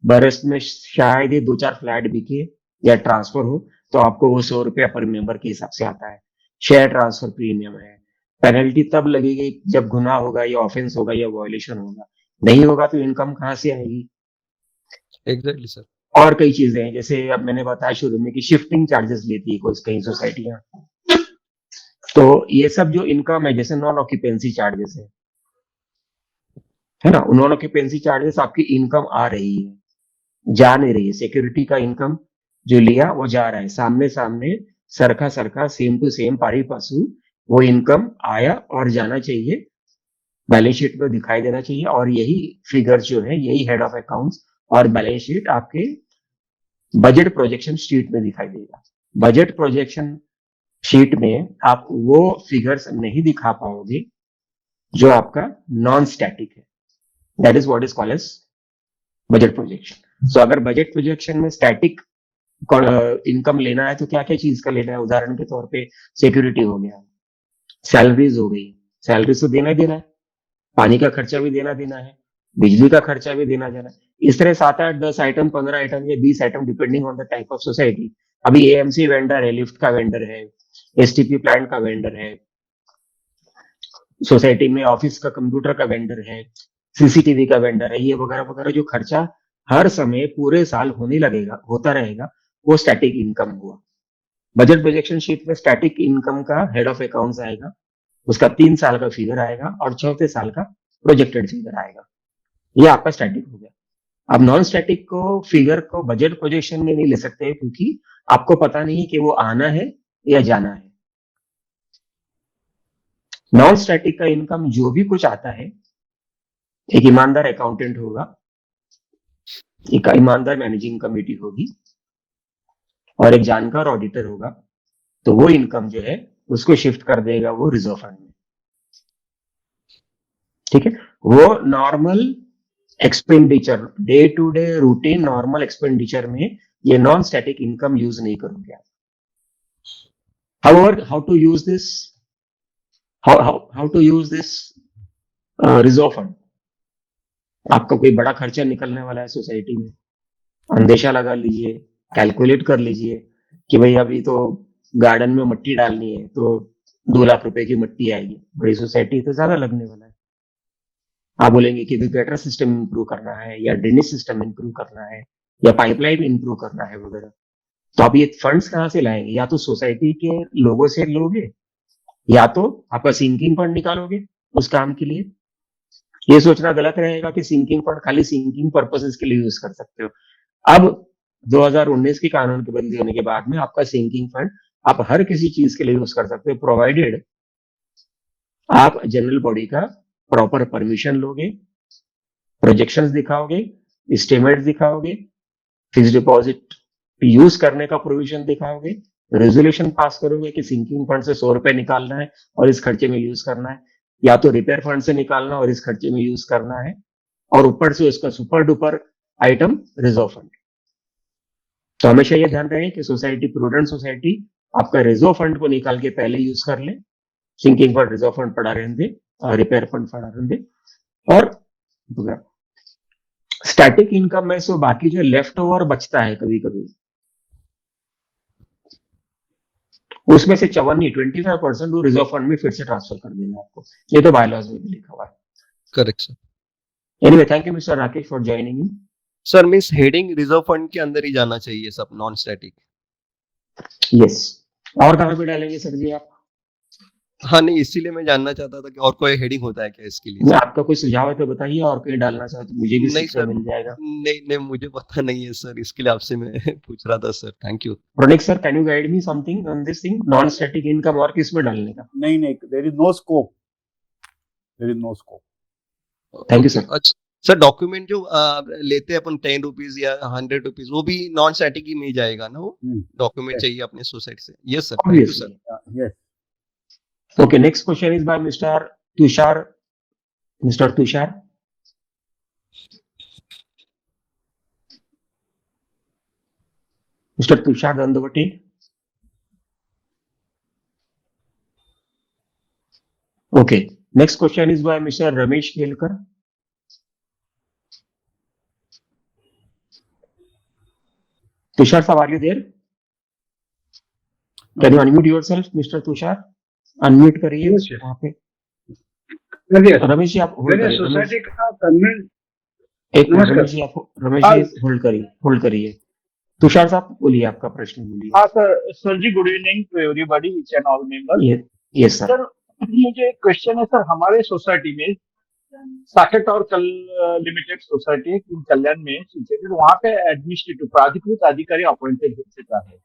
बरस में शायद ही 2-4 फ्लैट बिके या ट्रांसफर हो, तो आपको वो 100 रुपया पर मेंबर के हिसाब से आता है। शेयर ट्रांसफर प्रीमियम है। पेनल्टी तब लगेगी जब गुनाह होगा या ऑफेंस होगा या वायलेशन होगा। नहीं होगा तो इनकम कहाँ से आएगी? Exactly sir. और कई चीजें हैं, जैसे अब मैंने बताया शुरू में कि शिफ्टिंग चार्जेस लेती है कोई कई सोसाइटियां। तो ये सब जो इनकम है, जैसे नॉन ऑक्यूपेंसी चार्जेस है ना, नॉन ऑक्यूपेंसी चार्जेस आपकी इनकम आ रही है, जा नहीं रही है। सिक्योरिटी का इनकम जो लिया वो जा रहा है, सामने सामने सरखा सरखा सेम टू सेम पारी पासू वो इनकम आया और जाना चाहिए, बैलेंस शीट में दिखाई देना चाहिए। और यही फिगर्स जो है, यही हेड ऑफ अकाउंट्स और बैलेंस शीट आपके बजट प्रोजेक्शन शीट में दिखाई देगा। बजट प्रोजेक्शन शीट में आप वो फिगर्स नहीं दिखा पाओगे जो आपका नॉन स्टैटिक है। That is what is called as budget projection. So अगर बजट प्रोजेक्शन में स्टैटिक इनकम लेना है तो क्या क्या चीज का लेना है? उदाहरण के तौर पे सिक्योरिटी हो गया, सैलरीज हो गई, सैलरीज तो देना ही देना है, पानी का खर्चा भी देना देना है, बिजली का खर्चा भी देना देना है। इस तरह 7, 8, 10 आइटम, 15 आइटम या 20 item depending on the type of society. अभी एएमसी वेंडर है, लिफ्ट का वेंडर है, एसटीपी प्लांट का वेंडर है, सोसाइटी में ऑफिस का कंप्यूटर का वेंडर है, सीसीटीवी का वेंडर है, ये वगैरह वगैरह जो खर्चा हर समय पूरे साल होने लगेगा, होता रहेगा, वो स्टैटिक इनकम हुआ। बजट प्रोजेक्शन शीट में स्टैटिक इनकम का हेड ऑफ अकाउंट्स आएगा, उसका 3 साल का फिगर आएगा और चौथे साल का प्रोजेक्टेड फिगर आएगा। ये आपका स्टैटिक हो गया। अब नॉन स्टैटिक को फिगर को बजट प्रोजेक्शन में नहीं ले सकते क्योंकि आपको पता नहीं कि वो आना है या जाना है। नॉन स्टैटिक का इनकम जो भी कुछ आता है, एक ईमानदार अकाउंटेंट होगा, एक ईमानदार मैनेजिंग कमेटी होगी और एक जानकार ऑडिटर होगा, तो वो इनकम जो है उसको शिफ्ट कर देगा वो रिजर्व फंड में। ठीक है, वो normal expenditure, day to day routine normal expenditure में ये नॉन स्टैटिक इनकम यूज नहीं करोगे आप। However, how to use this? How to use this reserve fund? आपका कोई बड़ा खर्चा निकलने वाला है सोसाइटी में, अंदेशा लगा लीजिए, कैलकुलेट कर लीजिए कि भाई अभी तो गार्डन में मट्टी डालनी है तो 2 लाख रुपए की मट्टी आएगी, बड़ी सोसाइटी तो ज्यादा लगने वाला है। आप बोलेंगे कि भी गटर सिस्टम इंप्रूव करना है या ड्रेनेज सिस्टम इंप्रूव करना है या पाइपलाइन इंप्रूव करना है वगैरह, तो आप ये फंड्स कहाँ से लाएंगे? या तो सोसाइटी के लोगों से लोगे या तो आपका सिंकिंग फंड निकालोगे उस काम के लिए। ये सोचना गलत रहेगा कि सिंकिंग फंड खाली सिंकिंग पर्पसेस के लिए यूज कर सकते हो। अब 2019 की कानून की बंदी होने के बाद में आपका सिंकिंग फंड आप हर किसी चीज के लिए यूज कर सकते हो, प्रोवाइडेड आप जनरल बॉडी का प्रॉपर परमिशन लोगे, प्रोजेक्शंस दिखाओगे, एस्टिमेट्स दिखाओगे, फिक्स डिपॉजिट यूज करने का प्रोविजन दिखाओगे, रेजोल्यूशन पास करोगे कि सिंकिंग फंड से 100 रुपए निकालना है और इस खर्चे में यूज करना है, या तो रिपेयर फंड से निकालना और इस खर्चे में यूज करना है, और ऊपर से उसका super duper item reserve fund. तो हमेशा ये ध्यान रहे कि सोसाइटी प्रूडेंट सोसाइटी आपका रिजर्व फंड को निकाल के पहले यूज कर ले, सिंकिंग फंड रिजर्व फंड पड़ा रहने दे और रिपेयर फंड पड़ा रहने दे। और स्टैटिक इनकम में से बाकी जो लेफ्ट ओवर बचता है कभी कभी, उसमें से 25% वो रिजर्व फंड में फिर से ट्रांसफर कर देना आपको। ये तो बायलॉज में भी लिखा हुआ है। Correct sir. Anyway, thank you mister Rakesh for joining in. Sir means heading reserve fund के अंदर ही जाना चाहिए सब नॉन स्टैटिक। यस, और कहाँ पे डालेंगे सर जी आप? हाँ नहीं, इसीलिए मैं जानना चाहता था कि और कोई हेडिंग होता है क्या इसके लिए। आपका कोई सुझाव है तो बताइए, और कहीं डालना चाहो तो मुझे भी नहीं सीखने सर, मिल जाएगा। नहीं मुझे पता नहीं है सर, इसके लिए आपसे मैं पूछ रहा था सर। Thank you. प्रोनिक sir, can you guide me something on this thing, non static income और किस में डालने का? नहीं, there is no scope, there is no scope. Thank you sir. अच्छा सर, डॉक्यूमेंट जो लेते हैं अपन 10 रुपीज या 100 रुपीज, वो भी नॉन स्टैटिक ही में ही जाएगा ना? वो डॉक्यूमेंट चाहिए अपने सोसाइटी से। Yes sir, thank you sir. Yes. Okay, next question is by Mr. Tushar. Mr. Tushar. Mr. Tushar Dandavati. Okay, next question is by Mr. Ramesh Kelkar. Tushar sir, are you there? Can you unmute yourself, Mr. Tushar? Unmute करिए Yes, yes. वहाँ पे। चलिए, रमेश जी आप hold मैंने करिए। Ramesh society का convent एक minute, नमस्कार। रमेश जी आप होल्ड करिए। तुषार साहब बोलिए, आपका प्रश्न बोलिए। हाँ सर जी, good evening to everybody, each and all members. ये सर। सर मुझे एक क्वेश्चन है सर, हमारे सोसाइटी में साकेत और कल लिमिटेड सोसाइटी है इन कल्याण में सिचुएटेड, वहाँ पे एडमिनिस्ट्रेटिव प्राधिकृत अधिकारी अपॉइंटेड हो चुका है,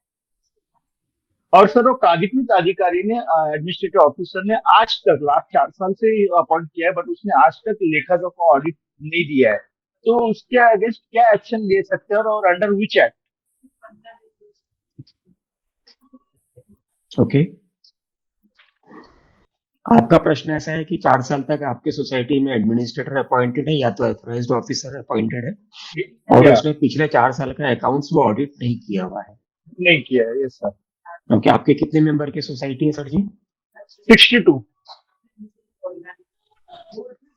और सर वो प्राधिकृत अधिकारी ने एडमिनिस्ट्रेटिव ऑफिसर ने आज तक लास्ट 4 साल से अपॉइंट किया है, बट उसने आज तक लेखा जोखा ऑडिट नहीं दिया है, तो उसके अगेंस्ट क्या एक्शन ले सकते हैं और अंडर विच एक्ट? ओके, आपका प्रश्न ऐसा है कि 4 साल तक आपके सोसाइटी में एडमिनिस्ट्रेटर अपॉइंटेड है या तो ऑथराइज्ड ऑफिसर अपॉइंटेड है, और या, उसने पिछले 4 साल का अकाउंट्स वो ऑडिट नहीं किया हुआ है। नहीं किया है, यस सर। ओके, आपके कितने मेंबर की सोसाइटी है सर जी? 62।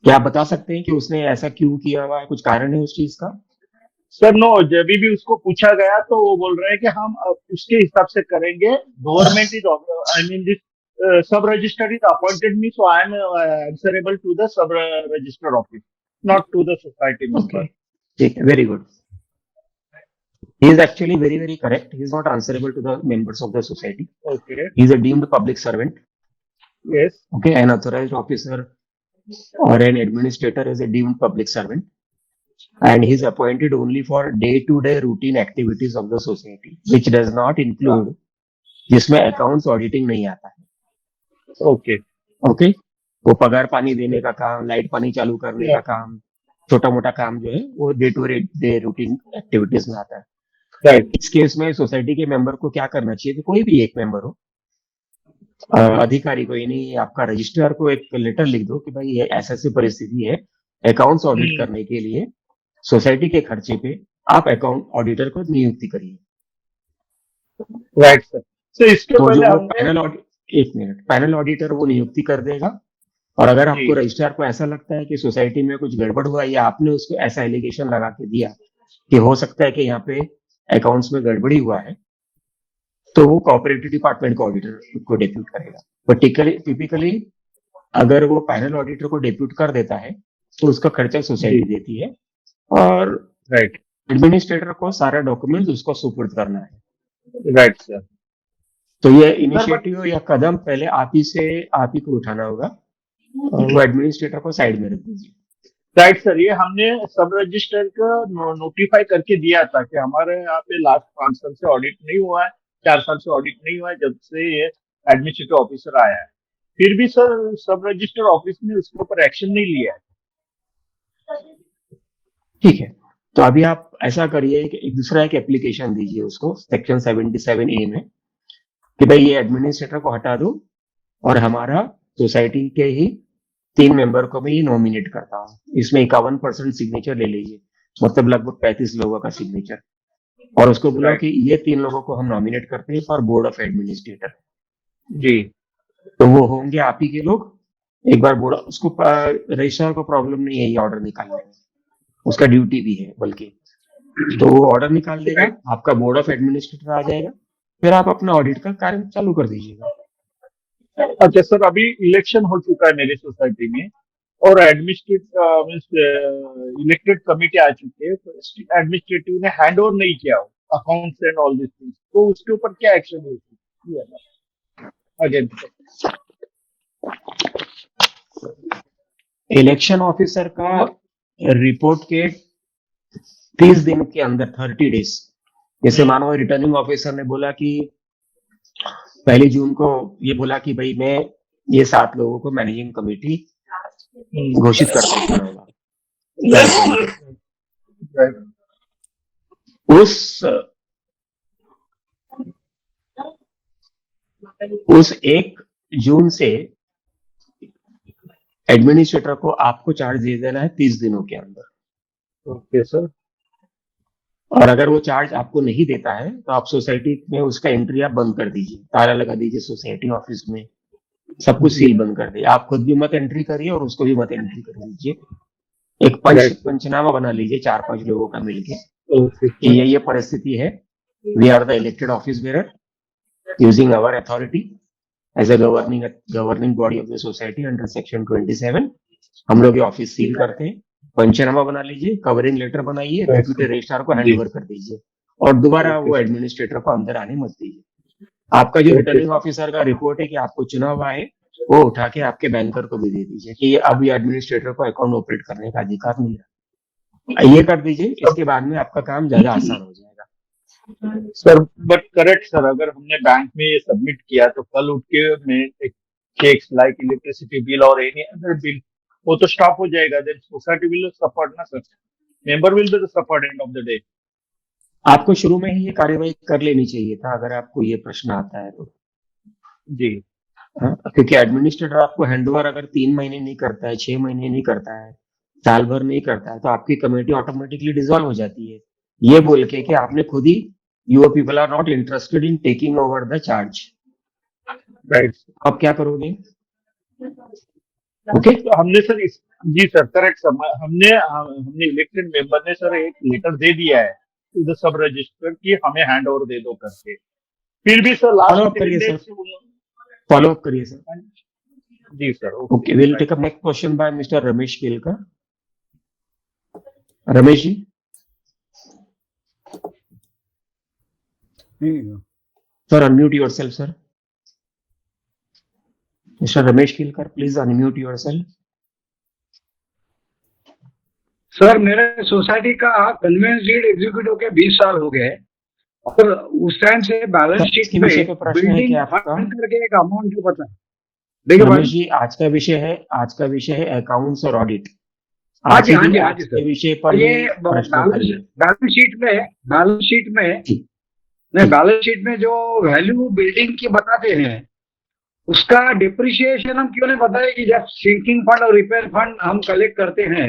क्या आप बता सकते हैं कि उसने ऐसा क्यों किया हुआ है? कुछ कारण है उस चीज का? सर नो, जब भी उसको पूछा गया तो वो बोल रहे हैं कि हम उसके हिसाब से करेंगे, government is I mean this sub registrar is appointed me, so I am answerable to the sub registrar office, not to the society member. ठीक है, very good. He is actually very, very correct. He is not answerable to the members of the society. Okay, He is a deemed public servant. yes, Okay, an authorized officer or an administrator is a deemed public servant, and he is appointed only for day-to-day routine activities of the society, which does not include जिसमें accounts auditing नहीं आता है। okay, Okay, वो पगार पानी देने का काम, लाइट पानी चालू करने का काम, छोटा मोटा काम जो है वो day to day routine activities में आता है। right, इस केस में सोसाइटी के मेंबर को क्या करना चाहिए? कि कोई भी एक मेंबर हो, अधिकारी को, यानी आपका रजिस्ट्रार को एक लेटर लिख दो कि भाई ये ऐसी परिस्थिति है, अकाउंट्स ऑडिट करने के लिए सोसाइटी के खर्चे पे आप अकाउंट ऑडिटर को नियुक्ति करिए। right sir. तो इसके तो पहले जो वो हमने पैनल ऑडिटर वो नियुक्ति कर देगा, और अगर आपको जी। रजिस्ट्रार को ऐसा लगता है कि सोसाइटी में कुछ गड़बड़ हुआ या आपने उसको ऐसा एलिगेशन लगा के दिया कि हो सकता है कि यहाँ पे अकाउंट्स में गड़बड़ी हुआ है, तो वो कोऑपरेटिव डिपार्टमेंट को ऑडिटर को डेप्यूट करेगा। टिपिकली अगर वो पैनल ऑडिटर को डेप्यूट कर देता है तो उसका खर्चा सोसाइटी देती है, और राइट, एडमिनिस्ट्रेटर को सारा डॉक्यूमेंट उसको सुपुर्द करना है। Right sir. तो ये इनिशिएटिव या कदम पहले आप ही को उठाना होगा, और वो एडमिनिस्ट्रेटर को साइड में रख दीजिए। राइट सर, ये हमने सब रजिस्टर को नोटिफाई करके दिया था कि हमारे यहाँ पे लास्ट 5 साल से ऑडिट नहीं हुआ है, 4 साल से ऑडिट नहीं हुआ है जब से ये एडमिनिस्ट्रेटिव ऑफिसर आया है। फिर भी सर सब रजिस्टर ऑफिस ने उसके ऊपर एक्शन नहीं लिया है। ठीक है, तो अभी आप ऐसा करिए कि एक एप्लीकेशन दीजिए उसको सेक्शन 77A में कि भाई ये एडमिनिस्ट्रेटर को हटा दो और हमारा सोसाइटी के ही 3 मेंबर को मैं ये नॉमिनेट करता हूँ। इसमें 51% सिग्नेचर ले लीजिए, मतलब लगभग 35 लोगों का सिग्नेचर, और उसको बोला कि ये 3 लोगों को हम नॉमिनेट करते हैं फॉर बोर्ड ऑफ एडमिनिस्ट्रेटर। जी, तो वो होंगे आप ही के लोग। एक बार बोर्ड उसको रजिस्ट्रार को प्रॉब्लम नहीं है ये ऑर्डर निकालने में, उसका ड्यूटी भी है बल्कि, तो वो ऑर्डर निकाल देगा, आपका बोर्ड ऑफ एडमिनिस्ट्रेटर आ जाएगा, फिर आप अपना ऑडिट का कार्य चालू कर दीजिएगा। अच्छा सर, अभी इलेक्शन हो चुका है मेरी सोसाइटी में और इलेक्टेड कमिटी आ चुकी है, तो एडमिनिस्ट्रेटिव ने हैंड ओवर नहीं किया accounts and all this things, तो उसके ऊपर क्या एक्शन होगी अगेन? इलेक्शन ऑफिसर का रिपोर्ट के 30 दिन के अंदर 30 डेज, जैसे मानो रिटर्निंग ऑफिसर ने बोला कि 1 जून को ये बोला कि भाई मैं ये 7 लोगों को मैनेजिंग कमेटी घोषित कर सकता हूँ, उस 1 जून से एडमिनिस्ट्रेटर को आपको चार्ज दे देना है 30 दिनों के अंदर। Okay sir. और अगर वो चार्ज आपको नहीं देता है तो आप सोसाइटी में उसका एंट्री आप बंद कर दीजिए, ताला लगा दीजिए सोसाइटी ऑफिस में, सब कुछ सील बंद कर दीजिए। आप खुद भी मत एंट्री करिए और उसको भी मत एंट्री कर दीजिए। एक पंचनामा बना लीजिए 4-5 लोगों का मिलके कि ये परिस्थिति है, We are the elected office bearer using our authority as a governing body of the society under section 27. हम लोग ये ऑफिस सील करते हैं, पंचनामा बना लीजिए, कवरिंग लेटर बनाइए, डेप्यूटी रजिस्ट्रार को हैंड ओवर कर दीजिए और दोबारा वो एडमिनिस्ट्रेटर को अंदर आने मत दीजिए। आपका जो रिटर्निंग ऑफिसर का रिपोर्ट है कि आपको चुना हुआ है, वो उठा के आपके बैंकर को भी दे दीजिए कि ये अब ये एडमिनिस्ट्रेटर को अकाउंट ऑपरेट करने का अधिकार नहीं है। ये कर दीजिए, इसके बाद में आपका काम ज्यादा आसान हो जाएगा। सर बट करेक्ट सर, अगर हमने बैंक में ये सबमिट किया तो कल उठ के मैं चेक्स लाइक इलेक्ट्रिसिटी बिल और एनी अदर बिल वो तो स्टॉप हो जाएगा, देन सोसाइटी विल सफर ना sir, member will be suffer end of the day. आपको शुरू में ही ये कार्यवाही कर लेनी चाहिए था अगर आपको ये प्रश्न आता है तो। जी हाँ, क्योंकि एडमिनिस्ट्रेटर आपको हैंडओवर अगर 3 महीने नहीं करता है, 6 महीने नहीं करता है, साल भर नहीं करता है, तो आपकी कमेटी ऑटोमेटिकली डिसॉल्व हो जाती है, ये बोल के कि आपने खुद ही you people are not interested in taking over the charge. Right, आप क्या करोगे? ओके, तो हमने सर जी सर करेक्ट सर, हमने इलेक्टेड मेंबर ने सर एक लेटर दे दिया है टू द सब रजिस्टर कि हमें हैंड ओवर दे दो करके, फिर भी सर फॉलो अप लास्ट करिए सर, फॉलो अप करिए sir. Ji sir okay, will take up next question by mister Ramesh Kelkar. Ramesh ji, sir unmute yourself sir. Mister Ramesh Kelkar, please unmute yourself. Sir मेरे society का कन्वेंस डीड एग्जीक्यूट होके 20 साल हो गए और उस टाइम से बैलेंस सर, शीट इसके पे विषय पे प्रश्न है बिल्डिंग क्या आपका? फंड करके एक अमाउंट जो पता है, देखिए रमेश भाई, जी, आज का विषय है अकाउंट्स और ऑडिट। हाँ आज जी, हाँ के जी, दिन हाँ आज जी के सर। विषय और पर ये ही प्रश्न करिए। बैलेंस शीट में ठीक। नहीं, बैलेंस शीट में जो वैल्यू बिल्डिंग की बताते हैं उसका डिप्रिशिएशन हम क्यों नहीं बताए कि जब सिंकिंग फंड और रिपेयर फंड हम कलेक्ट करते हैं,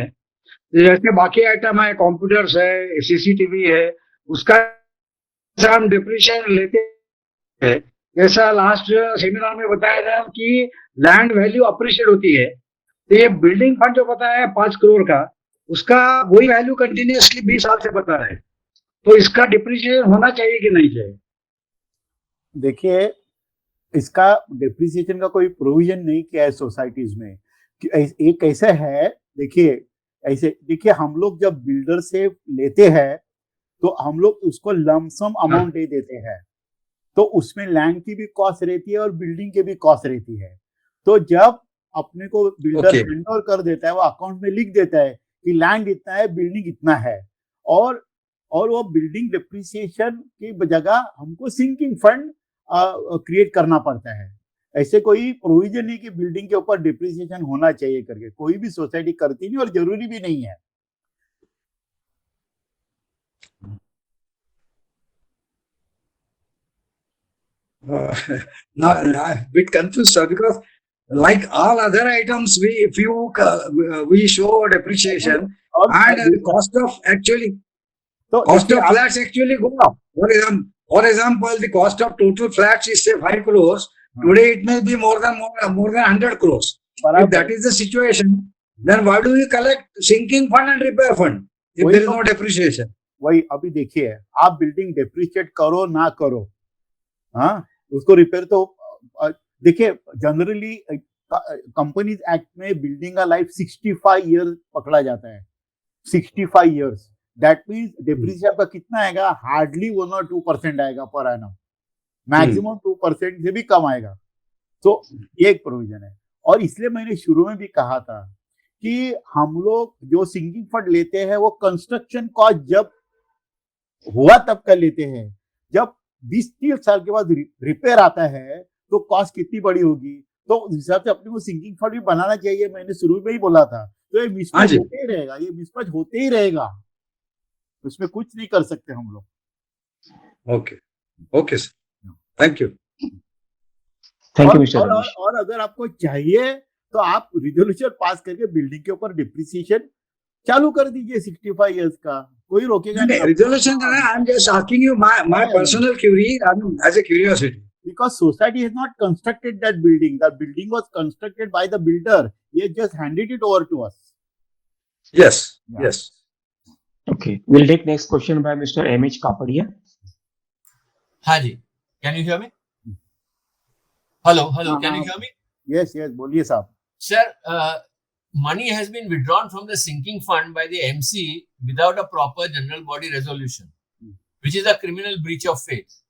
जैसे बाकी आइटम है, कंप्यूटर्स है, सीसीटीवी है, उसका हम डिप्रिशिएशन लेते हैं। जैसा लास्ट सेमिनार में बताया था कि लैंड वैल्यू अप्रिशिएट होती है, तो ये बिल्डिंग फंड जो बताया है 5 करोड़ का, उसका वही वैल्यू कंटिन्यूअसली 20 साल से बता रहे हैं, तो इसका डिप्रिशिएशन होना चाहिए कि नहीं चाहिए? देखिए, इसका डिप्रिसिएशन का कोई प्रोविजन नहीं किया है सोसाइटीज में कि एक ऐसा है, देखिए हम लोग जब बिल्डर से लेते हैं तो हम लोग उसको लमसम अमाउंट दे देते हैं, तो उसमें लैंड की भी कॉस्ट रहती है और बिल्डिंग की भी कॉस्ट रहती है। तो जब अपने को बिल्डर हैंड ओवर कर देता है, वो अकाउंट में लिख देता है कि लैंड इतना है, बिल्डिंग इतना है, और वो बिल्डिंग डिप्रिसिएशन की जगह हमको सिंकिंग फंड क्रिएट करना पड़ता है। ऐसे कोई प्रोविजन नहीं कि बिल्डिंग के ऊपर डिप्रिसिएशन होना चाहिए करके, कोई भी सोसाइटी करती नहीं और जरूरी भी नहीं है। Now I'm a bit confused, sir, because like all other items, we show depreciation and the cost of flats actually go up. For example, the cost of total flats is say 5 crores. Today it may be more than 100 crores. If that is the situation, then why do we collect sinking fund and repair fund if there is no depreciation? वही अभी देखिए, आप building depreciate करो ना करो, हाँ, उसको repair तो देखिए, जनरली कंपनीज एक्ट में बिल्डिंग का लाइफ 65 ईयर्स पकड़ा जाता है, 65 ईयर्स। दैट मीन्स डिप्रिसिएशन का कितना आएगा? हार्डली 1 और 2% आएगा पर एनम, मैक्सिमम 2% से भी कम आएगा। तो ये एक प्रोविजन है, और इसलिए मैंने शुरू में भी कहा था कि हम लोग जो सिंकिंग फंड लेते हैं वो कंस्ट्रक्शन कॉस्ट जब हुआ तब कर लेते हैं। जब 20-30 साल के बाद रिपेयर आता है तो कॉस्ट कितनी बड़ी होगी, तो उस हिसाब से अपने को सिंकिंग फंड भी बनाना चाहिए। मैंने शुरू में ही बोला था, तो ये मिसमैच होते ही रहेगा, ये मिसमैच होते ही रहेगा, उसमें कुछ नहीं कर सकते हम लोग। Okay sir, thank you mister Ramesh. और अगर आपको चाहिए तो आप रिजोल्यूशन पास करके बिल्डिंग के ऊपर डिप्रिसिएशन चालू कर दीजिए 65 इयर्स का, कोई रोकेगा नहीं। Resolution, I'm just asking you my personal query, as a curiosity. Because society has not constructed that building. The building was constructed by the builder. He just handed it over to us. Yes. Okay. We'll take next question by Mr. M.H. Kapadia. हाँ जी, can you hear me? Hello, हाँ, can you हाँ। Hear me? Yes yes, बोलिए साहब. Sir, money has been withdrawn from the sinking fund by the MC without a proper general body resolution, which is a criminal breach of faith.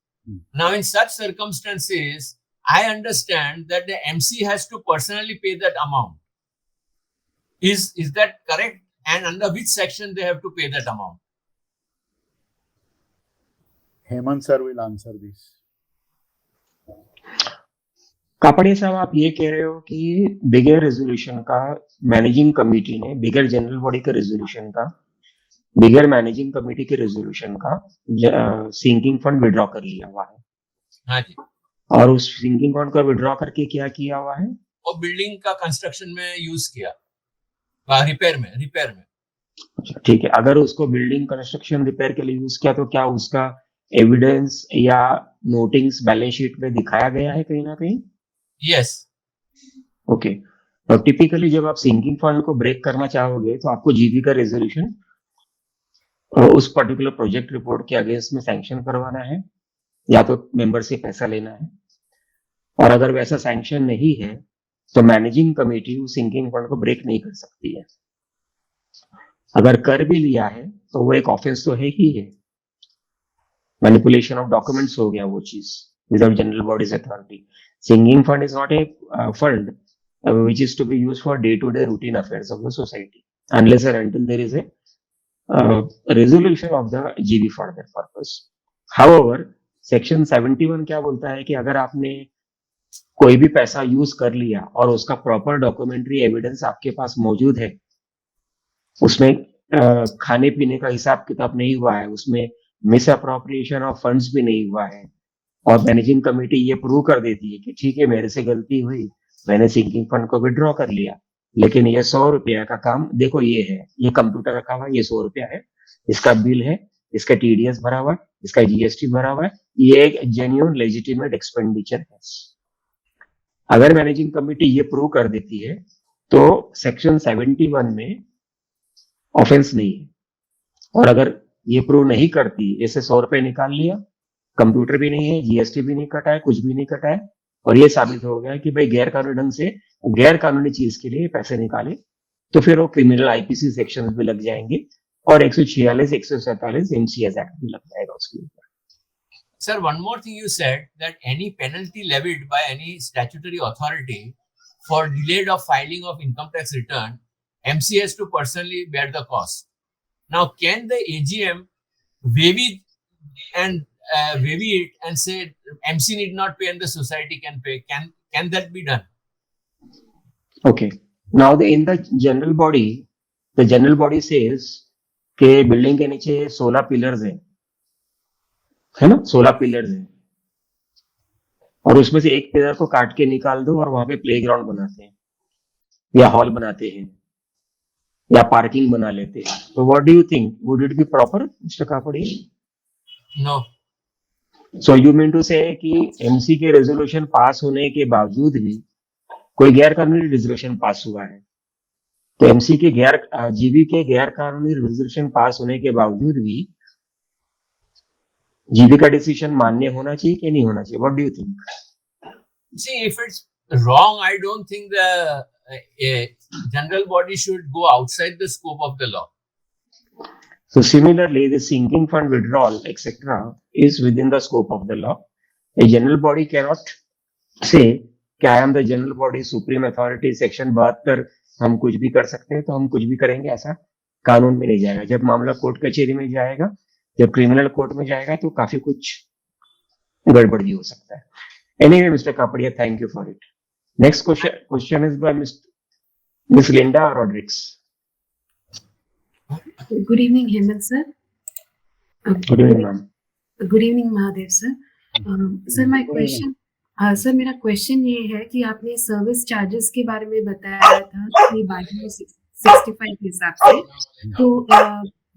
Now, in such circumstances, I understand that the MC has to personally pay that amount. Is that correct? And under which section they have to pay that amount? Hemant sir will answer this. Kapadia साहब, आप ये कह रहे हो कि बिगर resolution का managing committee ने, बिगर general body के रेजोल्यूशन का, बिगर मैनेजिंग कमेटी के रेजोल्यूशन का सिंकिंग फंड विड्रॉ कर लिया हुआ है. हाँ जी. और उस सिंकिंग फंड को विड्रॉ करके क्या किया हुआ है? वो बिल्डिंग का कंस्ट्रक्शन में यूज किया, रिपेयर में. अच्छा, ठीक है. अगर उसको बिल्डिंग कंस्ट्रक्शन रिपेयर के लिए यूज किया तो क्या उसका एविडेंस या नोटिंग्स बैलेंस शीट में दिखाया गया है कहीं ना कहीं? यस. ओके. और टिपिकली जब आप सिंकिंग फंड को ब्रेक करना चाहोगे तो आपको जीबी का रेजोल्यूशन उस पर्टिकुलर प्रोजेक्ट रिपोर्ट के अगेंस्ट में सैंक्शन करवाना है, या तो मेंबर से पैसा लेना है. और अगर वैसा सैंक्शन नहीं है तो मैनेजिंग कमेटी उस सिंकिंग फंड को ब्रेक नहीं कर सकती है. अगर कर भी लिया है तो वो एक ऑफेंस तो है ही है. मैनिपुलेशन ऑफ डॉक्यूमेंट्स हो गया वो चीज without general body's authority. Sinking fund is not a fund which is to be used for day-to-day routine affairs of the society unless and until there is a resolution of the GB for that purpose. However, section 71 क्या बोलता है कि अगर आपने कोई भी पैसा use कर लिया और उसका प्रॉपर डॉक्यूमेंट्री एविडेंस आपके पास मौजूद है, उसमें खाने पीने का हिसाब किताब नहीं हुआ है, उसमें मिस अप्रोप्रिएशन ऑफ फंड्स भी नहीं हुआ है, और मैनेजिंग कमेटी ये प्रूव कर देती है कि ठीक है मेरे से गलती हुई, मैंने सिंकिंग फंड को विड्रॉ कर लिया, लेकिन ये 100 रुपया का काम देखो, ये है, ये कंप्यूटर रखा हुआ है, ये 100 रुपया है, इसका बिल है, इसका टीडीएस भरा हुआ है, इसका जीएसटी भरा हुआ है, ये एक जेन्युइन लेजिटिमेट एक्सपेंडिचर है. अगर मैनेजिंग कमेटी ये प्रूव कर देती है तो सेक्शन 71 में ऑफेंस नहीं है. और अगर ये प्रूव नहीं करती, जैसे 100 रुपए निकाल लिया, कंप्यूटर भी नहीं है, जीएसटी भी नहीं कटा है, कुछ भी नहीं कटा है, और ये साबित हो गया कि भाई गैर कानूनी ढंग से गैर कानूनी चीज के लिए पैसे निकाले, तो फिर वो क्रिमिनल आईपीसी सेक्शन भी लग जाएंगे और 146, 147 एमसीएस एक्ट भी लग जाएगा उसके ऊपर. Sir, one more thing you said that any penalty levied by any statutory authority for delayed of filing of income tax return, MC has to personally bear the cost. Now, can the AGM waive it and say MC need not pay and the society can pay? Can that be done? Okay. Now in the general body says कि building के नीचे 16 pillars है ना, 16 pillars हैं, और उसमें से एक पिलर को काट के निकाल दो और वहां पे प्लेग्राउंड बनाते हैं या हॉल बनाते हैं या पार्किंग बना लेते हैं. तो what do you think, would it be proper, mister Kapadia? No. So you mean to say कि एमसी के रेजोल्यूशन पास होने के बावजूद भी कोई गैर कानूनी रेजोल्यूशन पास हुआ है, तो एमसी के जीबी के गैर कानूनी रेजोल्यूशन पास होने के बावजूद भी जीबी का डिसीजन मान्य होना चाहिए कि नहीं होना चाहिए? What do you think? See, if it's wrong, I don't think the general body should go outside the scope of the law. So similarly, the sinking fund withdrawal, etc., is within the scope of the law. A general body cannot say कि I am the general body supreme authority, section 72 हम कुछ भी कर सकते हैं तो हम कुछ भी करेंगे, ऐसा कानून में नहीं जाएगा. जब मामला कोर्ट कचहरी में जाएगा, जब क्रिमिनल कोर्ट में जाएगा, तो काफी कुछ गड़बड़ भी हो सकता है. Anyway, Mr. Kapadia, thank you for it. Next question is by Miss Linda Rodriguez. Good evening, Hemant sir. Good evening, ma'am. Good evening, Mahadev sir. Sir, my question. Sir, मेरा क्वेश्चन ये है कि आपने सर्विस चार्जेस के बारे में बताया था कि बाकी 65 के हिसाब से, तो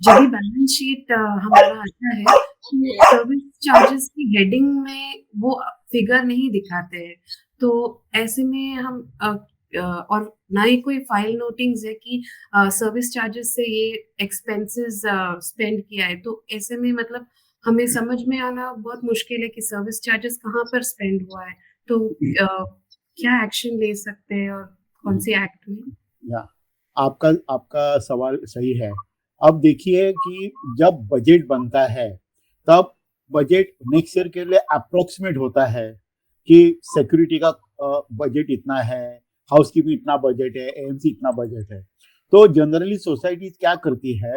जब भी बैलेंस शीट हमारा आता है तो सर्विस चार्जेस की हेडिंग में वो फिगर नहीं दिखाते हैं, तो ऐसे में हम और ना ही कोई फाइल नोटिंग्स है कि सर्विस चार्जेस से ये एक्सपेंसेस स्पेंड किया है, तो ऐसे में मतलब हमें समझ में आना बहुत मुश्किल है कि सर्विस चार्जेस कहाँ पर स्पेंड हुआ है, तो क्या एक्शन ले सकते हैं और कौन सी एक्ट में? या आपका आपका सवाल सही है। अब देखिए कि जब बजट बनता है तब बजट नेक्स्ट ईयर के लिए अप्रोक्सीमेट होता है कि सिक्योरिटी का बजट इतना है, हाउसकीपिंग इतना बजट है, एएमसी इतना बजट है। तो जनरली सोसाइटी क्या करती है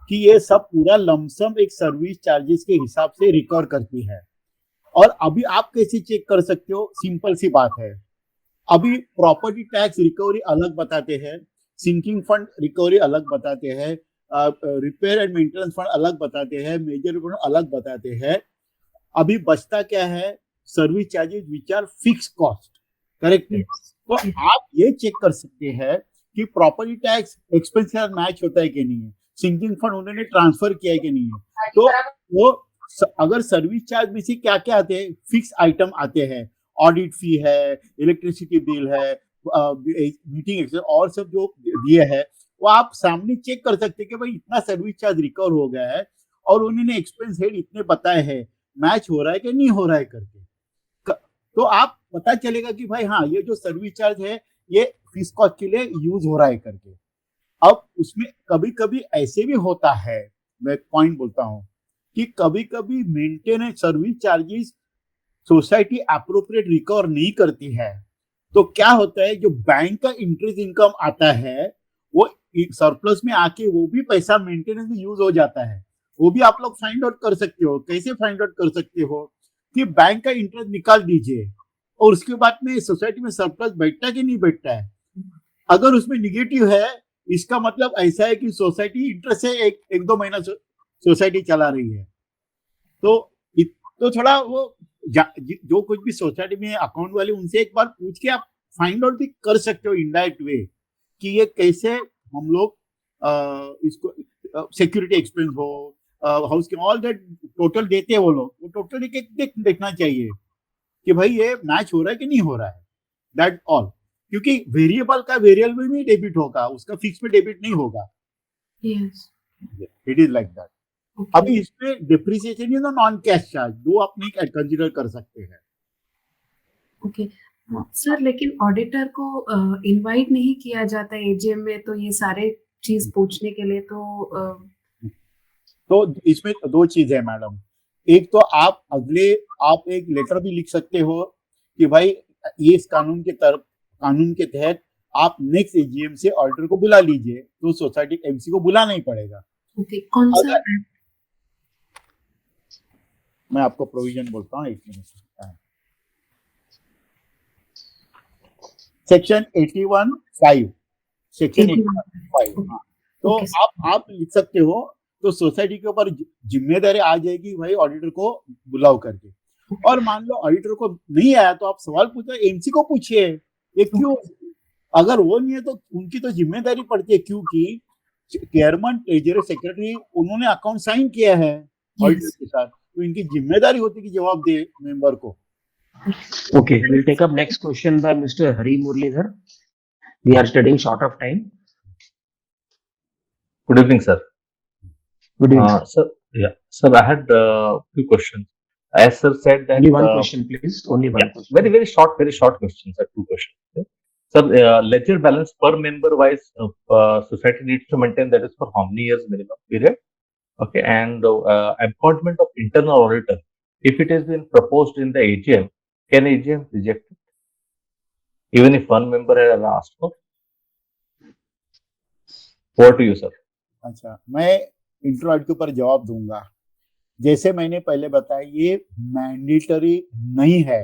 कि ये सब पूरा लमसम एक सर्विस चार्जेस के हिसाब से रिकवर करती है। और अभी आप कैसे चेक कर सकते हो? सिंपल सी बात है, अभी प्रॉपर्टी टैक्स रिकवरी अलग बताते हैं, सिंकिंग फंड रिकवरी अलग बताते हैं, रिपेयर एंड मेंटेनेंस फंड अलग बताते हैं, मेजर फंड अलग बताते हैं। अभी बचता क्या है? Service charges which are fix cost, correct है। तो आप ये चेक कर सकते हैं कि प्रॉपर्टी टैक्स एक्सपेंस के साथ मैच होता है कि नहीं है, सिंकिंग फंड उन्होंने ट्रांसफर किया है कि नहीं है। तो वो अगर सर्विस चार्ज में से क्या क्या आते हैं, फिक्स आइटम आते हैं, ऑडिट फी है, इलेक्ट्रिसिटी बिल है, मीटिंग एक्सपेंस और सब जो दिए है, वो आप सामने चेक कर सकते हैं कि भाई इतना सर्विस चार्ज रिकवर हो गया है और उन्होंने एक्सपेंस हेड इतने बताए हैं, मैच हो रहा है कि नहीं हो रहा है करके। तो आप पता चलेगा कि भाई हाँ, ये जो सर्विस चार्ज है ये फीस कॉस्ट के लिए यूज हो रहा है करके। अब उसमें कभी कभी ऐसे भी होता है, मैं पॉइंट बोलता हूं कि कभी कभी maintenance service charges society appropriate recover नहीं करती है। तो क्या होता है, जो बैंक का इंटरेस्ट इनकम आता है वो सरप्लस में आके वो भी पैसा मेंटेनेंस में यूज हो जाता है। वो भी आप लोग फाइंड आउट कर सकते हो। कैसे फाइंड आउट कर सकते हो? कि बैंक का इंटरेस्ट निकाल दीजिए और उसके बाद में सोसाइटी में सरप्लस बैठता है कि नहीं बैठता है। अगर उसमें निगेटिव है, इसका मतलब ऐसा है कि सोसाइटी इंटरेस्ट से एक दो महीना सोसाइटी चला रही है। तो थोड़ा वो जो कुछ भी सोसाइटी में अकाउंट वाले, उनसे एक बार पूछ के आप फाइंड आउट भी कर सकते हो इनडायरेक्ट वे कि ये कैसे हम लोग इसको सिक्योरिटी एक्सपेंस हो, हाउस के ऑल दैट टोटल देते हैं वो लोग, वो टोटल देखना चाहिए कि भाई ये मैच हो रहा है कि नहीं हो रहा है, दैट ऑल। क्योंकि वेरिएबल का वेरिएबल में डेबिट होगा, उसका फिक्स में डेबिट नहीं होगा। Yes, it is like that. अभी इसमें depreciation is non cash charge, दो आप नहीं कंसीडर कर सकते हैं। ओके सर, लेकिन ऑडिटर को इनवाइट नहीं किया जाता एजीएम में, तो ये सारे चीज पूछने के लिए तो इसमें दो चीज है मैडम। एक तो आप एक लेटर भी लिख सकते हो कि भाई ये इस कानून के तहत आप नेक्स्ट एजीएम से ऑडिटर को बुला लीजिए, तो सोसाइटी एमसी को बुलाना ही पड़ेगा। ओके, कौन सा? मैं आपको प्रोविजन बोलता हूँ, एक मिनट। Section 81(5), section 81(5). हाँ, तो आप लिख सकते हो, तो सोसाइटी के ऊपर जिम्मेदारी आ जाएगी भाई ऑडिटर को बुलाओ करके। और मान लो ऑडिटर को नहीं आया तो आप सवाल पूछो, एमसी को पूछिए ये क्यों। अगर वो नहीं है तो उनकी तो जिम्मेदारी पड़ती है, क्योंकि चेयरमैन, ट्रेजरर, सेक्रेटरी उन्होंने अकाउंट साइन किया है ऑडिटर के साथ, तो इनकी जिम्मेदारी होती है कि जवाब दे मेंबर को। Okay, we'll take up next question by Mr. Hari Muralidhar. We are studying short of time. Good evening, sir. Good evening. Sir, I had few questions. As sir said that Only one question, please. Only one question. very short questions. Sir, two questions. Okay? Sir, ledger balance per member wise, society needs to maintain, that is for how many years minimum period? Okay, and appointment of internal auditor, if it has been proposed in the AGM, can AGM reject it, even if one member has asked for? Over to you, sir. अच्छा, मैं इंट्रोड के ऊपर जवाब दूंगा। जैसे मैंने पहले बताया, ये मैंडेटरी नहीं है,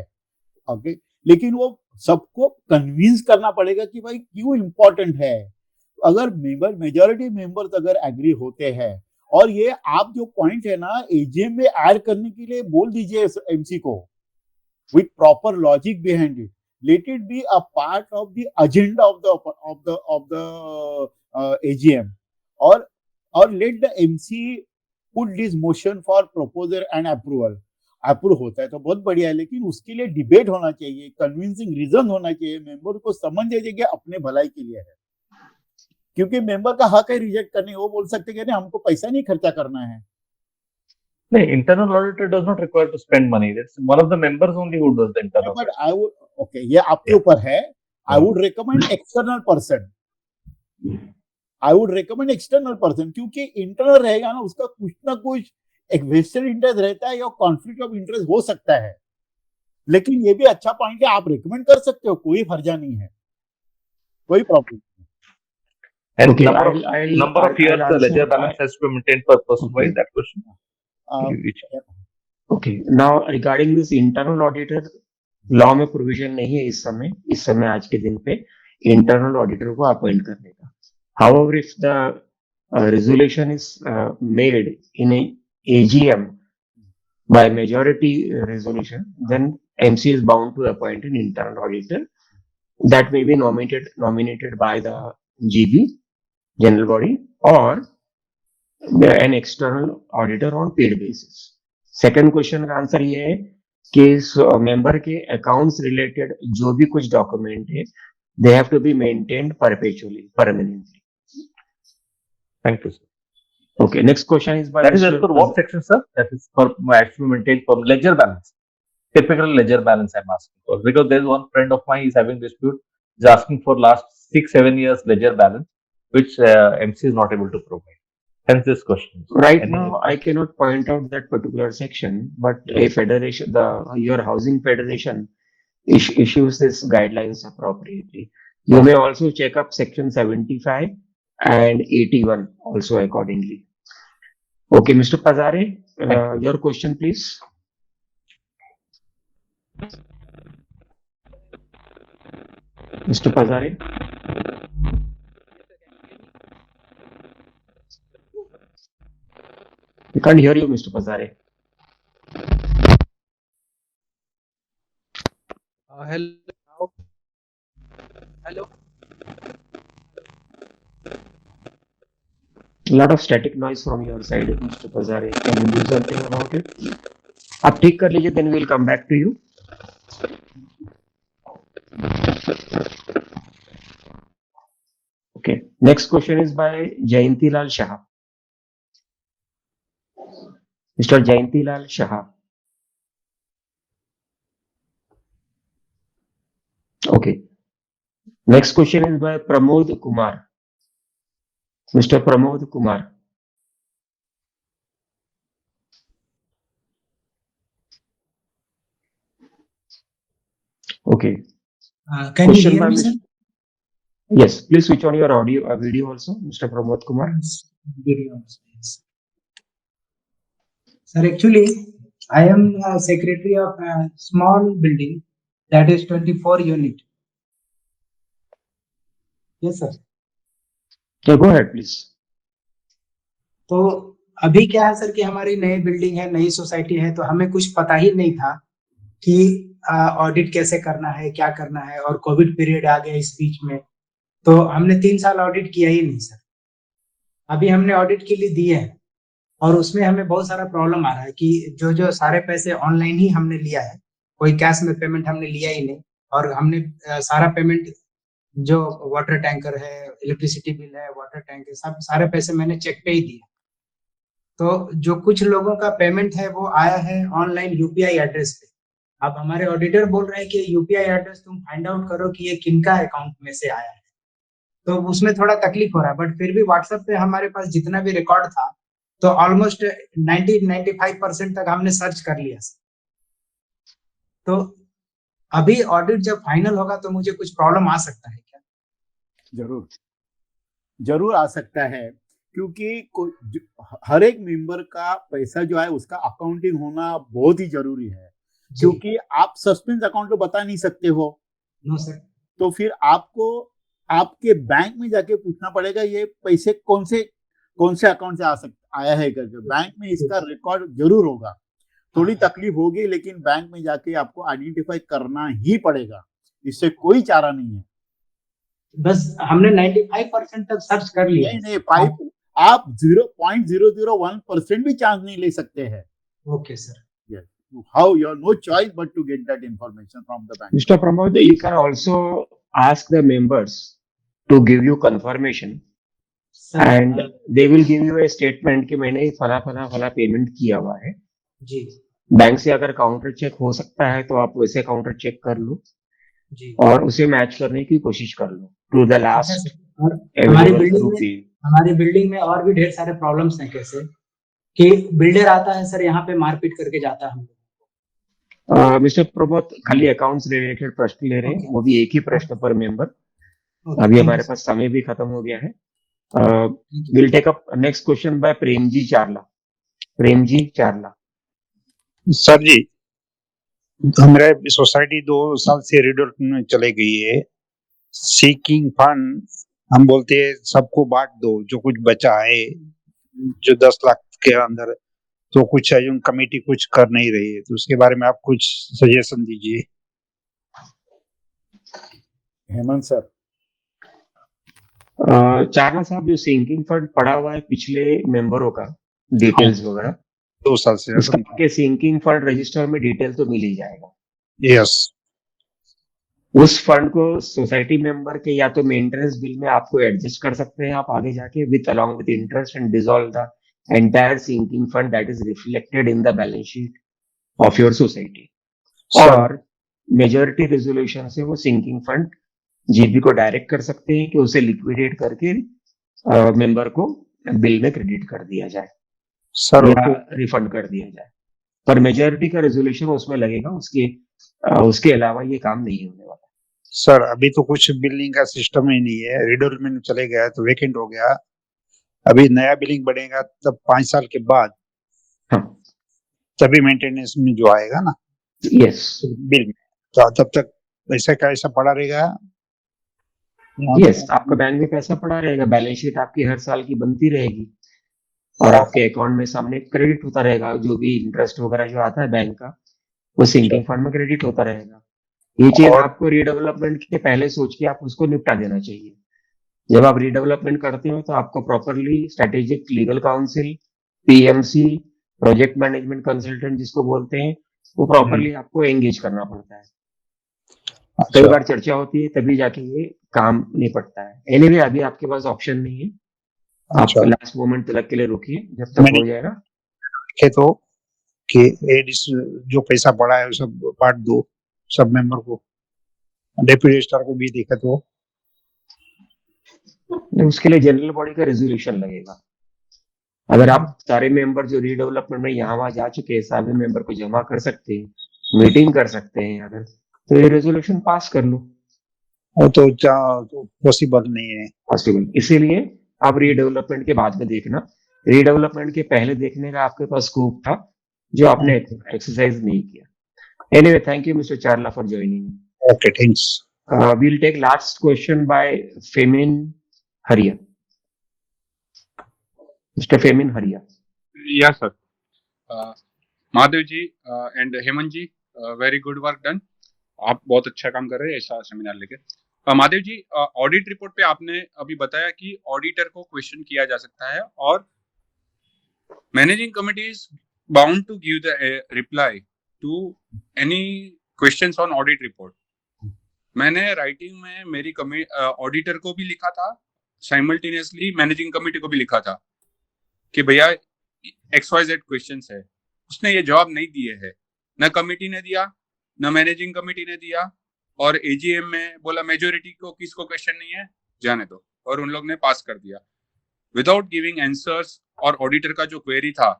ओके, लेकिन वो सबको कन्विंस करना पड़ेगा कि भाई क्यों इम्पोर्टेंट है। अगर मेजॉरिटी मेंबर्स अगर एग्री होते हैं, और ये आप जो पॉइंट है ना एजीएम में ऐड करने के लिए बोल दीजिए एमसी को, with proper logic behind it, let it be a part of the agenda of the AGM, or let the MC put this motion for proposal and approval. Approve होता है तो बहुत बढ़िया है, लेकिन उसके लिए डिबेट होना चाहिए, कन्विंसिंग रीजन होना चाहिए, मेंबर को समझ दीजिए कि अपने भलाई के लिए है। क्योंकि मेंबर का हक है रिजेक्ट करने, वो बोल सकते हैं कि हमको पैसा नहीं खर्चा करना है, No, internal auditor does not require to spend money. It's one of the members only who does the internal but audit. I would okay, ये आपके ऊपर है. आई हाँ. Would recommend external person. I would recommend external person, क्योंकि internal रहेगा ना, उसका कुछ ना कुछ एक वेस्टेड इंटरेस्ट रहता है या कॉन्फ्लिक्ट ऑफ इंटरेस्ट हो सकता है. लेकिन ये भी अच्छा पॉइंट है, आप रिकमेंड कर सकते हो, कोई फर्जा नहीं है, कोई problem. And Okay, number of years I'll the ledger answer. balance has to be maintained per person. Why Okay. that question? Which- Okay, now regarding this internal auditor, law में प्रोविजन नहीं है इस समय आज के दिन पे इंटरनल ऑडिटर को अपॉइंट करने का. However, if the resolution is made in a AGM by majority resolution, then MC is bound to appoint an internal auditor that may be nominated by the GB, general body, or an external auditor on paid basis. Second question का answer ये है कि member के accounts related जो भी कुछ document है, they have to be maintained perpetually, permanently. Thank you, sir. Okay, next question is by That is as Mr. per what section, sir? That is for actually maintained from ledger balance. Typical ledger balance I'm asking for, because there's one friend of mine is having dispute, is asking for last 6-7 years ledger balance, which MC is not able to provide. Hence this question. Right Any- now, I cannot point out that particular section, but a federation, your housing federation issues this guidelines appropriately. You may also check up section 75 and 81 also accordingly. Okay, Mr. Pazare, your question, please. Mr. Pazare. We can't hear you, Mr. Pazare. Hello. Hello. A lot of static noise from your side, Mr. Pazare. Can you do something about it? आप ठीक कर लीजिए, then we'll come back to you. Okay. Next question is by Jayanti Lal Shah. Mr. Jayanti Lal Shah. Okay. Next question is by Pramod Kumar. Mr. Pramod Kumar. Okay. Can you Question hear by me, Mr. sir? Yes, please switch on your audio, video also, Mr. Pramod Kumar. Video also, yes. Sir, actually, I am a secretary of a small building that is 24 unit. Yes, sir. Yeah, go ahead, please. तो अभी क्या है sir कि हमारी नई building है, नई society है, तो हमें कुछ पता ही नहीं था कि ऑडिट कैसे करना है, क्या करना है, और कोविड पीरियड आ गया इस बीच में, तो हमने 3 साल ऑडिट किया ही नहीं सर. अभी हमने ऑडिट के लिए दिए हैं और उसमें हमें बहुत सारा प्रॉब्लम आ रहा है कि जो सारे पैसे ऑनलाइन ही हमने लिया है, कोई कैश में पेमेंट हमने लिया ही नहीं, और हमने सारा पेमेंट जो वाटर टैंकर है, इलेक्ट्रिसिटी बिल है, वाटर टैंक है, सब सारे पैसे मैंने चेक पे ही दिए. तो जो कुछ लोगों का पेमेंट है वो आया है ऑनलाइन यूपीआई एड्रेस पे. अब हमारे ऑडिटर बोल रहे हैं कि यूपीआई एड्रेस तुम फाइंड आउट करो कि ये किनका अकाउंट में से आया है. तो उसमें थोड़ा तकलीफ हो रहा है, बट फिर भी व्हाट्सएप पे हमारे पास जितना भी रिकॉर्ड था, तो ऑलमोस्ट 90-95% तक हमने सर्च कर लिया. तो अभी ऑडिट जब फाइनल होगा तो मुझे कुछ प्रॉब्लम आ सकता है क्या? जरूर आ सकता है, क्योंकि हर एक मेंबर का पैसा जो है उसका अकाउंटिंग होना बहुत ही जरूरी है, क्योंकि आप सस्पेंस अकाउंट तो बता नहीं सकते हो. No sir. तो फिर आपको आपके बैंक में जाके पूछना पड़ेगा ये पैसे कौन से अकाउंट से आया है करके. बैंक में इसका रिकॉर्ड जरूर होगा. थोड़ी तकलीफ होगी, लेकिन बैंक में जाके आपको आइडेंटिफाई करना ही पड़ेगा, इससे कोई चारा नहीं है. बस हमने 95% तक सर्च कर लिया. नहीं, आप 0.001% भी चांस नहीं ले सकते हैं. Okay sir. How you have no choice but to get that information from the bank. Mr. Pramod, you can also ask the members to give you confirmation and they will give U A statement कि मैंने फला फला फला payment किया हुआ है। जी bank से अगर काउंटर चेक हो सकता है तो आप वैसे काउंटर चेक कर लो जी। और उसे मैच करने की कोशिश कर लो टू द अच्छा लास्ट सर, और हमारी अवेलेबल बिल्डिंग में रुपी। हमारी बिल्डिंग में और भी ढेर सारे प्रॉब्लम्स हैं। कैसे कि बिल्डर आता है सर, यहाँ पे मारपीट करके जाता है हम लोग। मिस्टर प्रमोद, खाली अकाउंट्स रिलेटेड प्रश्न ले रहे हैं, ओके वो भी एक ही प्रश्न पर मेंबर। ओके, अभी थैंक हमारे यू सर, पास समय भी खत्म हो गया है। Thank you. Will take up next question by Premji Charla. Premji चारला। सर जी, हमारे सोसाइटी 2 साल से रिडोर में चले गई है। सीकिंग फंड हम बोलते हैं सबको बांट दो, जो कुछ बचा है जो 10 लाख के अंदर, तो कुछ है कमेटी कुछ कर नहीं रही है, तो उसके बारे में आप कुछ सजेशन दीजिए। हेमंत सर। चारला साहब, जो सिंकिंग फंड पड़ा हुआ है पिछले मेंबरों का डिटेल्स वगैरह, 2 साल से उसका आपके सिंकिंग फंड रजिस्टर में डिटेल तो मिल ही जाएगा। यस। उस फंड को सोसाइटी मेंबर के या तो मेंटेनेंस बिल में आपको एडजस्ट कर सकते हैं आप आगे जाके with along with interest and dissolve the entire sinking fund that is reflected in the balance sheet of your society. और मेजॉरिटी रेजोल्यूशन से वो सिंकिंग फंड जीबी को डायरेक्ट कर सकते हैं कि उसे लिक्विडेट करके मेंबर को बिल में क्रेडिट कर दिया जाए सर या रिफंड कर दिया जाए। पर मेजॉरिटी का रेजोल्यूशन उसमें लगेगा, उसके अलावा ये काम नहीं होने वाला। सर अभी तो कुछ बिल्डिंग का सिस्टम ही नहीं है, रिडोर में चले गया तो वेकेंट हो गया। अभी नया बिल्डिंग बनेगा तब 5 साल के बाद तभी मेंटेनेंस में जो आएगा ना यस बिल में, तो तब तक पैसा का ऐसा पड़ा रहेगा। यस, आपका बैंक में पैसा पड़ा रहेगा, बैलेंस शीट आपकी हर साल की बनती रहेगी और आपके अकाउंट में सामने क्रेडिट होता रहेगा। जो भी इंटरेस्ट वगैरह जो आता है बैंक का वो सिंकिंग फंड में क्रेडिट होता रहेगा। ये चीज आपको रीडेवलपमेंट के पहले सोच के आप उसको निपटा देना चाहिए। जब आप रीडेवलपमेंट करते हो तो आपको properly strategic legal council, PMC, project management consultant जिसको बोलते हैं, वो प्रॉपरली आपको एंगेज करना पड़ता है। कई बार चर्चा होती है तभी जाके ये काम निपटता है। एनीवे अभी आपके पास ऑप्शन नहीं है, आप लास्ट मोमेंट तक के लिए रुकिए, जब तक हो जाएगा तो कि जो पैसा पड़ा है सब बांट दो सब मेंबर को, डेप्यूटी रजिस्ट्रार को भी देखा तो उसके लिए जनरल बॉडी का रेजोल्यूशन लगेगा। अगर आप सारे मेंबर जो रीडेवलपमेंट में यहाँ वहां जा चुके हैं सारे मेंबर को जमा कर सकते हैं, मीटिंग कर सकते हैं, अगर तो ये रेजोल्यूशन पास कर लो। वो तो पॉसिबल नहीं है पॉसिबल, इसीलिए आप रीडेवलपमेंट के बाद में देखना। रीडेवलपमेंट के पहले देखने का आपके पास स्कोप था जो आपने एक्सरसाइज नहीं किया। Anyway, thank you mister Charla for joining. Okay, thanks. Will take last question by Femin Hariya. Mister Femin Hariya. Yes sir. Mahadev ji and Hemant ji, very good work done. आप बहुत अच्छा काम कर रहे हैं ऐसा सेमिनार लेके। महादेव जी, ऑडिट रिपोर्ट पे आपने अभी बताया कि ऑडिटर को क्वेश्चन किया जा सकता है और managing committee is bound to give the reply to any questions on audit report. मैंने राइटिंग में मेरी ऑडिटर को भी लिखा था, साइमल्टेनियसली मैनेजिंग कमिटी को भी लिखा था कि भैया XYZ क्वेश्चंस है। उसने ये जवाब नहीं दिए है, न कमिटी ने दिया न मैनेजिंग कमिटी ने दिया, और AGM में बोला मेजोरिटी को किसको क्वेश्चन नहीं है जाने दो, और उन लोग ने पास कर दिया विदाउट गिविंग आंसर्स। और ऑडिटर का जो क्वेरी था,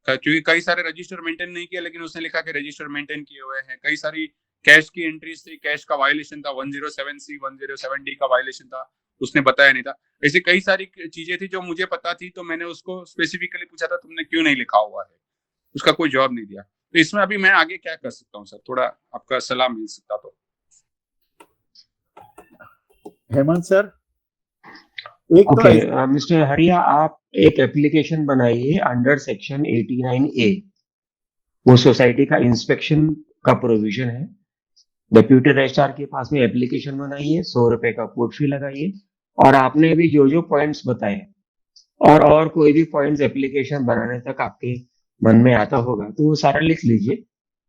क्योंकि कई सारे रजिस्टर मेंटेन नहीं किया, लेकिन उसने लिखा कि रजिस्टर मेंटेन किए हुए हैं। कई सारी कैश की एंट्रीज थी, कैश का वायलेशन था, 107C 107D का वायलेशन था, उसने बताया नहीं था। ऐसी कई सारी चीजें थी जो मुझे पता थी, तो मैंने उसको स्पेसिफिकली पूछा था तुमने क्यों नहीं लिखा हुआ है, उसका कोई जवाब नहीं दिया। तो इसमें अभी मैं आगे क्या कर सकता हूँ सर, थोड़ा आपका सलाह मिल सकता तो। हेमंत सर, मिस्टर हरिया, आप एक एप्लीकेशन बनाइए अंडर सेक्शन 89A। वो सोसाइटी का इंस्पेक्शन का प्रोविजन है। डेप्यूटी रजिस्ट्रार के पास में एप्लीकेशन बनाइए, 100 रुपए का पोर्ट फी लगाइए, और आपने भी जो जो पॉइंट्स बताए और कोई भी पॉइंट्स एप्लीकेशन बनाने तक आपके मन में आता होगा तो वो सारा लिख लीजिए।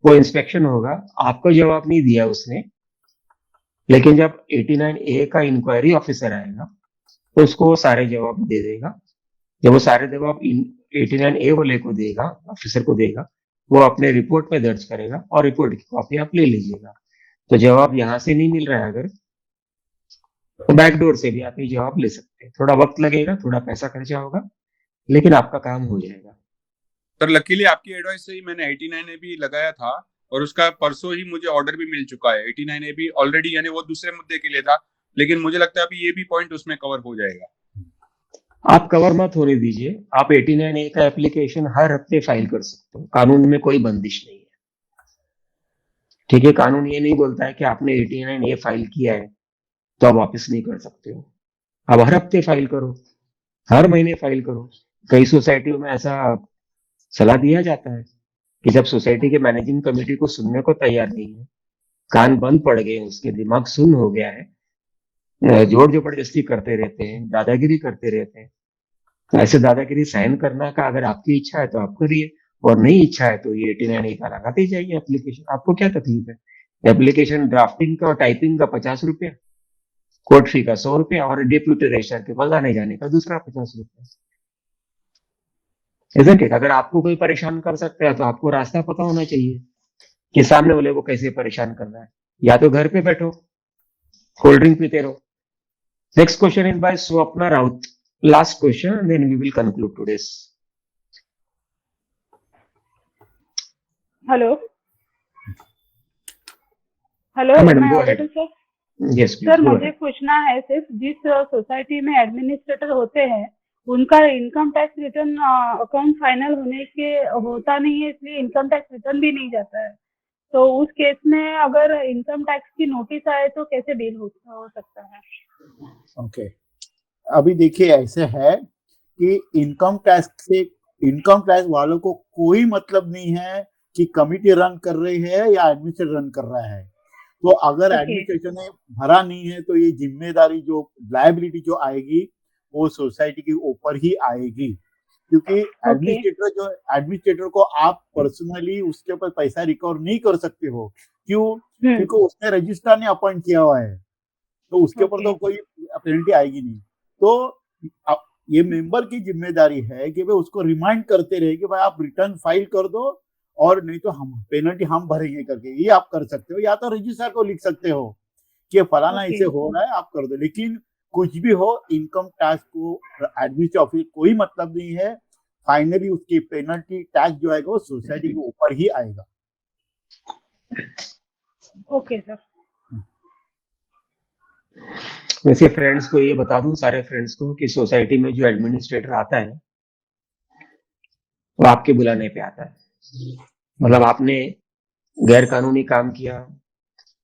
वो इंस्पेक्शन होगा, आपको जवाब नहीं दिया उसने, लेकिन जब 89A का इंक्वायरी ऑफिसर आएगा तो उसको वो सारे जवाब दे देगा। जब वो सारे जवाब 89A वाले को देगा, ऑफिसर को देगा, वो अपने रिपोर्ट में दर्ज करेगा और रिपोर्ट की कॉपी आप ले लीजिएगा। तो जवाब यहाँ से नहीं मिल रहा है अगर, तो बैकडोर से भी आप ये जवाब ले सकते हैं। थोड़ा वक्त लगेगा, थोड़ा पैसा खर्चा होगा, लेकिन आपका काम हो जाएगा। सर लकीली आपकी एडवाइस से ही मैंने 89A भी लगाया था और उसका परसों ही मुझे ऑर्डर भी मिल चुका है। 89A भी ऑलरेडी, यानी वो दूसरे मुद्दे के लिए था, लेकिन मुझे लगता है अभी ये भी पॉइंट उसमें कवर हो जाएगा। आप कवर मत होने दीजिए, आप 89A का एप्लीकेशन हर हफ्ते फाइल कर सकते हो, कानून में कोई बंदिश नहीं है। ठीक है, कानून ये नहीं बोलता है कि आपने 89A फाइल किया है तो आप वापस नहीं कर सकते हो। आप हर हफ्ते फाइल करो, हर महीने फाइल करो। कई सोसाइटियों में ऐसा सलाह दिया जाता है कि जब सोसाइटी के मैनेजिंग कमेटी को सुनने को तैयार नहीं है, कान बंद पड़ गए, उसके दिमाग सुन्न हो गया है, जोर जबरदस्ती करते रहते हैं, दादागिरी करते रहते हैं, तो ऐसे दादागिरी सहन करना का अगर आपकी इच्छा है तो आप करिए, और नहीं इच्छा है तो ये 89A का लगाते ही जाइए एप्लीकेशन। आपको क्या तकलीफ है? एप्लीकेशन ड्राफ्टिंग का और टाइपिंग का 50 रुपया, कोर्ट फी का 100 रुपया, और डिप्यूटी रजिस्ट्रार के पास आने जाने का दूसरा 50 रुपया। Isn't it? अगर आपको कोई परेशान कर सकता है तो आपको रास्ता पता होना चाहिए कि सामने वाले को कैसे परेशान करना है। या तो घर पे बैठो, कोल्ड ड्रिंक पीते रहो। Next question is by Swapna Raut. Last question, and then we will conclude today's. Hello hello, Madam, मैं go Audible ahead. Sir? Yes, please sir go मुझे ahead. पूछना है, सिर्फ जिस सोसाइटी में एडमिनिस्ट्रेटर होते हैं उनका income tax return account final होने के होता नहीं है, इसलिए इनकम टैक्स रिटर्न भी नहीं जाता है। तो उस केस में अगर इनकम टैक्स की नोटिस आए तो कैसे डील हो सकता है? ओके, अभी देखिए ऐसे है कि इनकम टैक्स वालों को कोई मतलब नहीं है कि कमिटी रन कर रही है या एडमिनिस्ट्रेटर रन कर रहा है। तो अगर एडमिनिस्ट्रेशन ने भरा नहीं है तो ये जिम्मेदारी, जो लायबिलिटी जो आएगी वो सोसाइटी के ऊपर ही आएगी, क्योंकि एडमिनिस्ट्रेटर को आप पर्सनली उसके ऊपर पैसा रिकवर नहीं कर सकते हो। क्यों? क्योंकि उसने रजिस्ट्रार ने अपॉइंट किया हुआ है, तो उसके ऊपर तो कोई पेनल्टी आएगी नहीं। तो ये मेंबर की जिम्मेदारी है कि भाई उसको रिमाइंड करते रहे कि भाई आप रिटर्न फाइल कर दो, और नहीं तो हम पेनल्टी हम भरेंगे करके। ये आप कर सकते हो, या तो रजिस्ट्रार को लिख सकते हो कि फलाना ऐसे हो रहा है, आप कर दो। लेकिन कुछ भी हो, इनकम टैक्स को एडमिनिस्ट्रेटिव ऑफिस कोई मतलब नहीं है। फाइनली उसकी पेनल्टी टैक्स जो आएगा वो सोसाइटी के ऊपर ही आएगा। Okay sir. वैसे फ्रेंड्स को ये बता दूं, सारे फ्रेंड्स को, कि सोसाइटी में जो एडमिनिस्ट्रेटर आता है वो आपके बुलाने पे आता है। मतलब आपने गैर कानूनी काम किया,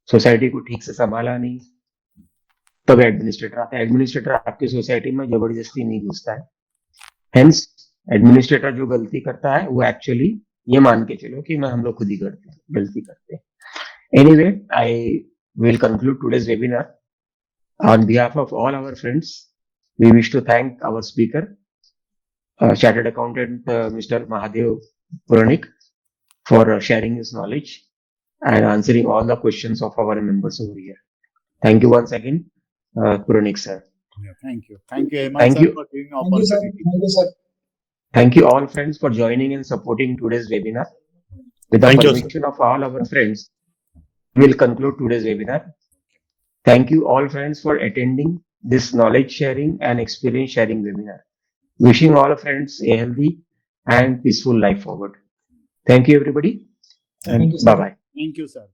सोसाइटी को ठीक से संभाला नहीं, तब एडमिनिस्ट्रेटर आता है। एडमिनिस्ट्रेटर आपकी सोसाइटी में जबरदस्ती नहीं घुसता है। हेंस एडमिनिस्ट्रेटर जो गलती करता है वो एक्चुअली ये मान के चलो कि हम लोग खुद ही गलती करते हैं। Anyway, I will conclude today's webinar. On behalf of all our friends, we wish to thank our speaker, Chartered Accountant Mr. Mahadev Puranik, for sharing his knowledge and answering all the questions of our members over here. Thank you once again, Puranik sir. Yeah, thank you. Thank you, Hemant sir, for giving the opportunity. Thank you, sir. Thank you all friends for joining and supporting today's webinar. With the permission of all our friends, we will conclude today's webinar. Thank you all friends for attending this knowledge sharing and experience sharing webinar. Wishing all friends a healthy and peaceful life forward. Thank you everybody, and bye bye. Thank you sir.